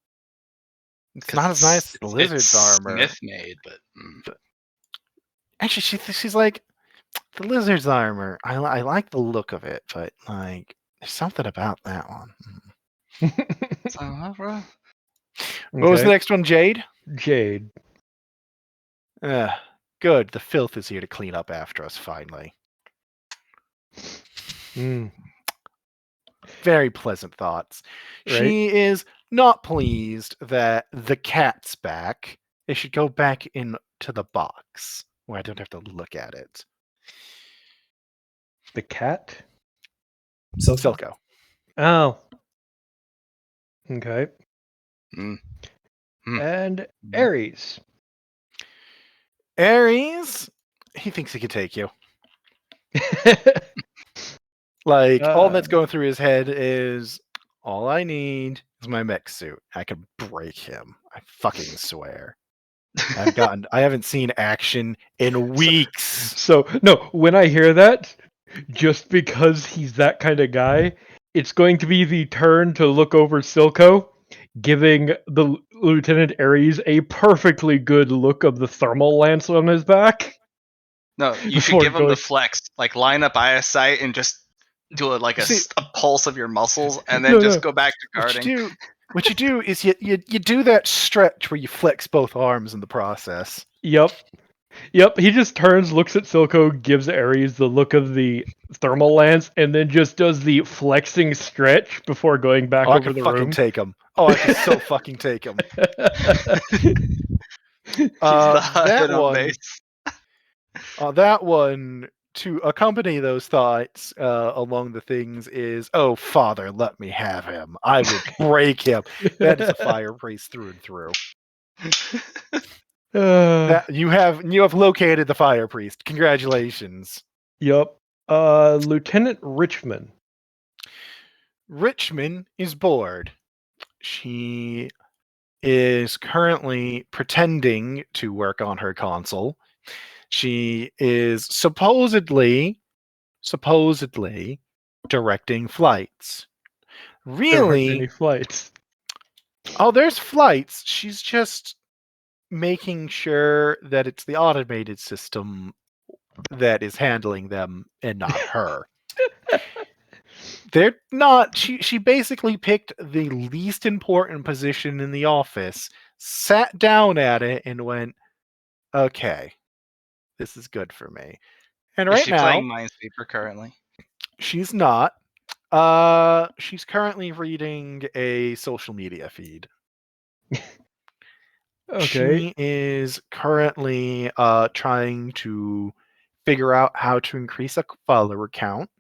It's not as nice as the lizard's armor. Smith made, but Actually, she's like, the lizard's armor. I like the look of it, but like, there's something about that one. Bro. What was the Okay. next one, Jade? Jade. Good. The filth is here to clean up after us, finally. Mm, Very pleasant thoughts. right. She is not pleased that the cat's back. They should go back into the box where I don't have to look at it. The cat? Silco. Oh. Okay. Mm. And Ares. Ares, he thinks he can take you. Like, all that's going through his head is, all I need is my mech suit. I can break him. I fucking swear. I haven't seen action in weeks. So, no, when I hear that, just because he's that kind of guy, it's going to be the turn to look over Silco, giving the Lieutenant Ares a perfectly good look of the thermal lance on his back. No, you should Before give him the going- flex. Like line up eyesight and just do it like See- a pulse of your muscles, and then No, just no. go back to guarding. What you do is you do that stretch where you flex both arms in the process. Yep. He just turns, looks at Silco, gives Ares the look of the thermal lance, and then just does the flexing stretch before going back Oh, I over can the fucking room. take him. Oh, I can so fucking take him. He's the That hit on one. base. That one, to accompany those thoughts along the things is, oh, father, let me have him. I will break him. That is a fire priest through and through. That you have located the fire priest. Congratulations. Yep. Lieutenant Richmond. Richmond is bored. She is currently pretending to work on her console. She is supposedly directing flights. There aren't any Really? flights. Oh, there's flights. She's just making sure that it's the automated system that is handling them and not her. They're not. She basically picked the least important position in the office, sat down at it, and went, "Okay, this is good for me." And Is right she now, playing Minesweeper currently? she's not. She's currently reading a social media feed. Okay. She is currently trying to figure out how to increase a follower count,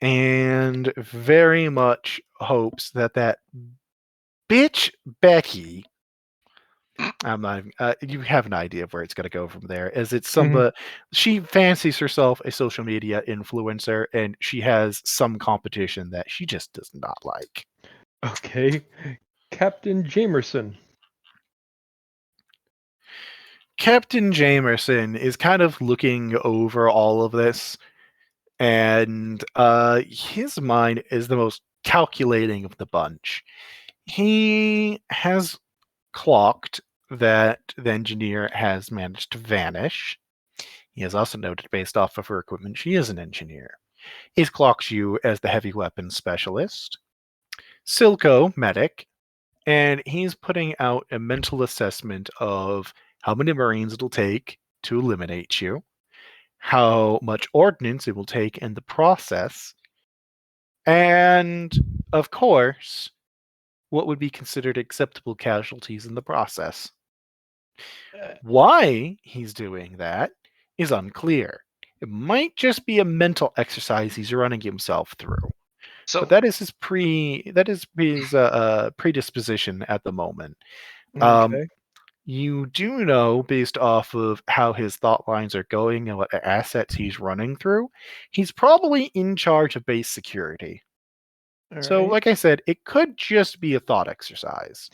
and very much hopes that bitch Becky. I'm not. You have an idea of where it's going to go from there. As it's Mhm. she fancies herself a social media influencer, and she has some competition that she just does not like. Okay. Captain Jamerson. Captain Jamerson is kind of looking over all of this, and his mind is the most calculating of the bunch. He has clocked that the engineer has managed to vanish. He has also noted, based off of her equipment, she is an engineer. He's clocked you as the heavy weapons specialist, Silco, medic, and he's putting out a mental assessment of how many Marines it'll take to eliminate you, how much ordnance it will take in the process, and, of course, what would be considered acceptable casualties in the process. Why he's doing that is unclear. It might just be a mental exercise he's running himself through. So But that is his predisposition at the moment. Okay. You do know, based off of how his thought lines are going and what assets he's running through, he's probably in charge of base security. So, Alright. like I said, it could just be a thought exercise.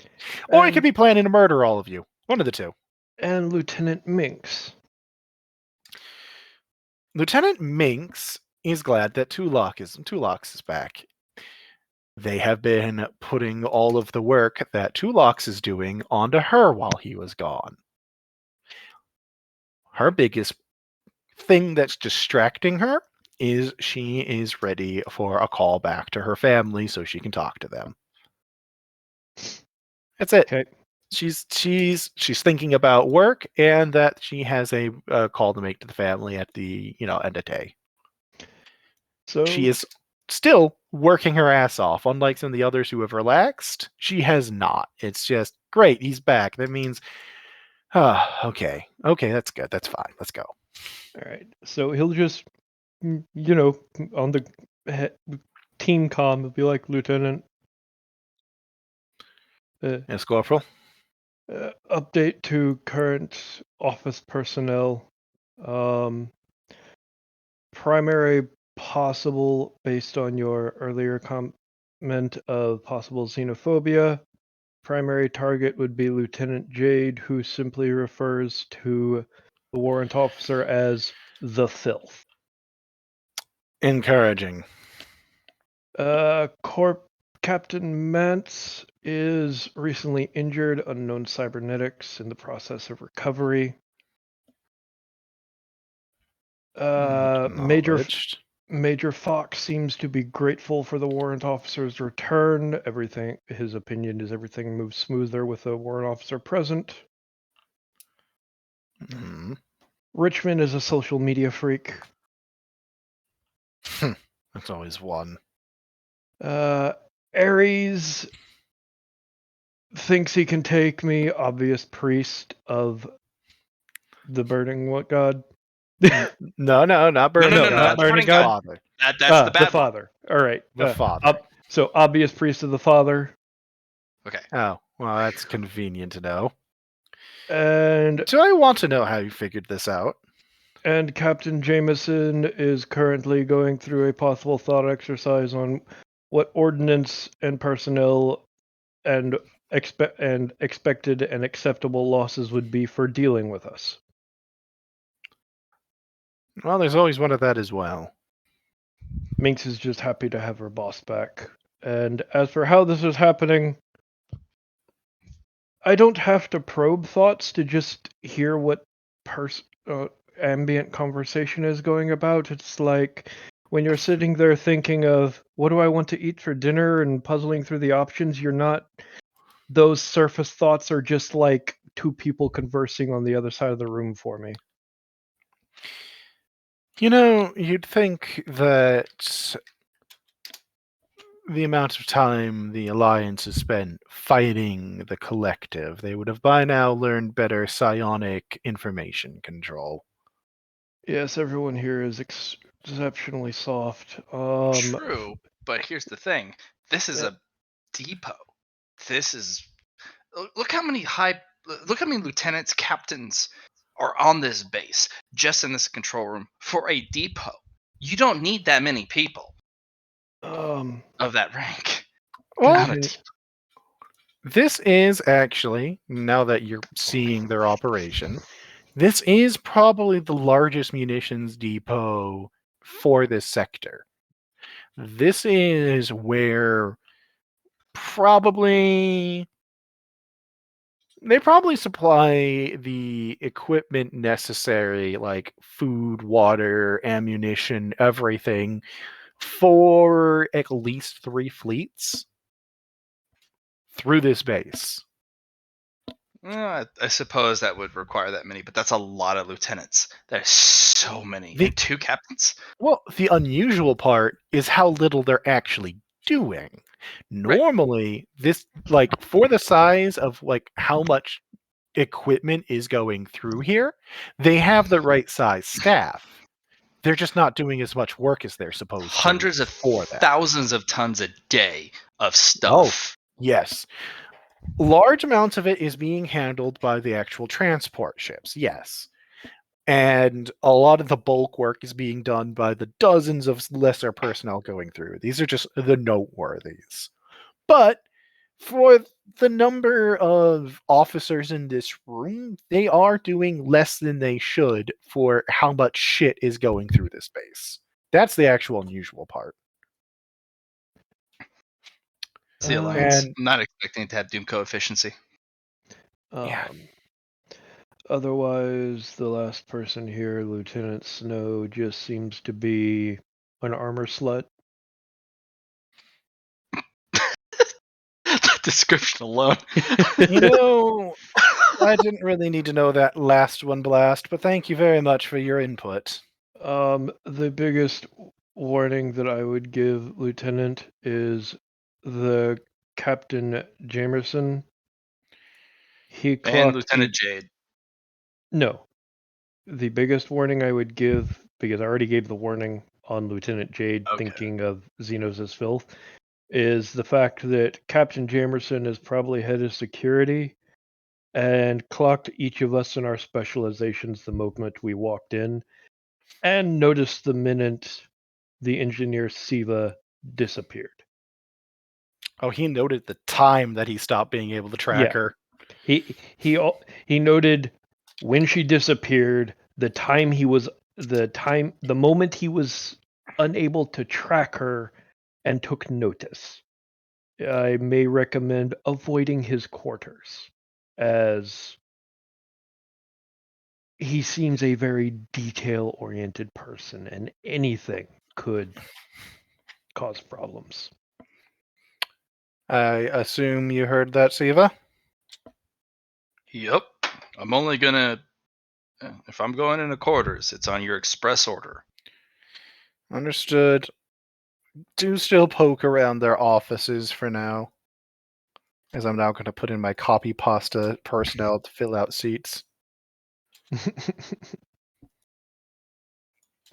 Or he could And- be planning to murder all of you. One of the two. And Lieutenant Minx. Lieutenant Minx is glad that Tulok is back. They have been putting all of the work that Tulox is doing onto her while he was gone. Her biggest thing that's distracting her is she is ready for a call back to her family so she can talk to them. That's it. Okay. She's thinking about work and that she has a call to make to the family at the end of day. So She is still working her ass off. Unlike some of the others who have relaxed, she has not. It's just great. He's back. That means, okay, that's good. That's fine. Let's go. all right. So he'll just, on the team comm, he'll be like, Lieutenant. Yes, Corporal. Update to current office personnel. Primary possible, based on your earlier comment of possible xenophobia, primary target would be Lieutenant Jade, who simply refers to the warrant officer as the filth. Encouraging. Corp Captain Mance is recently injured, unknown cybernetics, in the process of recovery. Acknowledged. Major Fox seems to be grateful for the warrant officer's return. His opinion is everything moves smoother with a warrant officer present. Mhm. Richmond is a social media freak. That's always one. Ares thinks he can take me, obvious priest of the burning what god? No, not Burning no, God. not Burning The God. Father. That's the bad one. Father. All right. The Father. So obvious priest of the Father. Okay. Oh, well, that's convenient to know. And So I want to know how you figured this out. And Captain Jameson is currently going through a possible thought exercise on what ordnance and personnel and expected and acceptable losses would be for dealing with us. Well, there's always one of that as well. Minx is just happy to have her boss back. And as for how this is happening, I don't have to probe thoughts to just hear what ambient conversation is going about. It's like when you're sitting there thinking of what do I want to eat for dinner and puzzling through the options, those surface thoughts are just like two people conversing on the other side of the room for me. You'd think that the amount of time the Alliance has spent fighting the Collective, they would have by now learned better psionic information control. Yes, everyone here is exceptionally soft. True, but here's the thing. This is Yeah. a depot. This is look how many lieutenants, captains are on this base, just in this control room for a depot. You don't need that many people of that rank. Well, On a depot. this is actually, now that you're seeing their operation, this is probably the largest munitions depot for this sector. This is where they probably supply the equipment necessary, like food, water, ammunition, everything, for at least 3 fleets through this base. I suppose that would require that many, but that's a lot of lieutenants. There's so many. And 2 captains? Well, the unusual part is how little they're actually doing. Normally, this, like, for the size of, like, how much equipment is going through here, they have the right size staff. They're just not doing as much work as they're supposed to. Hundreds of thousands of tons a day of stuff. Yes. Large amounts of it is being handled by the actual transport ships, yes. And a lot of the bulk work is being done by the dozens of lesser personnel going through. These are just the noteworthies. But for the number of officers in this room, they are doing less than they should for how much shit is going through this base. That's the actual unusual part. It's the Alliance. And I'm not expecting it to have Doom coefficiency. Yeah. Otherwise, the last person here, Lieutenant Snow, just seems to be an armor slut. The description alone. You know, I didn't really need to know that last one, Blast, but thank you very much for your input. The biggest warning that I would give, Lieutenant, is the Captain Jamerson. He And clocked Lieutenant Jade. No. The biggest warning I would give, because I already gave the warning on Lieutenant Jade, Okay. thinking of Xenos as filth, is the fact that Captain Jamerson is probably head of security and clocked each of us in our specializations the moment we walked in, and noticed the minute the engineer Siva disappeared. Oh, he noted the time that he stopped being able to track Yeah. her. He noted when she disappeared, the moment he was unable to track her, and took notice. I may recommend avoiding his quarters, as he seems a very detail-oriented person, and anything could cause problems. I assume you heard that, Siva? Yep. I'm only gonna. If I'm going into quarters, it's on your express order. Understood. Do still poke around their offices for now, as I'm now going to put in my copy pasta personnel to fill out seats.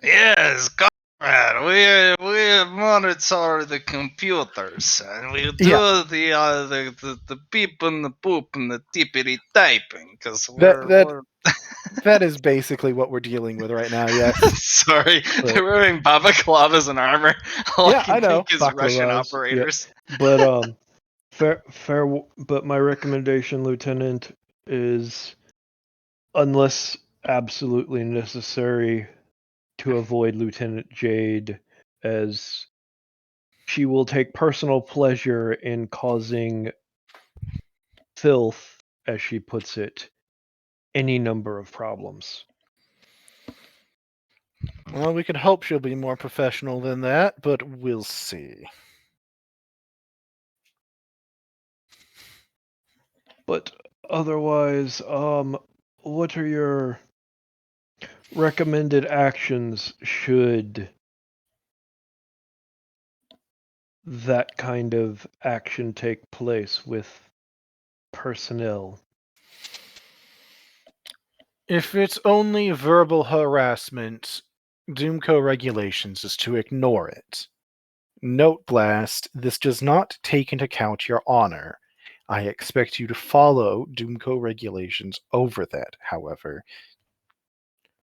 Yes, comrade. We monitor the computers and we do Yeah. the beep and the boop and the tippity typing because That is basically what we're dealing with right now, yes. Sorry, But- they're wearing balaclavas and armor. All Yeah, I can I know. think is Russian Baklavas, operators. But but my recommendation, Lieutenant, is unless absolutely necessary to avoid Lieutenant Jade, as she will take personal pleasure in causing filth, as she puts it, any number of problems. Well, we can hope she'll be more professional than that, but we'll see. But otherwise, what are your recommended actions should that kind of action take place with personnel? If it's only verbal harassment, Doomco regulations is to ignore it. Note, Blast, this does not take into account your honor. I expect you to follow Doomco regulations over that, however.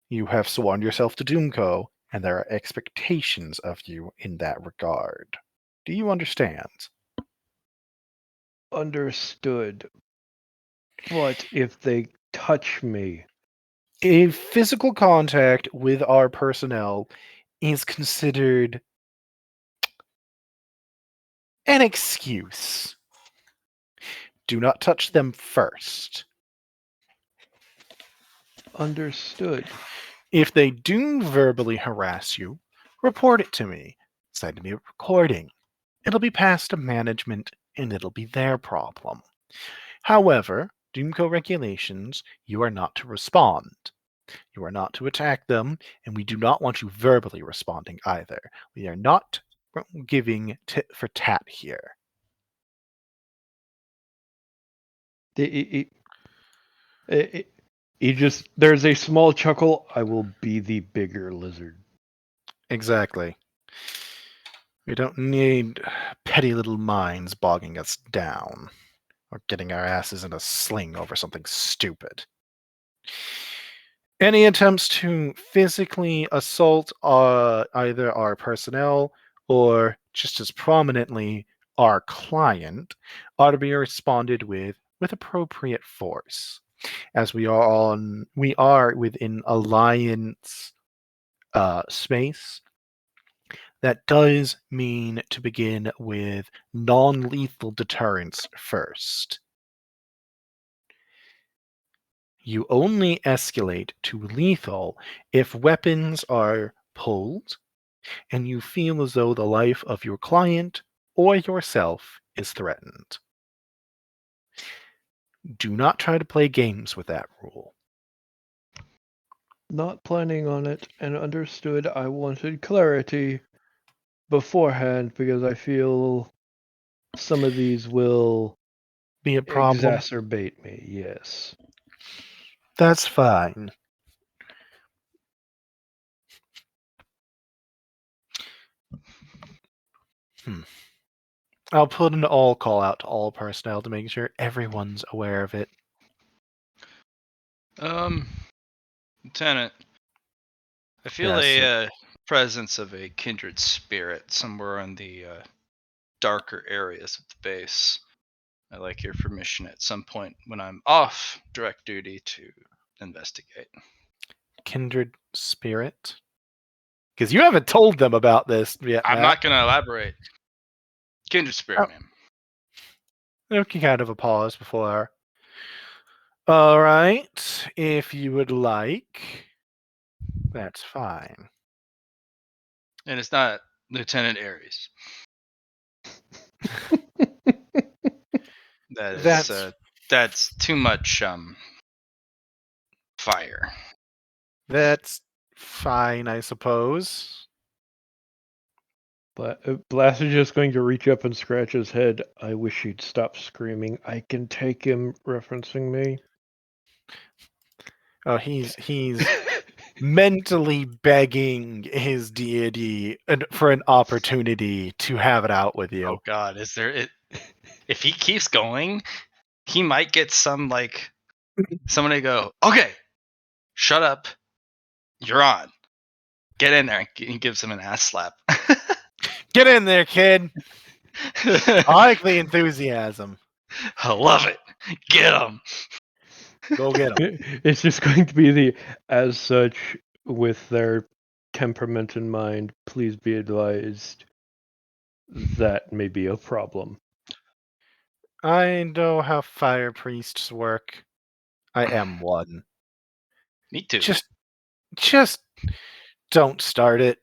You have sworn yourself to Doomco, and there are expectations of you in that regard. Do you understand? Understood. But if they touch me, A physical contact with our personnel is considered an excuse. Do not touch them first. understood. If they do verbally harass you, report it to me. Send me a recording. It'll be passed to management and it'll be their problem. However, Doomco regulations, you are not to respond. You are not to attack them, and we do not want you verbally responding either. We are not giving tit for tat here. He just, there's a small chuckle. I will be the bigger lizard. Exactly. We don't need petty little minds bogging us down or getting our asses in a sling over something stupid. Any attempts to physically assault either our personnel or, just as prominently, our client are to be responded with appropriate force, as we are within alliance space. That does mean to begin with non-lethal deterrence first. You only escalate to lethal if weapons are pulled and you feel as though the life of your client or yourself is threatened. Do not try to play games with that rule. Not planning on it, and understood I wanted clarity beforehand because I feel some of these will Be a problem? exacerbate me, yes. That's fine. I'll put an all call out to all personnel to make sure everyone's aware of it. Lieutenant, I feel Yes, sir. a presence of a kindred spirit somewhere in the darker areas of the base. I'd like your permission at some point when I'm off direct duty to investigate. Kindred spirit? Because you haven't told them about this yet, I'm Matt. not going to elaborate. Kindred spirit, Oh. ma'am. Okay, kind of a pause before. All right, if you would like, that's fine. And it's not Lieutenant Ares. That is that's too much fire. That's fine, I suppose. Blast is just going to reach up and scratch his head. I wish he'd stop screaming. I can take him, referencing me. Oh, he's mentally begging his deity for an opportunity to have it out with you. Oh God, is there it? If he keeps going, he might get somebody go, okay, shut up, you're on. Get in there. He gives him an ass slap. Get in there, kid. I like the enthusiasm. I love it. Get him. Go get him. It's just going to be the, as such, with their temperament in mind, please be advised that may be a problem. I know how fire priests work. I am one. Me too. Just don't start it.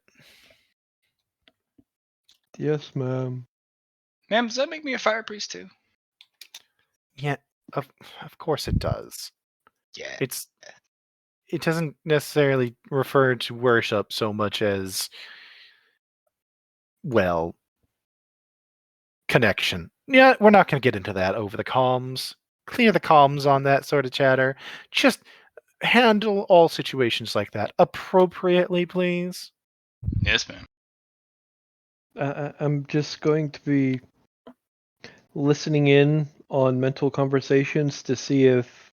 Yes, ma'am. Ma'am, does that make me a fire priest too? Yeah, of course it does. Yeah. It doesn't necessarily refer to worship so much as, well, connection. Yeah, we're not going to get into that over the comms. Clear the comms on that sort of chatter. Just handle all situations like that appropriately, please. Yes, ma'am. I'm just going to be listening in on mental conversations to see if,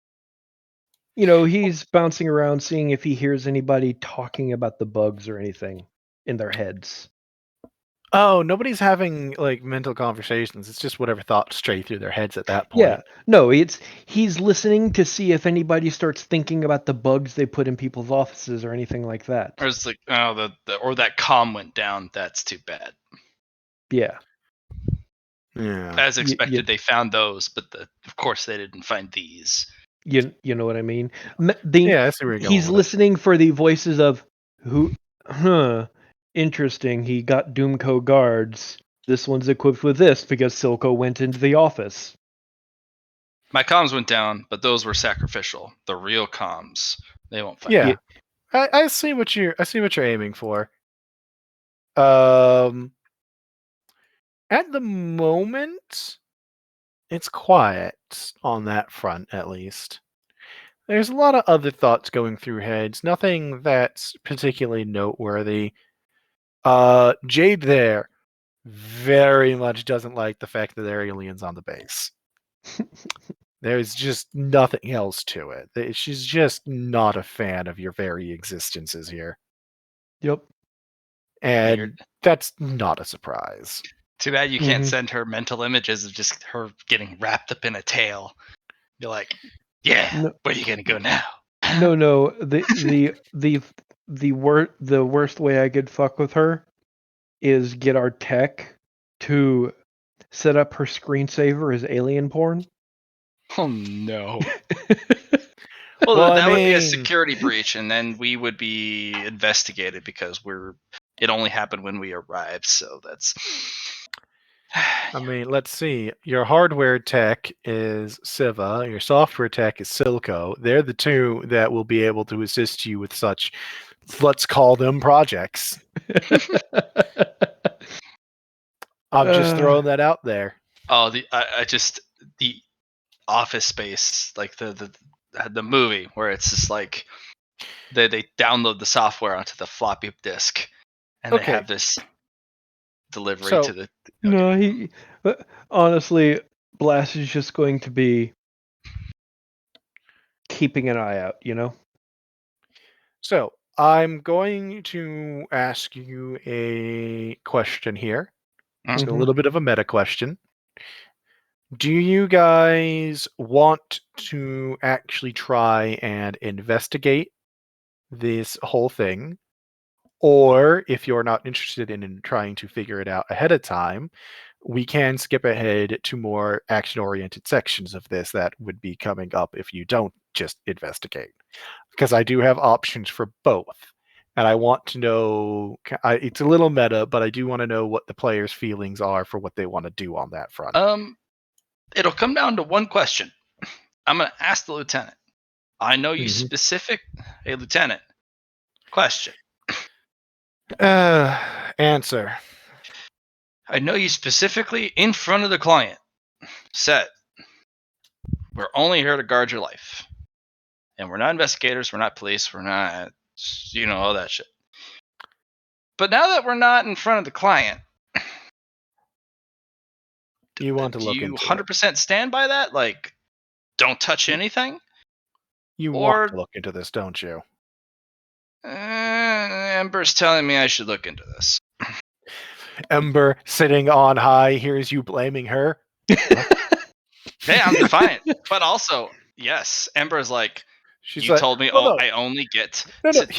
he's bouncing around, seeing if he hears anybody talking about the bugs or anything in their heads. Oh, nobody's having like mental conversations. It's just whatever thoughts stray through their heads at that point. Yeah, no, he's listening to see if anybody starts thinking about the bugs they put in people's offices or anything like that. Or it's like, oh, or that comm went down. That's too bad. Yeah. Yeah. As expected, they found those, but of course they didn't find these. You know what I mean? Yeah, I see where you're going He's with it. listening for the voices of interesting, he got Doomco guards. This one's equipped with this because Silco went into the office. My comms went down, but those were sacrificial. The real comms, they won't find. Yeah. I see what you're aiming for. At the moment, it's quiet on that front, at least. There's a lot of other thoughts going through heads, nothing that's particularly noteworthy. Jade there very much doesn't like the fact that there are aliens on the base. There's just nothing else to it. She's just not a fan of your very existences here. Yep. And Weird. that's not a surprise. Too bad you can't send her mental images of just her getting wrapped up in a tail. You're like, yeah, No. where are you gonna go now? No. The worst way I could fuck with her is get our tech to set up her screensaver as alien porn. Oh no. Well, Well, that I would be a mean- security breach, and then we would be investigated because it only happened when we arrived. So that's. I mean, let's see. Your hardware tech is Siva. Your software tech is Silco. They're the two that will be able to assist you with such, let's call them projects. I'm just throwing that out there. Oh, the Office Space, like the movie where it's just like they download the software onto the floppy disk, and they Okay. have this delivery So- to the. No, honestly, Blast is just going to be keeping an eye out, you know? So I'm going to ask you a question here. It's a Mhm. little bit of a meta question. Do you guys want to actually try and investigate this whole thing? Or if you're not interested in trying to figure it out ahead of time, we can skip ahead to more action-oriented sections of this that would be coming up if you don't just investigate. Because I do have options for both. And I want to know, it's a little meta, but I do want to know what the players' feelings are for what they want to do on that front. It'll come down to one question. I'm gonna ask the lieutenant. I know you Mhm. Hey, lieutenant. Question. Answer. I know you specifically in front of the client said, "We're only here to guard your life, and we're not investigators. We're not police. We're not, all that shit." But now that we're not in front of the client, You want to do look you into it. 100% stand by that? Like, don't touch anything? You Or- want to look into this, don't you? Ember's telling me I should look into this. Ember, sitting on high, hears you blaming her. Hey, I'm defiant. But also, yes, Ember's like, She's you like, told me, "Oh, no. I only get No, no, to.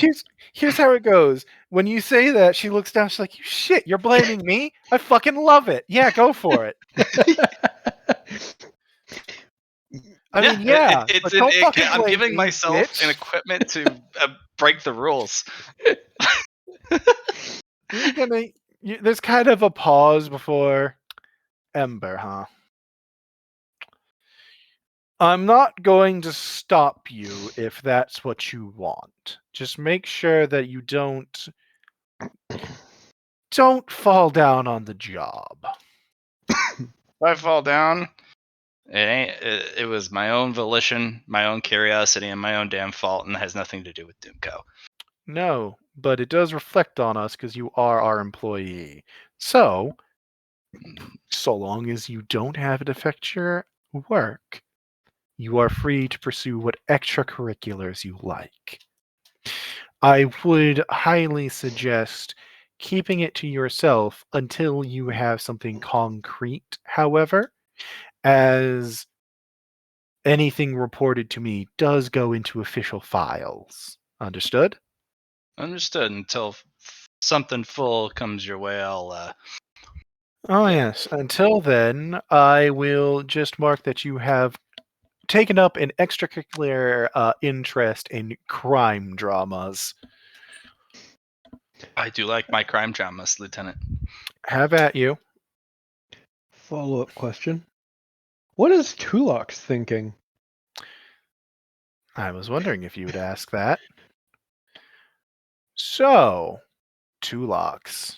here's how it goes. When you say that, she looks down, she's like, "You shit, you're blaming me? I fucking love it. Yeah, go for it." I mean, yeah, but don't fucking I'm blame giving me, myself an bitch. equipment to break the rules. You're gonna. There's kind of a pause before Ember, huh? I'm not going to stop you if that's what you want. Just make sure that you don't fall down on the job. If I fall down, it was my own volition, my own curiosity, and my own damn fault, and it has nothing to do with Doomco. No, but it does reflect on us because you are our employee. So long as you don't have it affect your work, you are free to pursue what extracurriculars you like. I would highly suggest keeping it to yourself until you have something concrete, however, as anything reported to me does go into official files. Understood? Understood. Until something full comes your way, I'll. Oh, yes. Until then, I will just mark that you have taken up an extracurricular interest in crime dramas. I do like my crime dramas, Lieutenant. Have at you. Follow-up question. What is Tulox thinking? I was wondering if you would ask that. So, Tulox.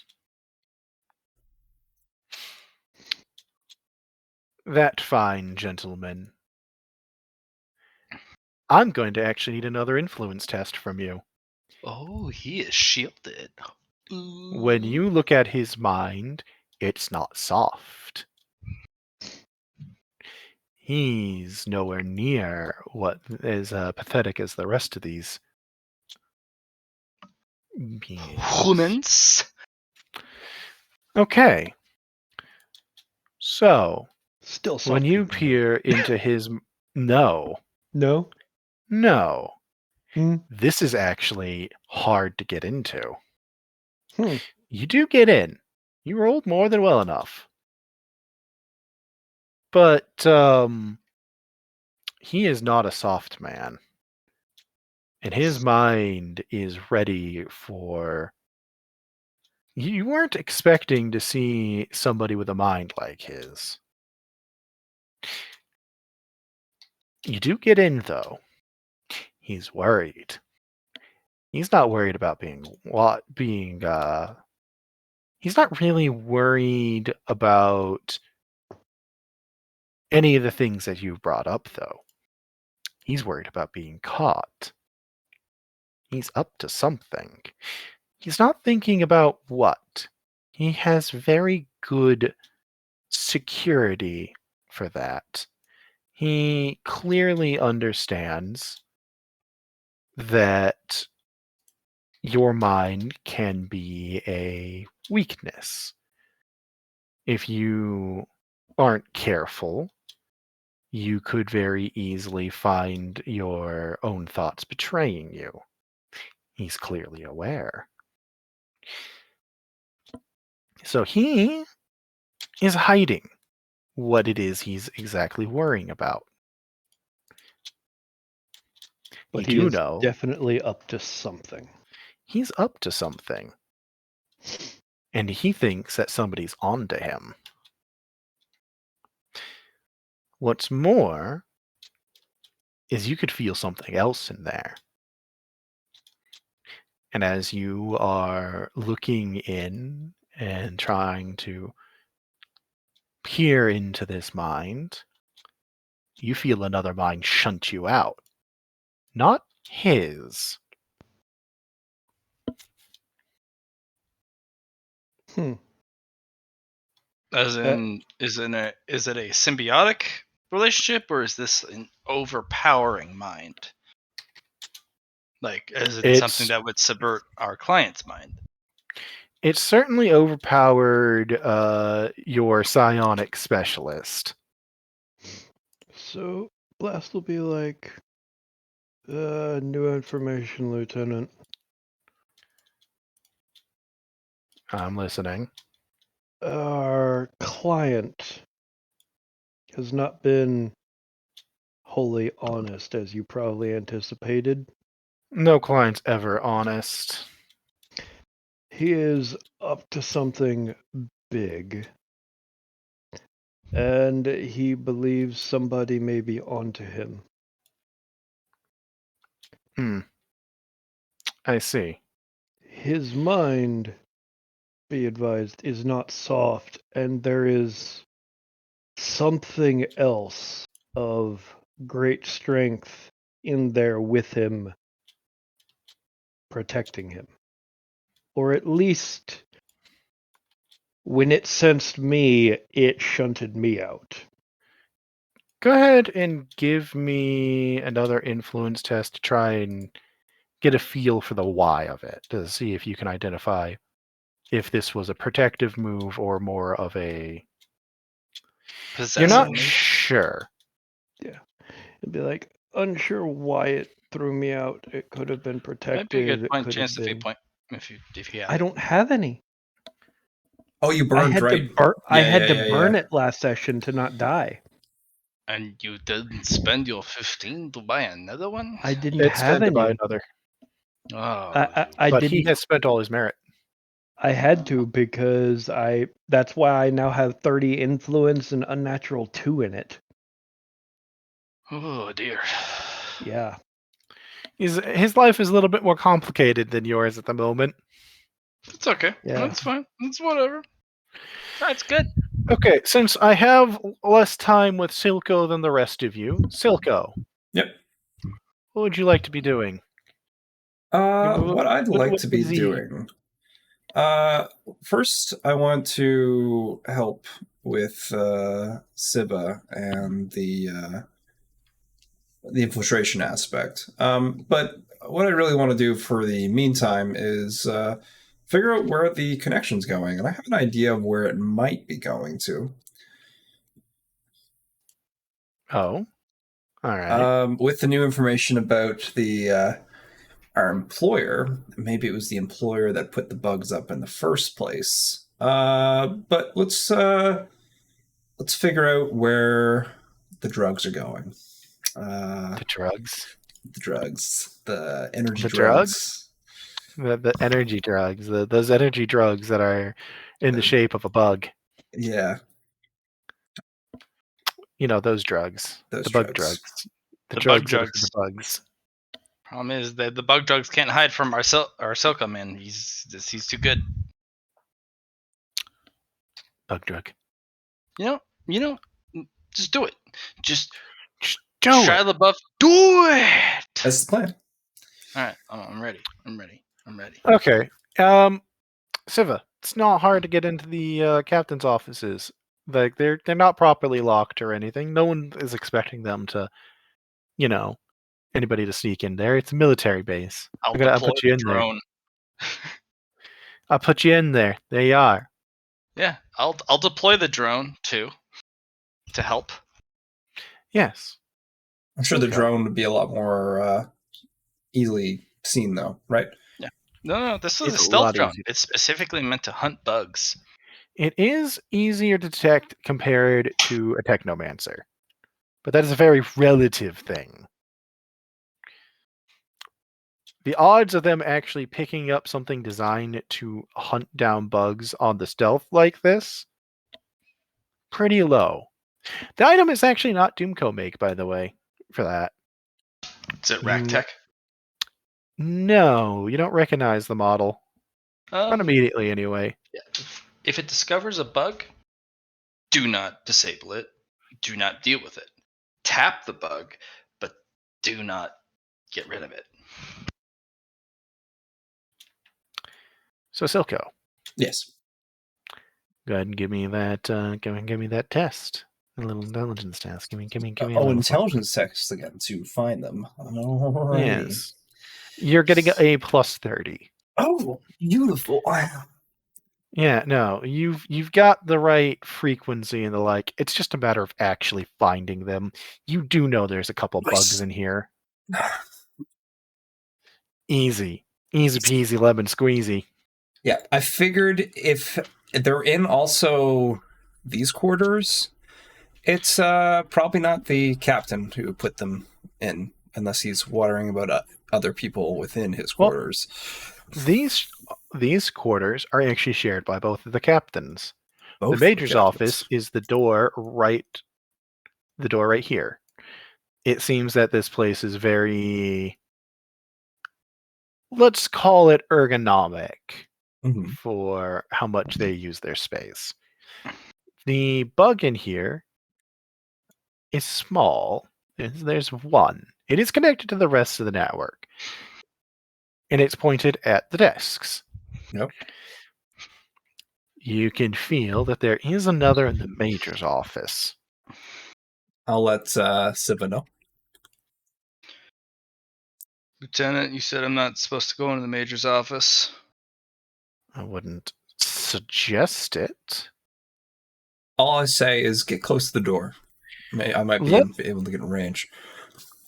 That fine gentleman. I'm going to actually need another influence test from you. Oh, he is shielded. When you look at his mind, it's not soft. He's nowhere near what is pathetic as the rest of these beings. Humans. Okay. So, Still when you soft. peer into his... No. No? No. Hmm. This is actually hard to get into. Hmm. You do get in. You rolled more than well enough. But, he is not a soft man. And his mind is ready for. You weren't expecting to see somebody with a mind like his. You do get in, though. He's worried. He's not worried about he's not really worried about any of the things that you've brought up, though. He's worried about being caught. He's up to something. He's not thinking about what. He has very good security for that. He clearly understands that your mind can be a weakness. If you aren't careful, you could very easily find your own thoughts betraying you. He's clearly aware. So he is hiding what it is he's exactly worrying about. But You he do is know definitely up to something. he's up to something. And he thinks that somebody's onto him. What's more is you could feel something else in there. And as you are looking in and trying to peer into this mind, you feel another mind shunt you out. Not his. As in, is it a symbiotic relationship, or is this an overpowering mind? Like, is it something that would subvert our client's mind? It's certainly overpowered your psionic specialist. So Blast will be like, new information, Lieutenant. I'm listening. Our client has not been wholly honest, as you probably anticipated. No client's ever honest. He is up to something big. And he believes somebody may be onto him. I see. His mind, be advised, is not soft, and there is something else of great strength in there with him, protecting him. Or at least, when it sensed me, it shunted me out. Go ahead and give me another influence test to try and get a feel for the why of it, to see if you can identify if this was a protective move or more of a... You're not Possessive. sure. Yeah. It'd be like, unsure why it threw me out. It could have been Might be a protective. good It point could chance have to been. fate point if you have I it. don't have any. Oh, you burned, right? I had to Yeah. burn it last session to not die. And you didn't spend your 15 to buy another one? I didn't It's have spent to buy any. another, Oh, I but didn't. he has spent all his merit. I had to because that's why I now have 30 influence and unnatural 2 in it. oh dear. Yeah. His life is a little bit more complicated than yours at the moment. It's okay. Yeah. That's fine. It's whatever. That's good. Okay, since I have less time with Silco than the rest of you, Silco, Yep. what would you like to be doing? What I'd like What to be is he- doing. First, I want to help with Siba and the infiltration aspect. But what I really want to do for the meantime is figure out where the connection's going, and I have an idea of where it might be going to. Oh, all right. With the new information about the our employer, maybe it was the employer that put the bugs up in the first place. But let's figure out where the drugs are going. The drugs. The drugs, the energy The drugs. The energy drugs, those energy drugs that are in the shape of a bug. Yeah, You know, those drugs. those The bug drugs. drugs. The The drugs bug that are for the drugs. bugs. Problem is that the bug drugs can't hide from our Silka man. He's too good. Bug drug. You know, just do it. Just Just do Shia it. LaBeouf, do it. That's the plan. All right, I'm ready. I'm ready. Okay. Siva, it's not hard to get into the captain's offices. Like they're not properly locked or anything. No one is expecting them to, anybody to sneak in there. It's a military base. I'll I'll deploy put you the in there. drone. I'll put you in there. There you are. Yeah, I'll deploy the drone too to help. Yes. I'm sure the Okay. drone would be a lot more easily seen, though, right? No, this is It's a a stealth lot drone. easier. It's specifically meant to hunt bugs. It is easier to detect compared to a technomancer, but that is a very relative thing. The odds of them actually picking up something designed to hunt down bugs on the stealth like this, pretty low. The item is actually not Doomco make, by the way, for that. Is it Rack Tech? No, you don't recognize the model. Not immediately, anyway. Yeah. If it discovers a bug, do not disable it. Do not deal with it. Tap the bug, but do not get rid of it. So Silco, Yes. go ahead and give me that. Give me that test. A little intelligence test. Give me a little intelligence text again to find them. Alrighty. Yes. You're getting a plus 30. Oh, beautiful. Yeah, no, you've got the right frequency and the like. It's just a matter of actually finding them. You do know there's a couple bugs in here. Easy peasy lemon squeezy. Yeah, I figured if they're in also these quarters, it's probably not the captain who put them in, unless he's worrying about other people within his quarters. These quarters are actually shared by both of the captains. Both the major's the captains. office is the door right here. It seems that this place is very, let's call it ergonomic Mhm. for how much they use their space. The bug in here is small. There's one. It is connected to the rest of the network. And it's pointed at the desks. Yep. You can feel that there is another in the major's office. I'll let Siva know. Lieutenant, you said I'm not supposed to go into the major's office. I wouldn't suggest it. All I say is get close to the door. I might be able to get in range.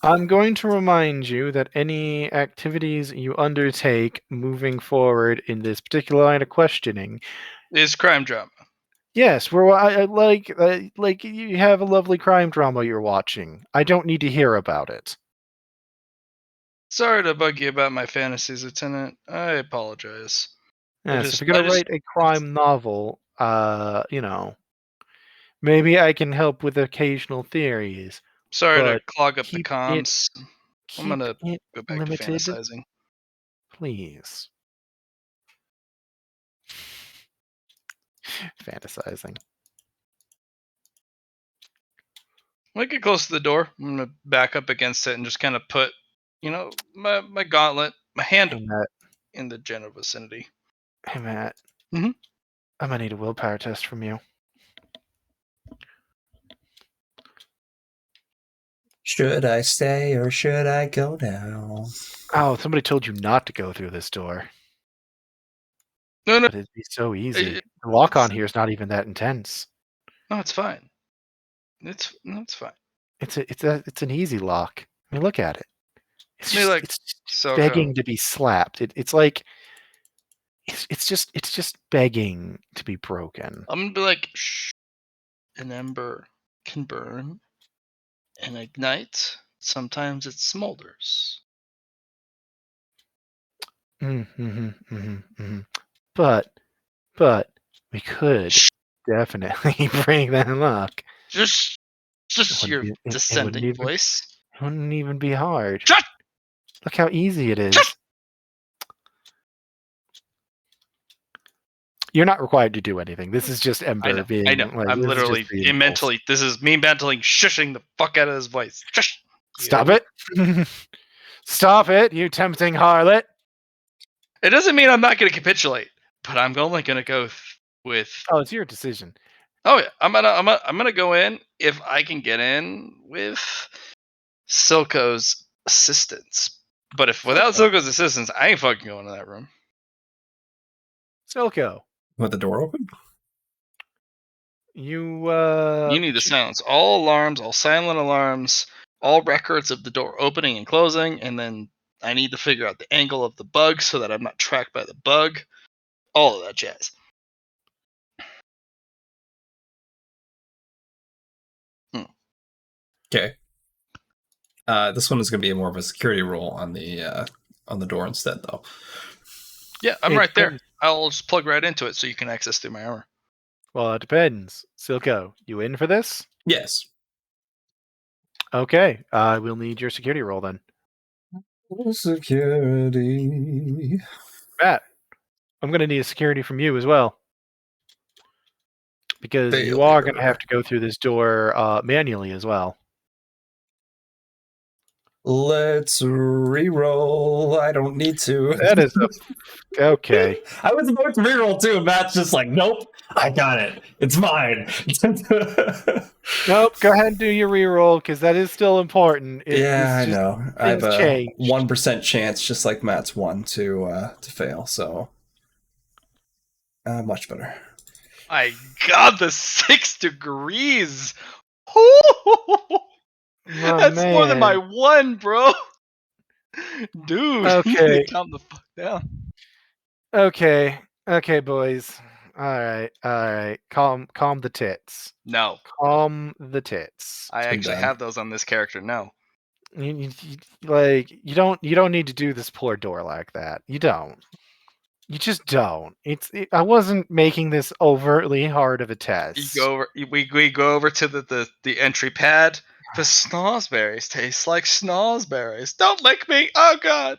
I'm going to remind you that any activities you undertake moving forward in this particular line of questioning is crime drama. Yes, like you have a lovely crime drama you're watching. I don't need to hear about it. Sorry to bug you about my fantasies, Lieutenant. I apologize. Yes, if you're gonna write a crime novel, maybe I can help with occasional theories. Sorry to but clog up the keep comms. I'm Keep gonna it go back limited, to fantasizing. please. Fantasizing. When I get close to the door, I'm gonna back up against it and just kind of put, my gauntlet, my hand Hey, Matt. in the general vicinity. Hey, Matt. Mhm. I'm gonna need a willpower test from you. Should I stay or should I go now? Oh, somebody told you not to go through this door. No, But it'd be so easy. The lock on here is not even that intense. No, it's fine. It's fine. It's an easy lock. I mean, look at it. It's Me like it's Silco. begging to be slapped. It's like it's just begging to be broken. I'm gonna be like, shh. An ember can burn and ignite sometimes it smolders. But we could definitely bring that luck. Just It your wouldn't descending even, voice. it wouldn't even be hard. Shut! Look how easy it is. Shut! You're not required to do anything. This is just Ember being. I know. Like, I'm this is literally just the impulse. mentally. This is me mentally shushing the fuck out of his voice. Shush! Stop it! Stop it, you tempting harlot! It doesn't mean I'm not going to capitulate, but I'm only going to go with. Oh, it's your decision. Oh yeah, I'm gonna go in if I can get in with Silco's assistance. But if without Silco's assistance, I ain't fucking going to that room. Silco, With the door open? you You need to silence all alarms, all silent alarms, all records of the door opening and closing, and then I need to figure out the angle of the bug so that I'm not tracked by the bug. All of that jazz. Okay. This one is going to be more of a security roll on the door instead, though. Yeah, I'm It right there. depends. I'll just plug right into it so you can access through my armor. Well, it depends. Silco, you in for this? Yes. Okay, we'll need your security roll then. Security. Matt, I'm going to need a security from you as well. Because you are going to have to go through this door manually as well. Let's re-roll. I don't need to. That is okay. I was about to re-roll too, and Matt's just like, nope, I got it. It's mine. Nope, go ahead and do your reroll because that is still important. I know. I have a changed. 1% chance, just like Matt's one, to fail. So much better. My God, the 6 degrees. That's more than my 1, bro. Dude, you need Okay. to calm the fuck down. Okay, boys. All right. Calm the tits. No, Calm the tits. I been actually done. have those on this character. No. You don't need to do this poor door like that. You don't. You just don't. I wasn't making this overtly hard of a test. We go over to the entry pad. The snozberries taste like snozberries. Don't lick me. Oh God.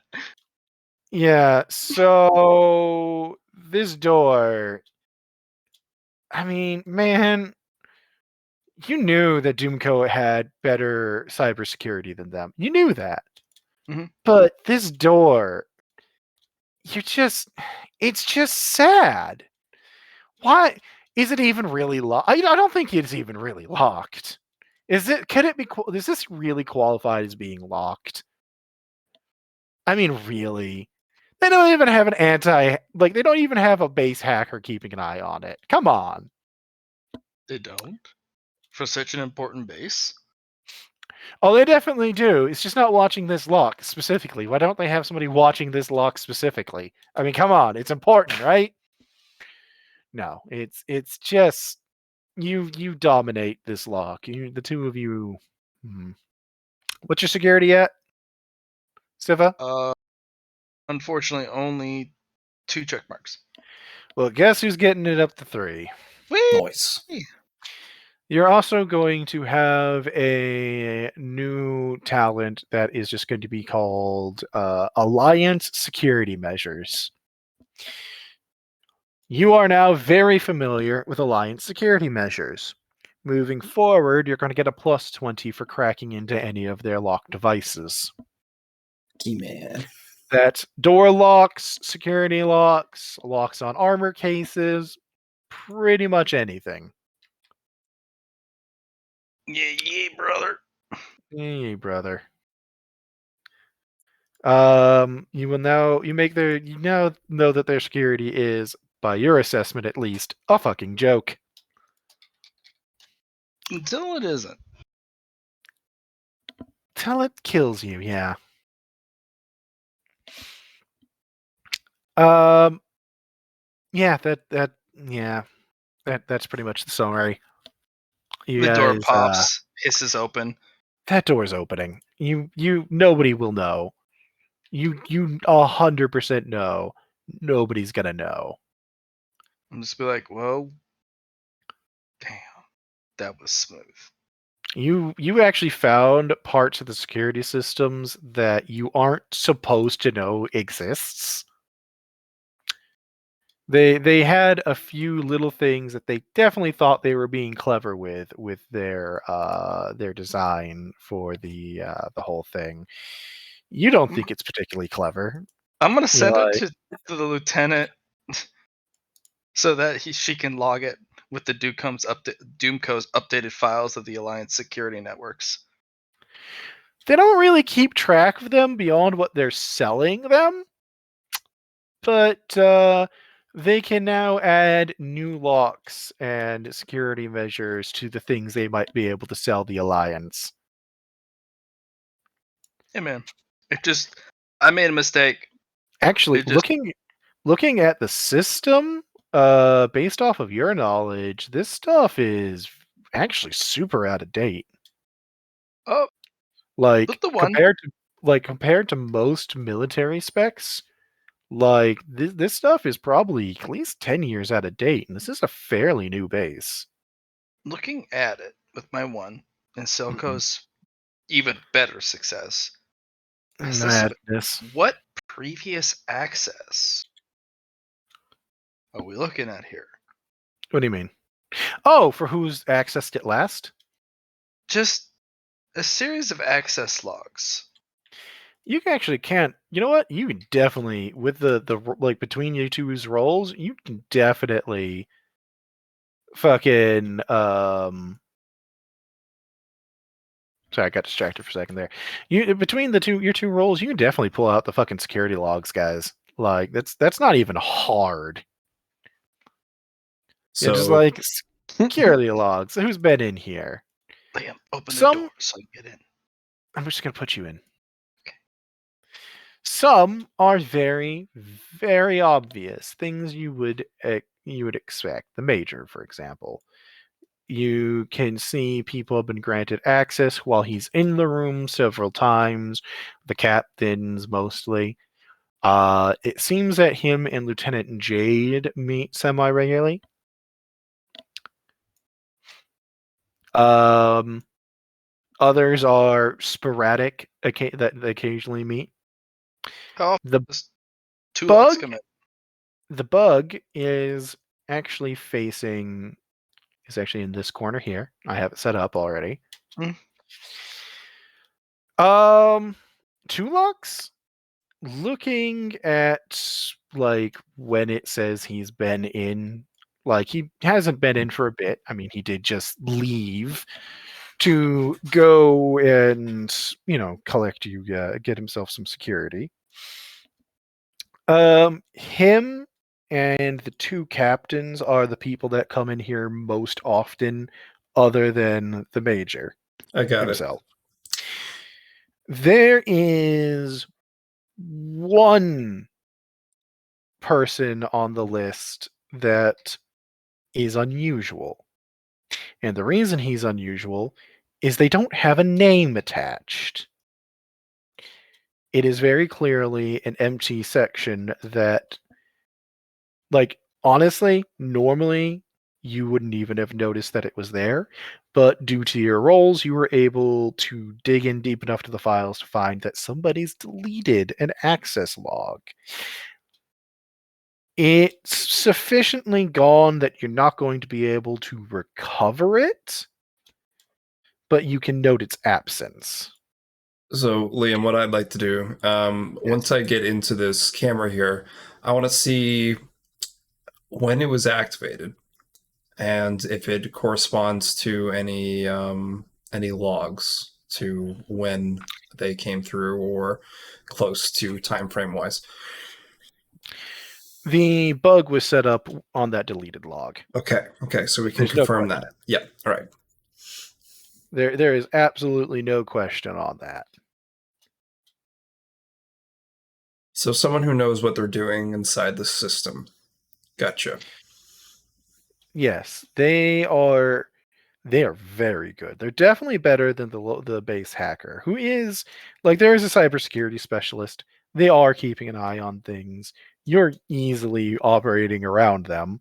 Yeah, so this door, I mean, man, you knew that Doomco had better cybersecurity than them. You knew that. Mhm. But this door, it's just sad. Why is it even really locked? I don't think it's even really locked. Does this really qualify as being locked? I mean, really? They don't even have they don't even have a base hacker keeping an eye on it. Come on. They don't. For such an important base. Oh, they definitely do. It's just not watching this lock specifically. Why don't they have somebody watching this lock specifically? I mean, come on. It's important, right? No, it's just you dominate this lock. The two of you. What's your security at, Siva? Unfortunately, only 2 check marks. Well, guess who's getting it up to 3? Noise. You're also going to have a new talent that is just going to be called Alliance Security Measures. You are now very familiar with Alliance Security Measures. Moving forward, you're going to get a plus 20 for cracking into any of their locked devices. Key man. That's door locks, security locks, locks on armor cases, pretty much anything. Yeah, brother. Hey, brother. You now know that their security is, by your assessment at least, a fucking joke. Until it isn't. Till it kills you, yeah. Yeah, that's pretty much the summary. The door pops, hisses open. That door's opening. Nobody will know. You 100% know. Nobody's gonna know. I'm just be like, well, damn, that was smooth. You actually found parts of the security systems that you aren't supposed to know exists. They had a few little things that they definitely thought they were being clever with their design for the whole thing. You don't think it's particularly clever. I'm gonna You're send it like, to the lieutenant so that she can log it with the Doomco's updated files of the Alliance security networks. they don't really keep track of them beyond what they're selling them, but they can now add new locks and security measures to the things they might be able to sell the Alliance. Hey man, I made a mistake. Actually, It just looking at the system, based off of your knowledge, this stuff is actually super out of date. oh, Like the one. compared to most military specs, like this stuff is probably at least 10 years out of date, and this is a fairly new base. Looking at it with my one and Mhm. Selko's even better success. Is this Madness. what previous access are we looking at here? What do you mean? Oh, for who's accessed it last? Just a series of access logs. You actually can't. You know what? You can definitely with like between you two's roles, you can definitely fucking sorry, I got distracted for a second there. You between your two roles, you can definitely pull out the fucking security logs, guys. Like that's not even hard. Yeah, just So like security logs. Who's been in here? Liam, open the Some door so I can get in. I'm just gonna put you in. Okay. Some are very, very obvious things you would expect. The major, for example. You can see people have been granted access while he's in the room several times. The captains mostly. It seems that him and Lieutenant Jade meet semi-regularly. Others are sporadic that they occasionally meet. Oh, The just two logs bug, come in. the bug is actually facing is actually in this corner here. I have it set up already. Hmm. Two locks. Looking at like when it says he's been in, like he hasn't been in for a bit. I mean, he did just leave to go and collect get himself some security. Him and the two captains are the people that come in here most often, other than the major I got it. himself. There is one person on the list that is unusual. And the reason he's unusual is they don't have a name attached. It is very clearly an empty section that, like, honestly, normally you wouldn't even have noticed that it was there. But due to your roles, you were able to dig in deep enough to the files to find that somebody's deleted an access log. It's sufficiently gone that you're not going to be able to recover it, but you can note its absence. So, Liam, what I'd like to do, once I get into this camera here, I want to see when it was activated and if it corresponds to any logs to when they came through or close to time frame wise. The bug was set up on that deleted log. Okay, so we can There's no confirm question. that. Yeah, all right. There is absolutely no question on that. So someone who knows what they're doing inside the system. Gotcha. Yes, they are. They are very good. They're definitely better than the base hacker, who is like there is a cybersecurity specialist. They are keeping an eye on things. You're easily operating around them.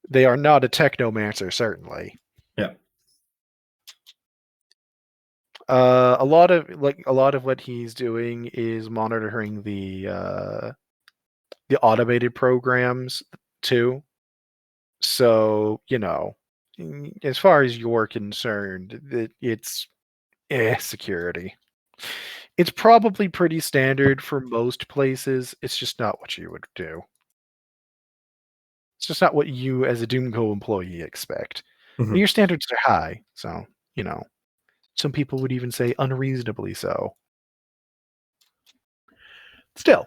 They are not a technomancer, certainly. Yeah. A lot of what he's doing is monitoring the automated programs too. So, as far as you're concerned, it's security. It's probably pretty standard for most places. It's just not what you would do. It's just not what you, as a Doomco employee, expect. Mhm. Your standards are high, so, some people would even say unreasonably so. Still,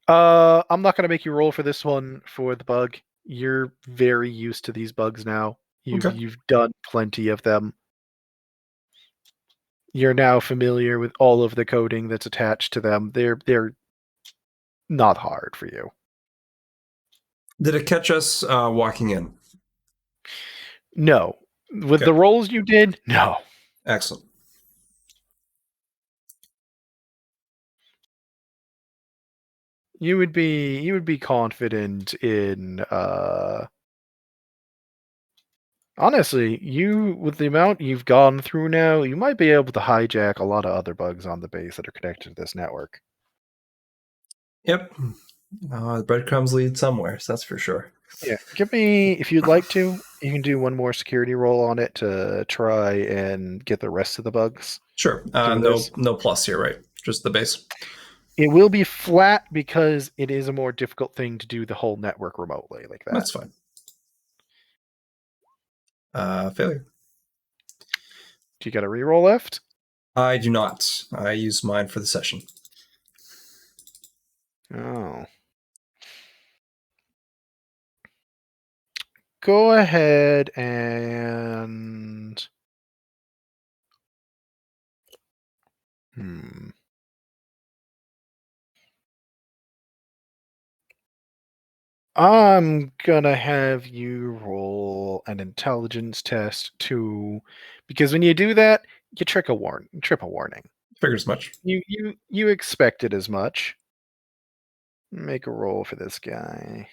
I'm not going to make you roll for this one for the bug. You're very used to these bugs now. Okay. You've done plenty of them. You're now familiar with all of the coding that's attached to them. They're not hard for you. Did it catch us walking in? No. With Okay. the rolls you did, no. Excellent. You would be confident in honestly, with the amount you've gone through now, you might be able to hijack a lot of other bugs on the base that are connected to this network. Yep. The breadcrumbs lead somewhere, so that's for sure. Yeah, give me, if you'd like to, you can do one more security roll on it to try and get the rest of the bugs. Sure. Do No this. plus here, right? Just the base. It will be flat because it is a more difficult thing to do the whole network remotely like that. That's fine. Failure. Do you got a reroll left? I do not. I use mine for the session. Oh. Go ahead and I'm gonna have you roll an intelligence test too, because when you do that, you trip a warning. Figures as much. You expected as much. Make a roll for this guy.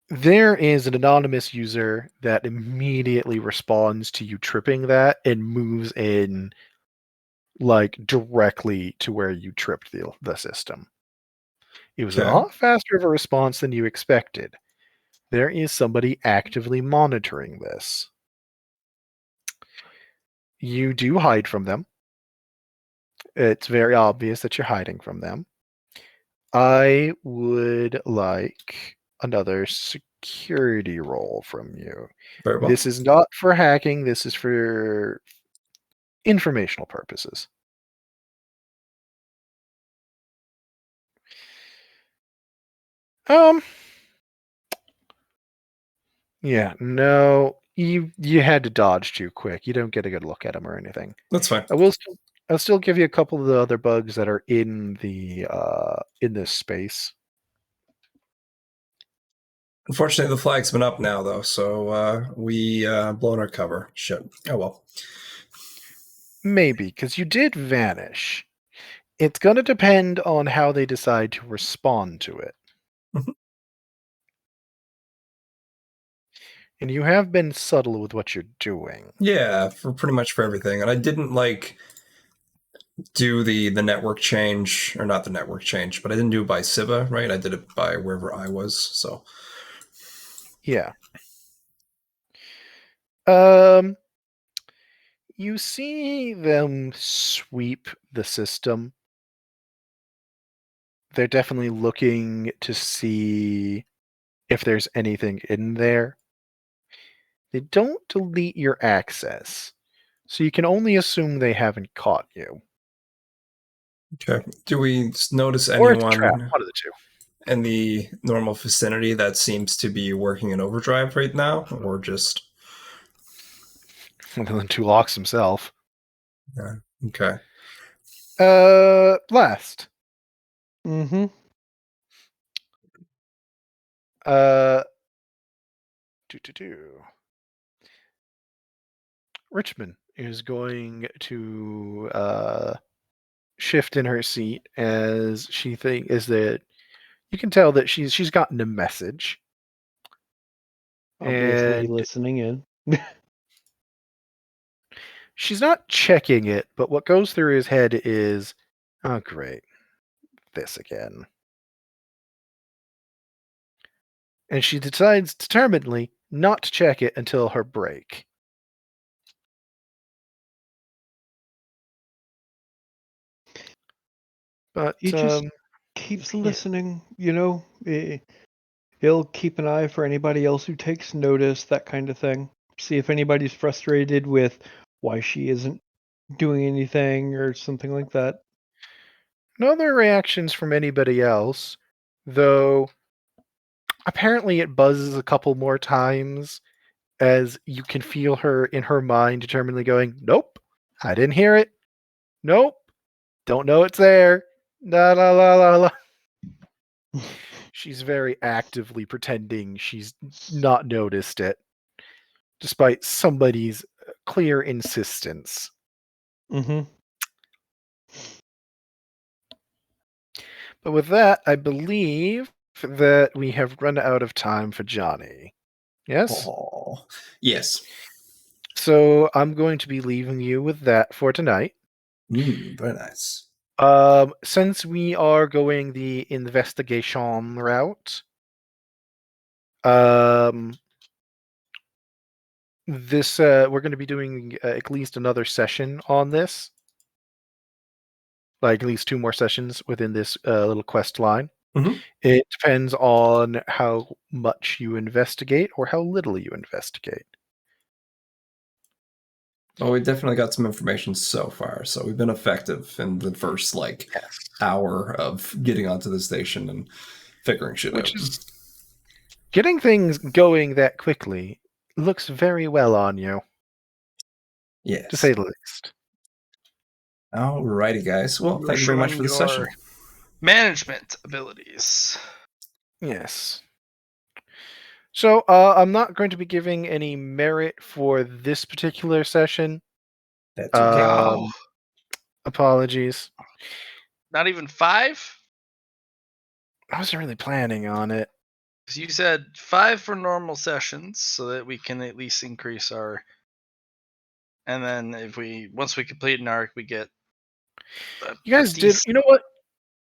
There is an anonymous user that immediately responds to you tripping that and moves in like directly to where you tripped the system. It was a Okay. lot faster of a response than you expected. There is somebody actively monitoring this. You do hide from them. It's very obvious that you're hiding from them. I would like another security roll from you. Very well. This is not for hacking. This is for informational purposes. Yeah, no, you had to dodge too quick. You don't get a good look at them or anything. That's fine. I'll still give you a couple of the other bugs that are in this space. Unfortunately, the flag's been up now, though, so we blown our cover. Shit. Oh well. Maybe, because you did vanish. It's going to depend on how they decide to respond to it. Mhm. And you have been subtle with what you're doing. Yeah, for pretty much for everything, and I didn't do the network change, or not the network change, but I didn't do it by Siva, right? I did it by wherever I was. So Yeah. You see them sweep the system. They're definitely looking to see if there's anything in there. They don't delete your access, so you can only assume they haven't caught you. okay, do we notice Or it's a trap, anyone one of the two. in the normal vicinity that seems to be working in overdrive right now, or just Other than Two Locks himself. okay? Last. Mm-hmm. Richmond is going to shift in her seat as she is that you can tell that she's gotten a message. Obviously And listening in. she's not checking it, but what goes through his head is, oh great, this again. And she decides determinedly not to check it until her break. But He just keeps listening, you know. He'll keep an eye for anybody else who takes notice, that kind of thing. See if anybody's frustrated with why she isn't doing anything or something like that. no other reactions from anybody else, though apparently it buzzes a couple more times as you can feel her in her mind determinedly going, nope, I didn't hear it. Nope, don't know it's there. La la la la la. She's very actively pretending she's not noticed it, despite somebody's clear insistence. Mm-hmm. But with that, I believe that we have run out of time for Johnny. Yes? Oh, yes. So I'm going to be leaving you with that for tonight. Very nice. Since we are going the investigation route, this we're going to be doing at least another session on this, like at least 2 more sessions within this little quest line. Mhm. It depends on how much you investigate or how little you investigate. Well, we definitely got some information so far, so we've been effective in the first hour of getting onto the station and figuring shit out. Which is getting things going that quickly looks very well on you, Yes. to say the least. Alrighty, guys. Well, You're thank you very much for the showing session. your management abilities. Yes. So I'm not going to be giving any merit for this particular session. That's okay. Wow. Apologies. Not even 5? I wasn't really planning on it. Because you said 5 for normal sessions, so that we can at least increase our. And then once we complete an arc, we get. You guys did. You know what?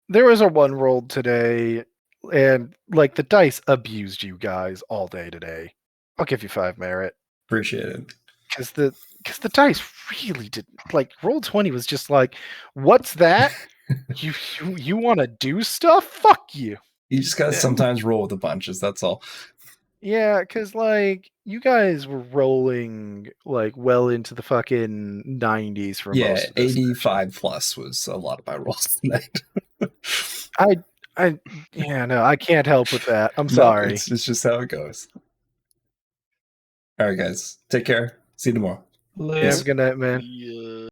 There was a 1 rolled today, and like the dice abused you guys all day today. I'll give you 5 merit Appreciate it. because the dice really did. Like roll 20 was just like, what's that? you want to do stuff? Fuck you. You just gotta sometimes roll with the punches. That's all. Yeah, because like you guys were rolling like well into the fucking 90s for most of this. 85 plus was a lot of my rolls tonight. No, I can't help with that. I'm No, sorry. it's just how it goes. All right, guys. Take care. See you tomorrow. Yeah, have a good night, man. Yeah.